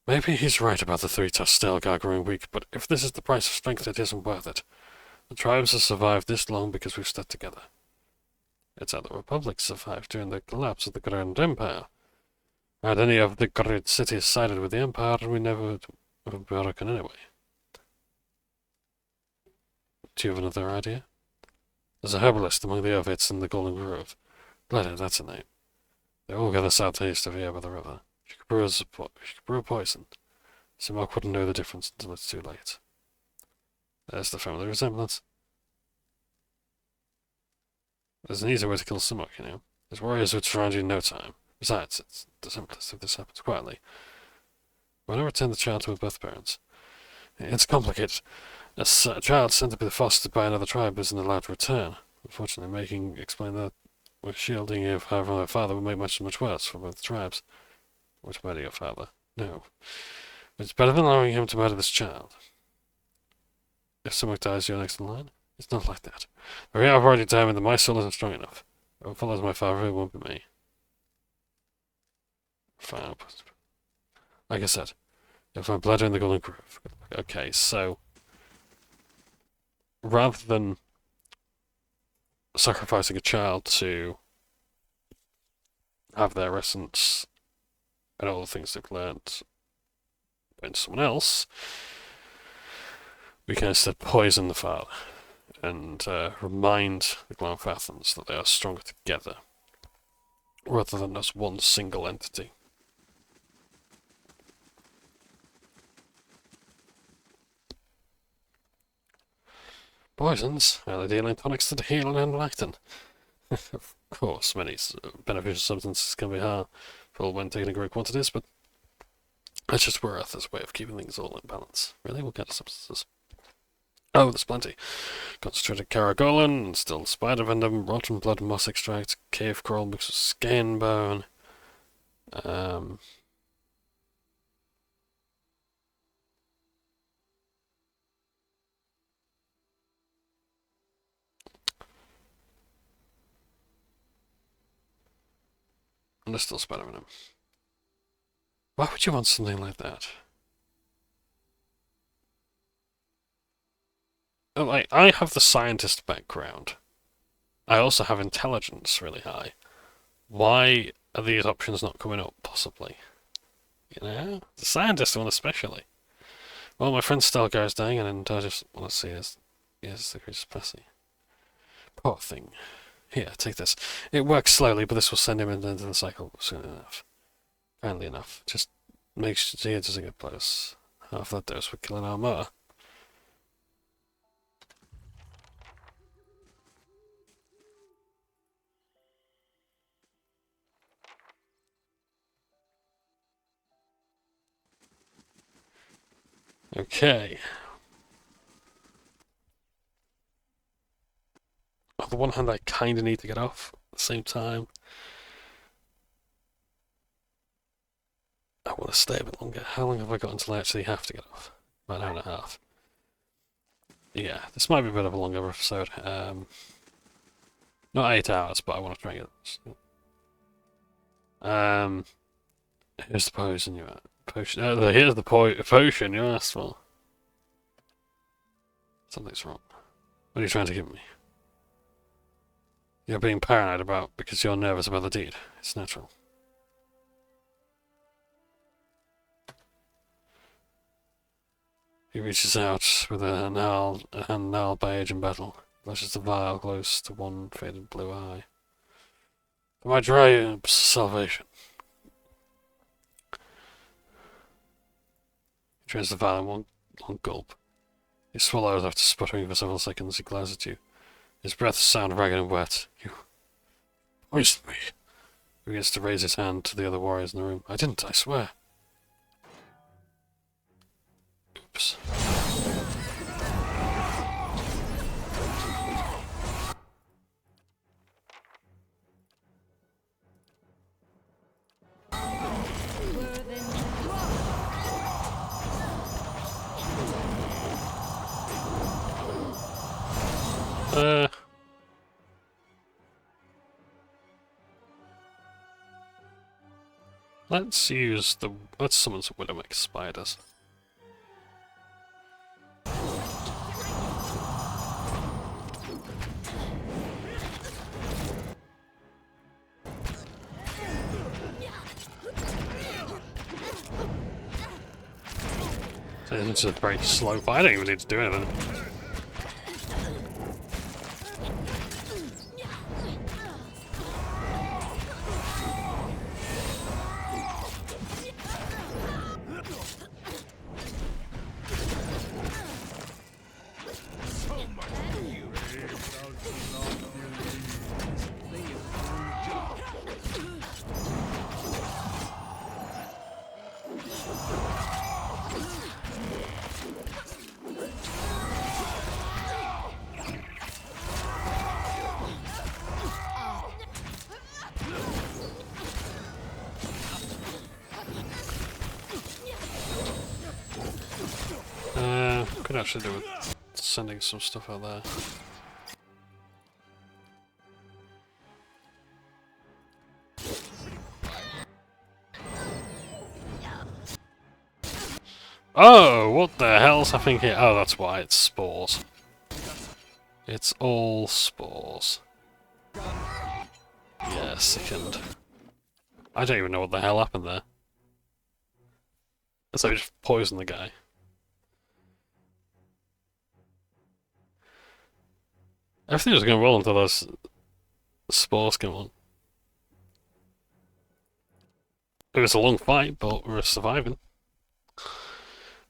Maybe he's right about the 3 Stelgar growing weak, but if this is the price of strength, it isn't worth it. The tribes have survived this long because we've stuck together. It's how the Republic survived during the collapse of the Grand Empire. Had any of the great cities sided with the Empire, we never would have broken anyway. Do you have another idea? There's a herbalist among the Ovits in the Golden Grove. Glad that's a name. They all gather southeast of here by the river. She could brew a poison. Simok wouldn't know the difference until it's too late. There's the family resemblance. There's an easy way to kill Simok, you know. His warriors would surround you in no time. Besides, it's the simplest if this happens quietly. When I return the child to her birth parents, it's complicated. A child sent to be fostered by another tribe isn't allowed to return. Unfortunately, explain that with shielding you from her father would make much worse for both tribes. Or to murder your father. No. But it's better than allowing him to murder this child. If someone dies, you're next in line. It's not like that. I've already determined that my soul isn't strong enough. If it follows my father, it won't be me. Fine. Like I said, if my blood in the Golden Grove. Okay, so rather than sacrificing a child to have their essence and all the things they've learned in someone else, we can instead poison the father and remind the Glanfathans that they are stronger together rather than as one single entity. Poisons are the dealing tonics that heal and enlighten. Of course, many beneficial substances can be harmful when taken in great quantities, but that's just Berath's way of keeping things all in balance. Really? What kind of substances? Oh, there's plenty. Concentrated caragolan, still spider venom, rotten blood moss extract, cave coral mixed with skin bone. And there's still spider venom. Why would you want something like that? Oh, I have the scientist background. I also have intelligence really high. Why are these options not coming up, possibly? You know? The scientist one especially. Well, my friend Stelgar is dying, and I just want to see his... Yes, the creature's passing. Poor thing. Here, take this. It works slowly, but this will send him into the cycle soon enough. Kindly enough. Just make sure it doesn't get close. Half that dose would kill an armor. Okay. On the one hand, I kind of need to get off. At the same time, I want to stay a bit longer. How long have I got until I actually have to get off? About an hour and a half. Yeah, this might be a bit of a longer episode. Not 8 hours, but I want to try and get this. Here's the potion you potion. Here's the potion you asked for. Something's wrong. What are you trying to give me? You're being paranoid about because you're nervous about the deed. It's natural. He reaches out with a hand gnarled by age and battle. Flashes the vial close to one faded blue eye. For my dry salvation. He drains the vial in one long gulp. He swallows after sputtering for several seconds. He glares at you. His breath sounds ragged and wet. You poisoned me. He begins to raise his hand to the other warriors in the room. I didn't, I swear. Oops. Let's summon some Widowmaker spiders. So it's a very slow fight. I don't even need to do anything. Could actually do with sending some stuff out there. Oh, what the hell's happening here? Oh, that's why, it's spores. It's all spores. Yeah, sickened. I don't even know what the hell happened there. So we just poisoned the guy. Everything was going well until those spores came on. It was a long fight, but we were surviving.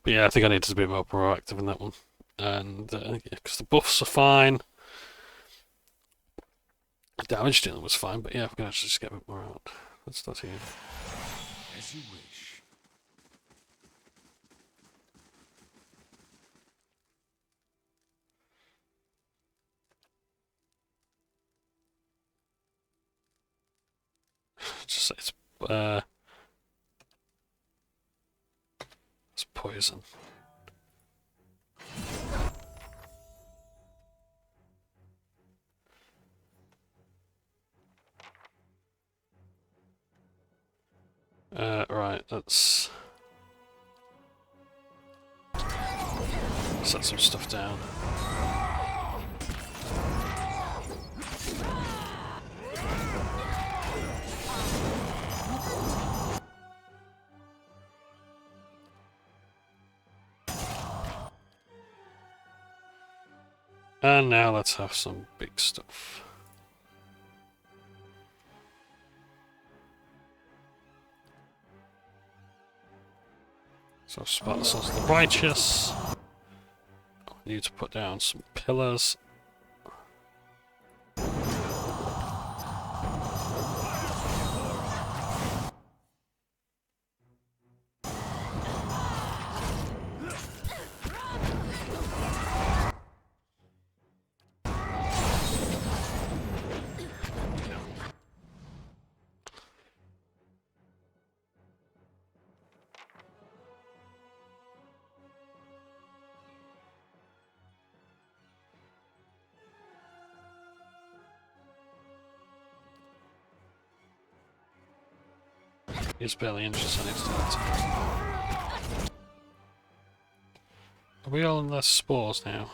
But yeah, I think I need to be more proactive in that one. And, yeah, because the buffs are fine. The damage dealing was fine, but yeah, we can actually just get a bit more out. Let's start here. As you wish. Just say it's poison. Right, let's set some stuff down. And now let's have some big stuff. So Sparta Sons of the Righteous. I need to put down some pillars. He's barely inches on his turret. Are we all in the spores now?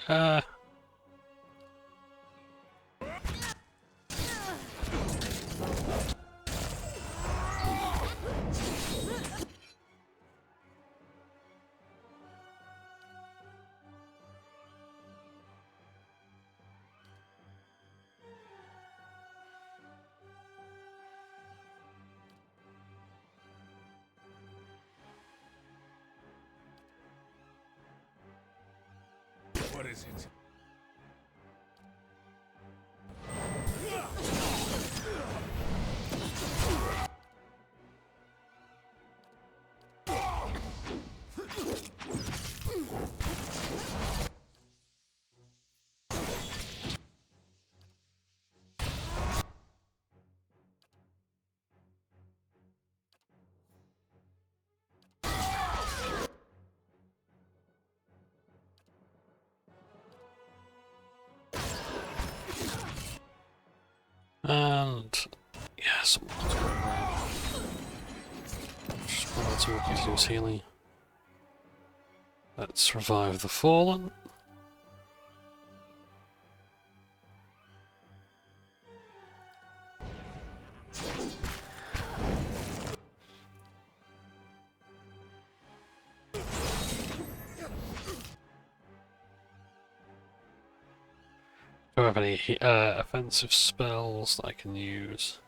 Uh, is it? And yeah, some just wanted to reduce healing. Let's revive the fallen. Do I have any offensive spells that I can use?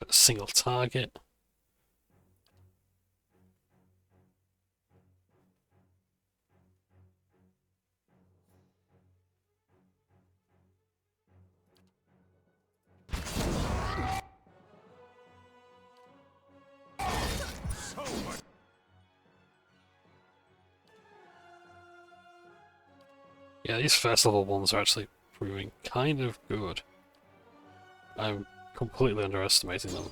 A single target. Yeah, these first level ones are actually proving kind of good. I'm completely underestimating them.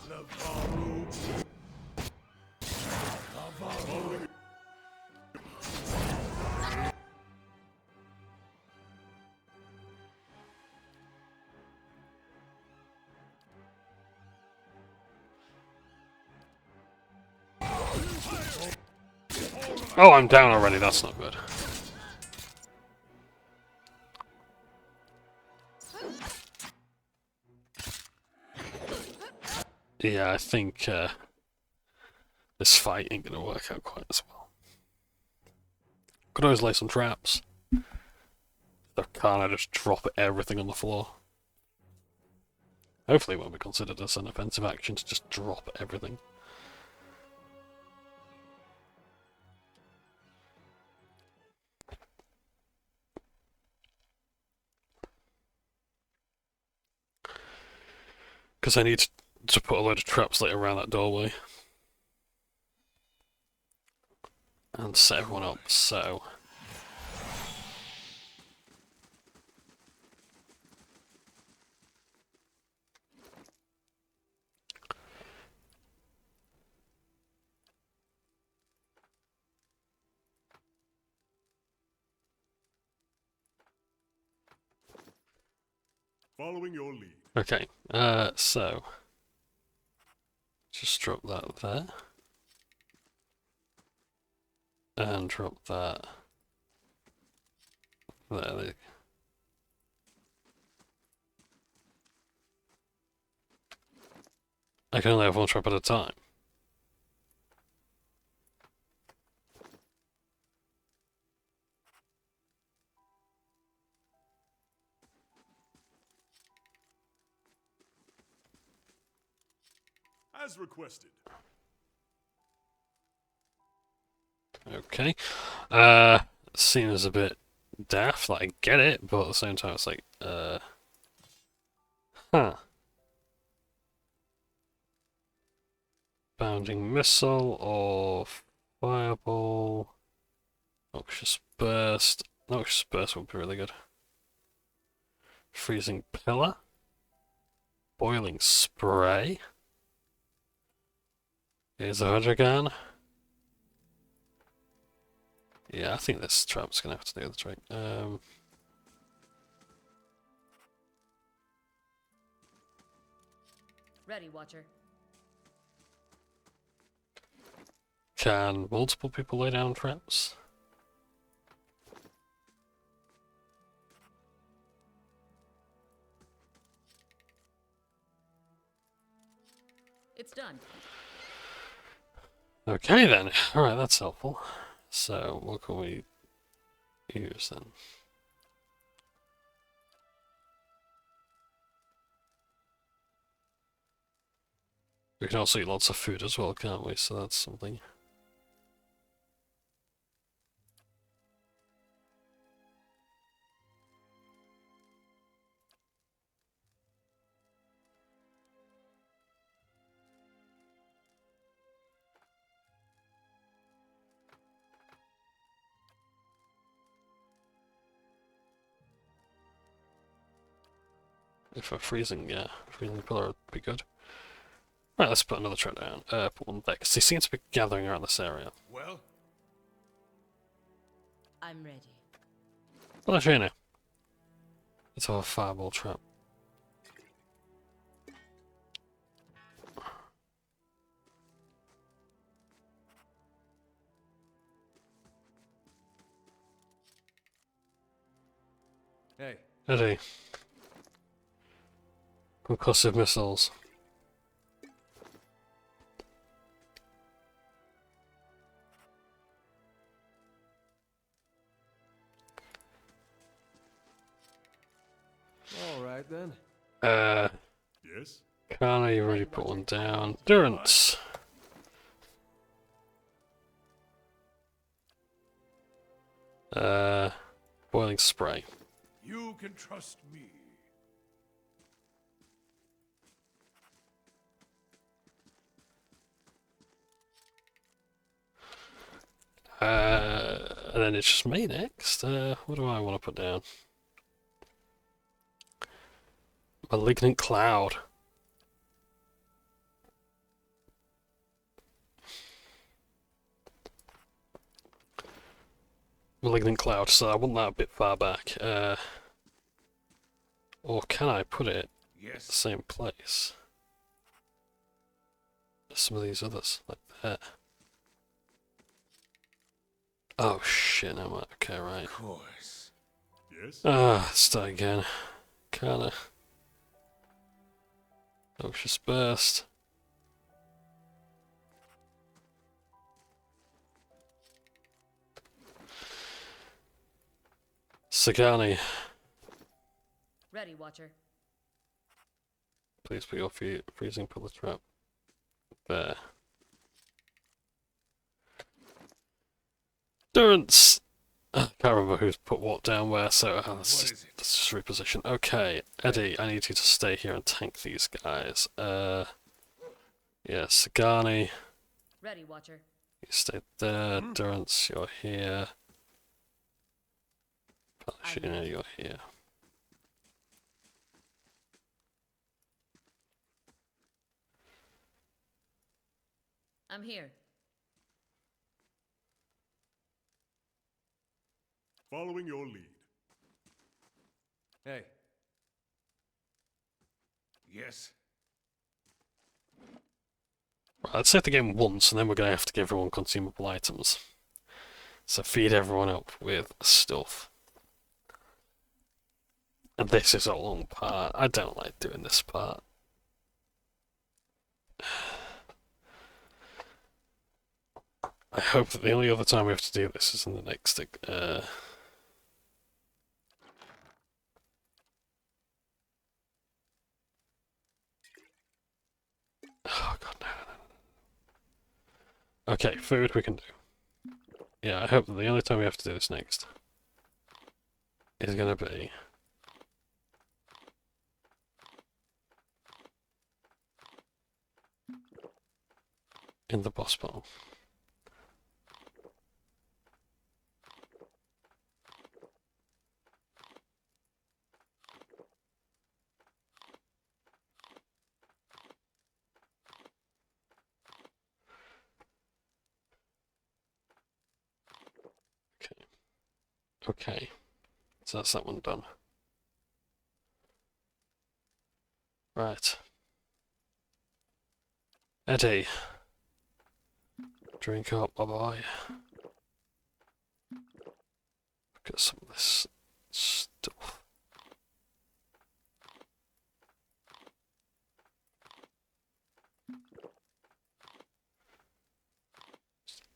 Oh, I'm down already, that's not good. Yeah, I think this fight ain't gonna work out quite as well. Could always lay some traps. Or can't I just drop everything on the floor? Hopefully it won't be considered as an offensive action to just drop everything. Because I need to put a load of traps like around that doorway. And set everyone up, so... Following your lead. Okay, so... Just drop that there. And drop that... There. I can only have one trap at a time. As requested. Okay. Seems a bit daft, like I get it, but at the same time it's like, huh. Bounding missile or fireball. Noxious burst. Noxious burst would be really good. Freezing pillar. Boiling spray. Here's a Hydrogan. Yeah, I think this trap's gonna have to do the trick. Ready, Watcher. Can multiple people lay down traps? It's done. Okay then. Alright, that's helpful. So, what can we use then? We can also eat lots of food as well, can't we? So that's something. If we're freezing, yeah, freezing pillar would be good. Right, let's put another trap down. Put one there, because they seem to be gathering around this area. Well, I'm ready. Well, actually, no. Let's have a fireball trap. Hey, Ready. Concussive missiles. all right then. yes? Kana, you already put one down. Durance. Boiling spray. You can trust me. And then it's just me next. What do I want to put down? Malignant cloud. Malignant cloud, so I want that a bit far back. Or can I put it the Yes. same place as some of these others, like that? Oh shit, no, okay, right. Of course. Yes? Start again. Kinda. Noxious burst. Sagani, Ready, Watcher. please put your freezing pillar trap there. Durance! I can't remember who's put what down where, so let's just reposition. Okay, Eddie, I need you to stay here and tank these guys. Yeah, Sagani, Ready, Watcher. you stay there. Durance, you're here. Palashina, you're here. I'm here. Following your lead. Hey, Yes. Right, let's save the game once, and then we're going to have to give everyone consumable items. So feed everyone up with stuff. And this is a long part. I don't like doing this part. I hope that the only other time we have to do this is in the next... Oh god, no. Okay, food we can do. Yeah, I hope that the only time we have to do this next is going to be in the boss battle. Okay, so that's that one done. Right. Eddie. Drink up, bye-bye. Look at some of this stuff.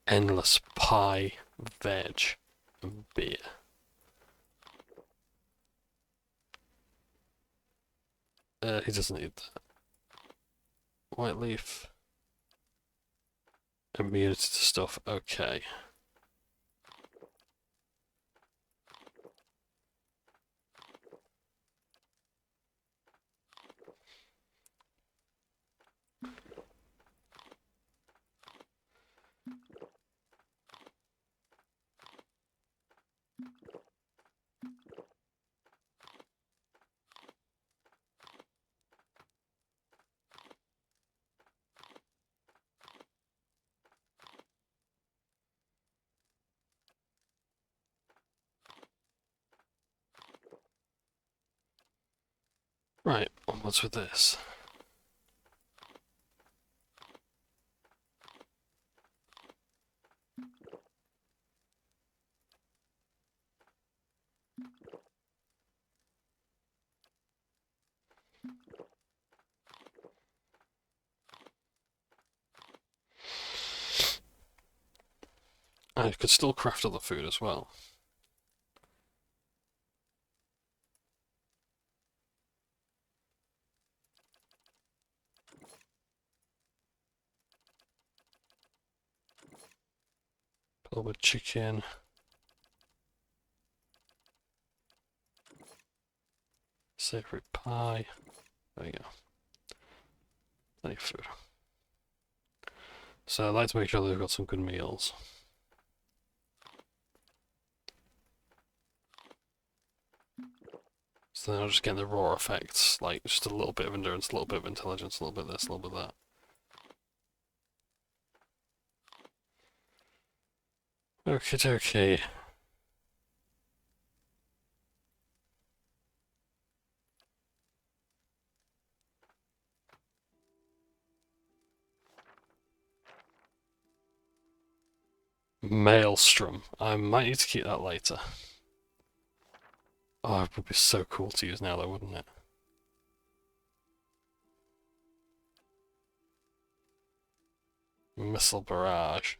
Endless pie, veg, and beer. He doesn't need that. White leaf. Immunity to stuff, okay. Right, onwards with this. I could still craft other food as well. Pulvered chicken. Savory pie. There you go. Plenty of food. So I'd like to make sure they've got some good meals. So then I'll just get the raw effects, like just a little bit of endurance, a little bit of intelligence, a little bit of this, a little bit of that. Okie dokie. Maelstrom. I might need to keep that later. Oh, it would be so cool to use now though, wouldn't it? Missile barrage.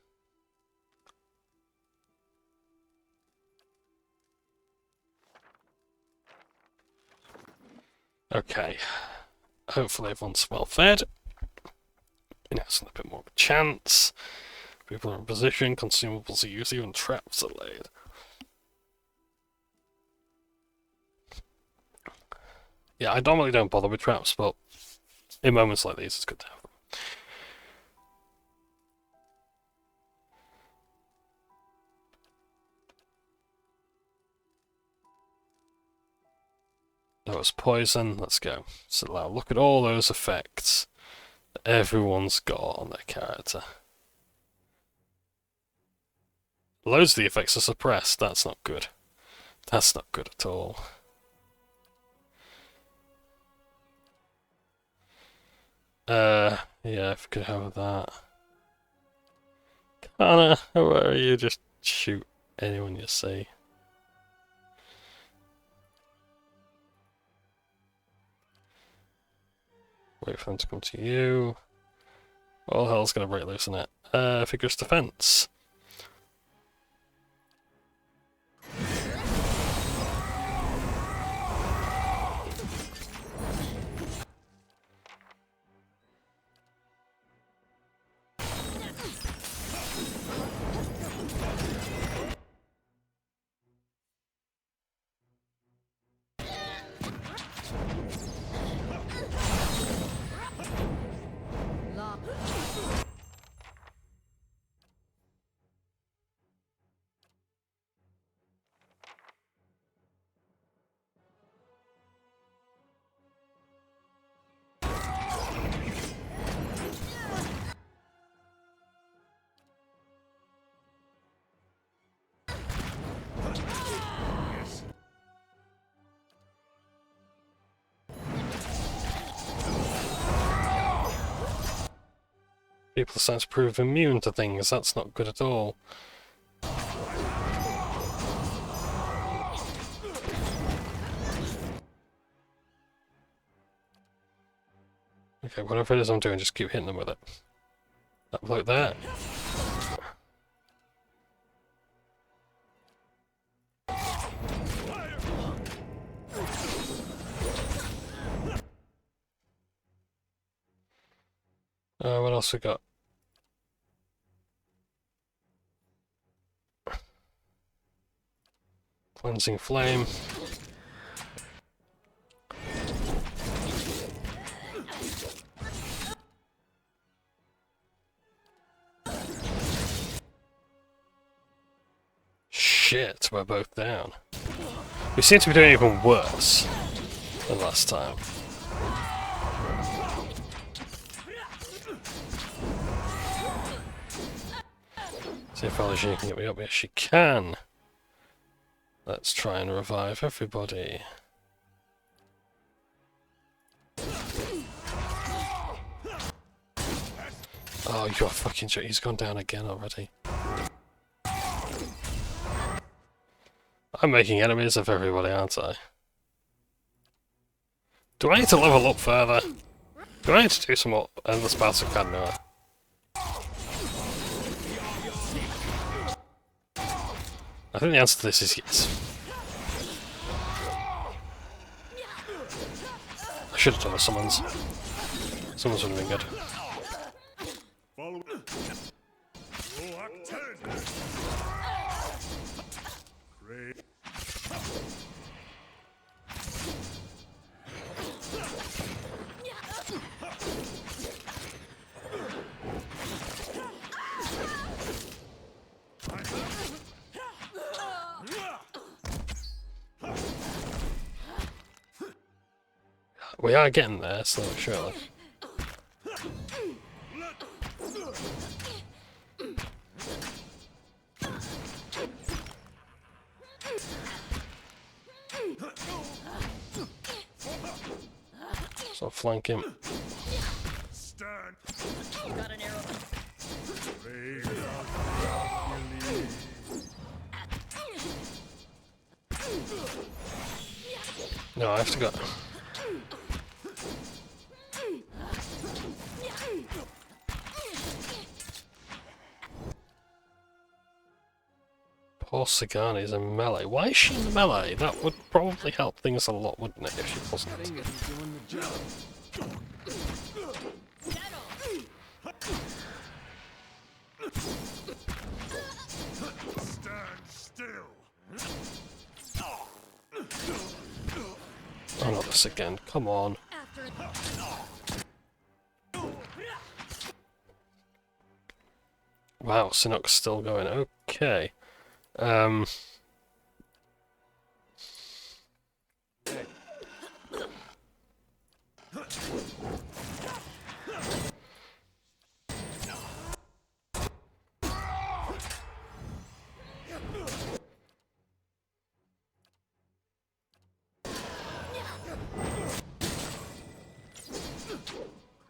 Okay. Hopefully everyone's well fed. You know, it's a bit more of a chance. People are in position, consumables are used, even traps are laid. Yeah, I normally don't bother with traps, but in moments like these, it's good to have them. That was poison, let's go. So now look at all those effects that everyone's got on their character. Loads of the effects are suppressed, that's not good. That's not good at all. Yeah, if we could have that. Connor, where are you? Just shoot anyone you see. Wait for them to come to you. All hell's gonna break loose in it. Vigorous defense. People are starting to prove immune to things, that's not good at all. Okay, whatever it is I'm doing, just keep hitting them with it. Like that. What else we got? Cleansing flame. Shit, we're both down. We seem to be doing even worse than last time. See if Algie can get me up. Yes, she can. Let's try and revive everybody. Oh, you're fucking joking. He's gone down again already. I'm making enemies of everybody, aren't I? Do I need to level up further? Do I need to do some more endless battles of Cadnoa? I think the answer to this is yes. I should have done the summons. Summons would have been good. Follow. Rock 10. Great. We are getting there, slowly but surely. So flank him. Stand. Got an arrow. Brave. No, I have to go. Poor Sagani is a melee. Why is she in the melee? That would probably help things a lot, wouldn't it, if she wasn't? Doing the job. Stand still. Oh, not this again. Come on. Wow, Sinnock's still going. Okay.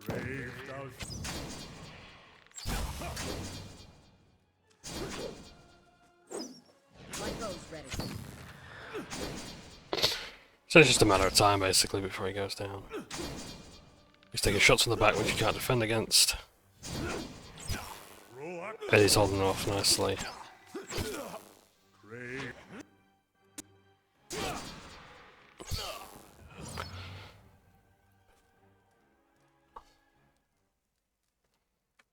Brave thou. My bow's ready. So it's just a matter of time, basically, before he goes down. He's taking shots from the back which you can't defend against. Rock. And he's holding off nicely. Brave.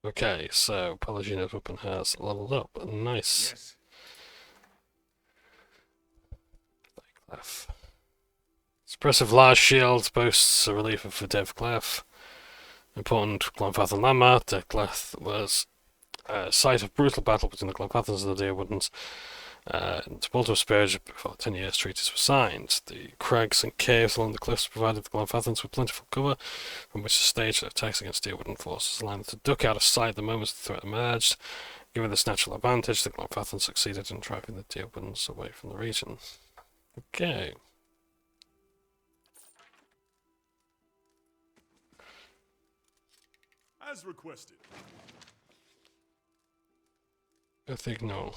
Okay, so Palagino's weapon has leveled up. Nice. Yes. Clef. Suppressive large shield boasts a relief for Dev Clef. Important Glenfathan landmark. Dev Clef was a site of brutal battle between the Glenfathans and the Deerwoodens. And multiple spirits before 10 years treaties were signed. The crags and caves along the cliffs provided the Glenfathans with plentiful cover from which to stage their attacks against Deerwooden forces, allowing them to duck out of sight the moment the threat emerged. Given this natural advantage, the Glenfathans succeeded in driving the Deerwoodens away from the region. Okay. As requested. Ethignol.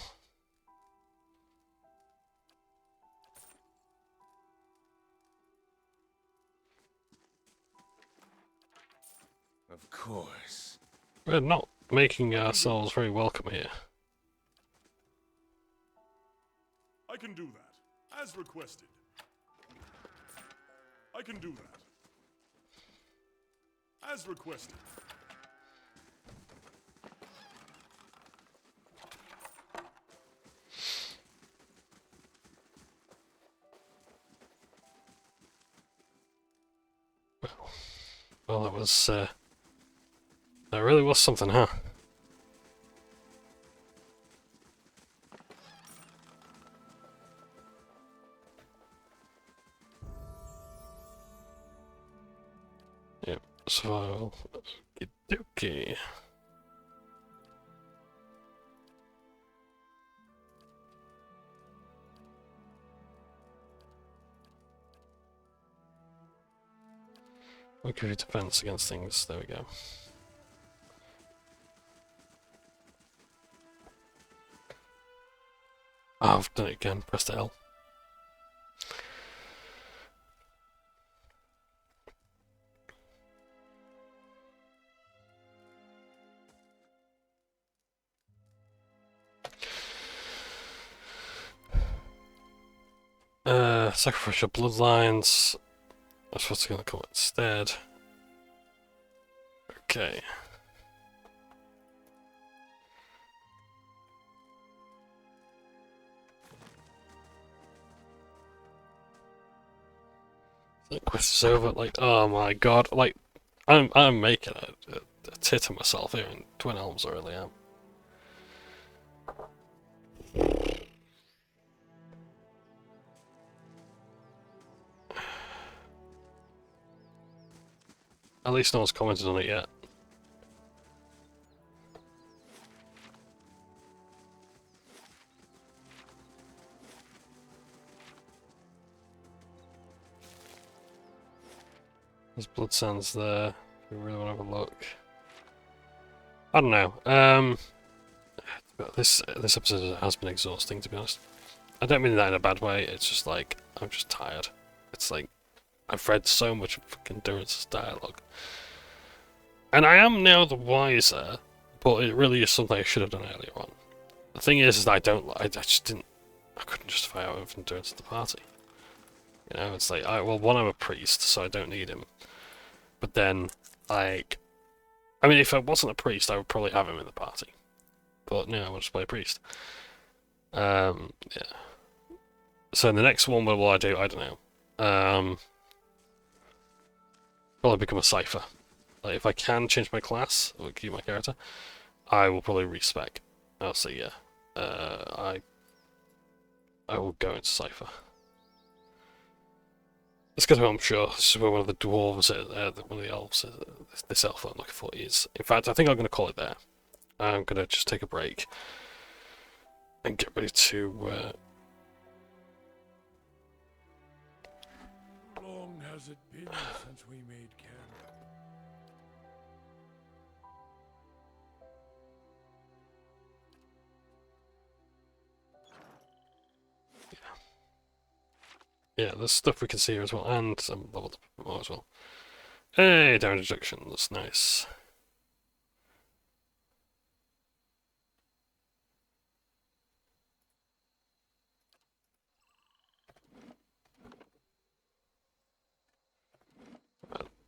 Of course. We're not making ourselves very welcome here. I can do that. As requested. I can do that. As requested. Well, that was, that really was something, huh? Yep, survival. Okay. We'll give you defense against things. There we go. Oh, I've done it again. Press the L. Sacrificial bloodlines. That's what's going to come instead. Okay. The quest is over. Like, oh my god! Like, I'm making a tit of myself here in Twin Elms. I really am. At least no one's commented on it yet. There's blood sands there. If we really want to have a look. I don't know. This episode has been exhausting, to be honest. I don't mean that in a bad way. It's just like I'm just tired. It's like I've read so much of fucking Durance's dialogue, and I am now the wiser. But it really is something I should have done earlier on. The thing is that I just didn't. I couldn't justify having Durance at the party. You know, it's like, well, one, I'm a priest, so I don't need him. But then, like, I mean, if I wasn't a priest, I would probably have him in the party. But no, I want to play a priest. Yeah. So in the next one, what will I do? I don't know. Probably become a cipher. Like, if I can change my class or keep my character, I will probably respec. I'll say yeah. I will go into cipher. Let's go to I'm sure. This is where one of the dwarves, one of the elves, this elf I'm looking for is. In fact, I think I'm going to call it there. I'm going to just take a break and get ready to. How long has it been since we made camp? Yeah, there's stuff we can see here as well, and I'm leveled up more as well. Hey, damage reduction, that's nice.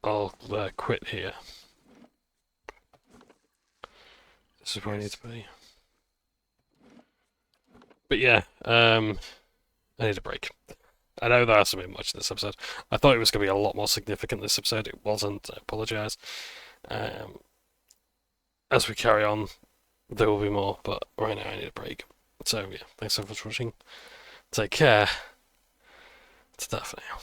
I'll quit here. This is where I need to be. But yeah, I need a break. I know there hasn't been much in this episode. I thought it was going to be a lot more significant this episode. It wasn't. I apologise. As we carry on, there will be more, but right now I need a break. So yeah, thanks so much for watching. Take care. Ta-ta for now.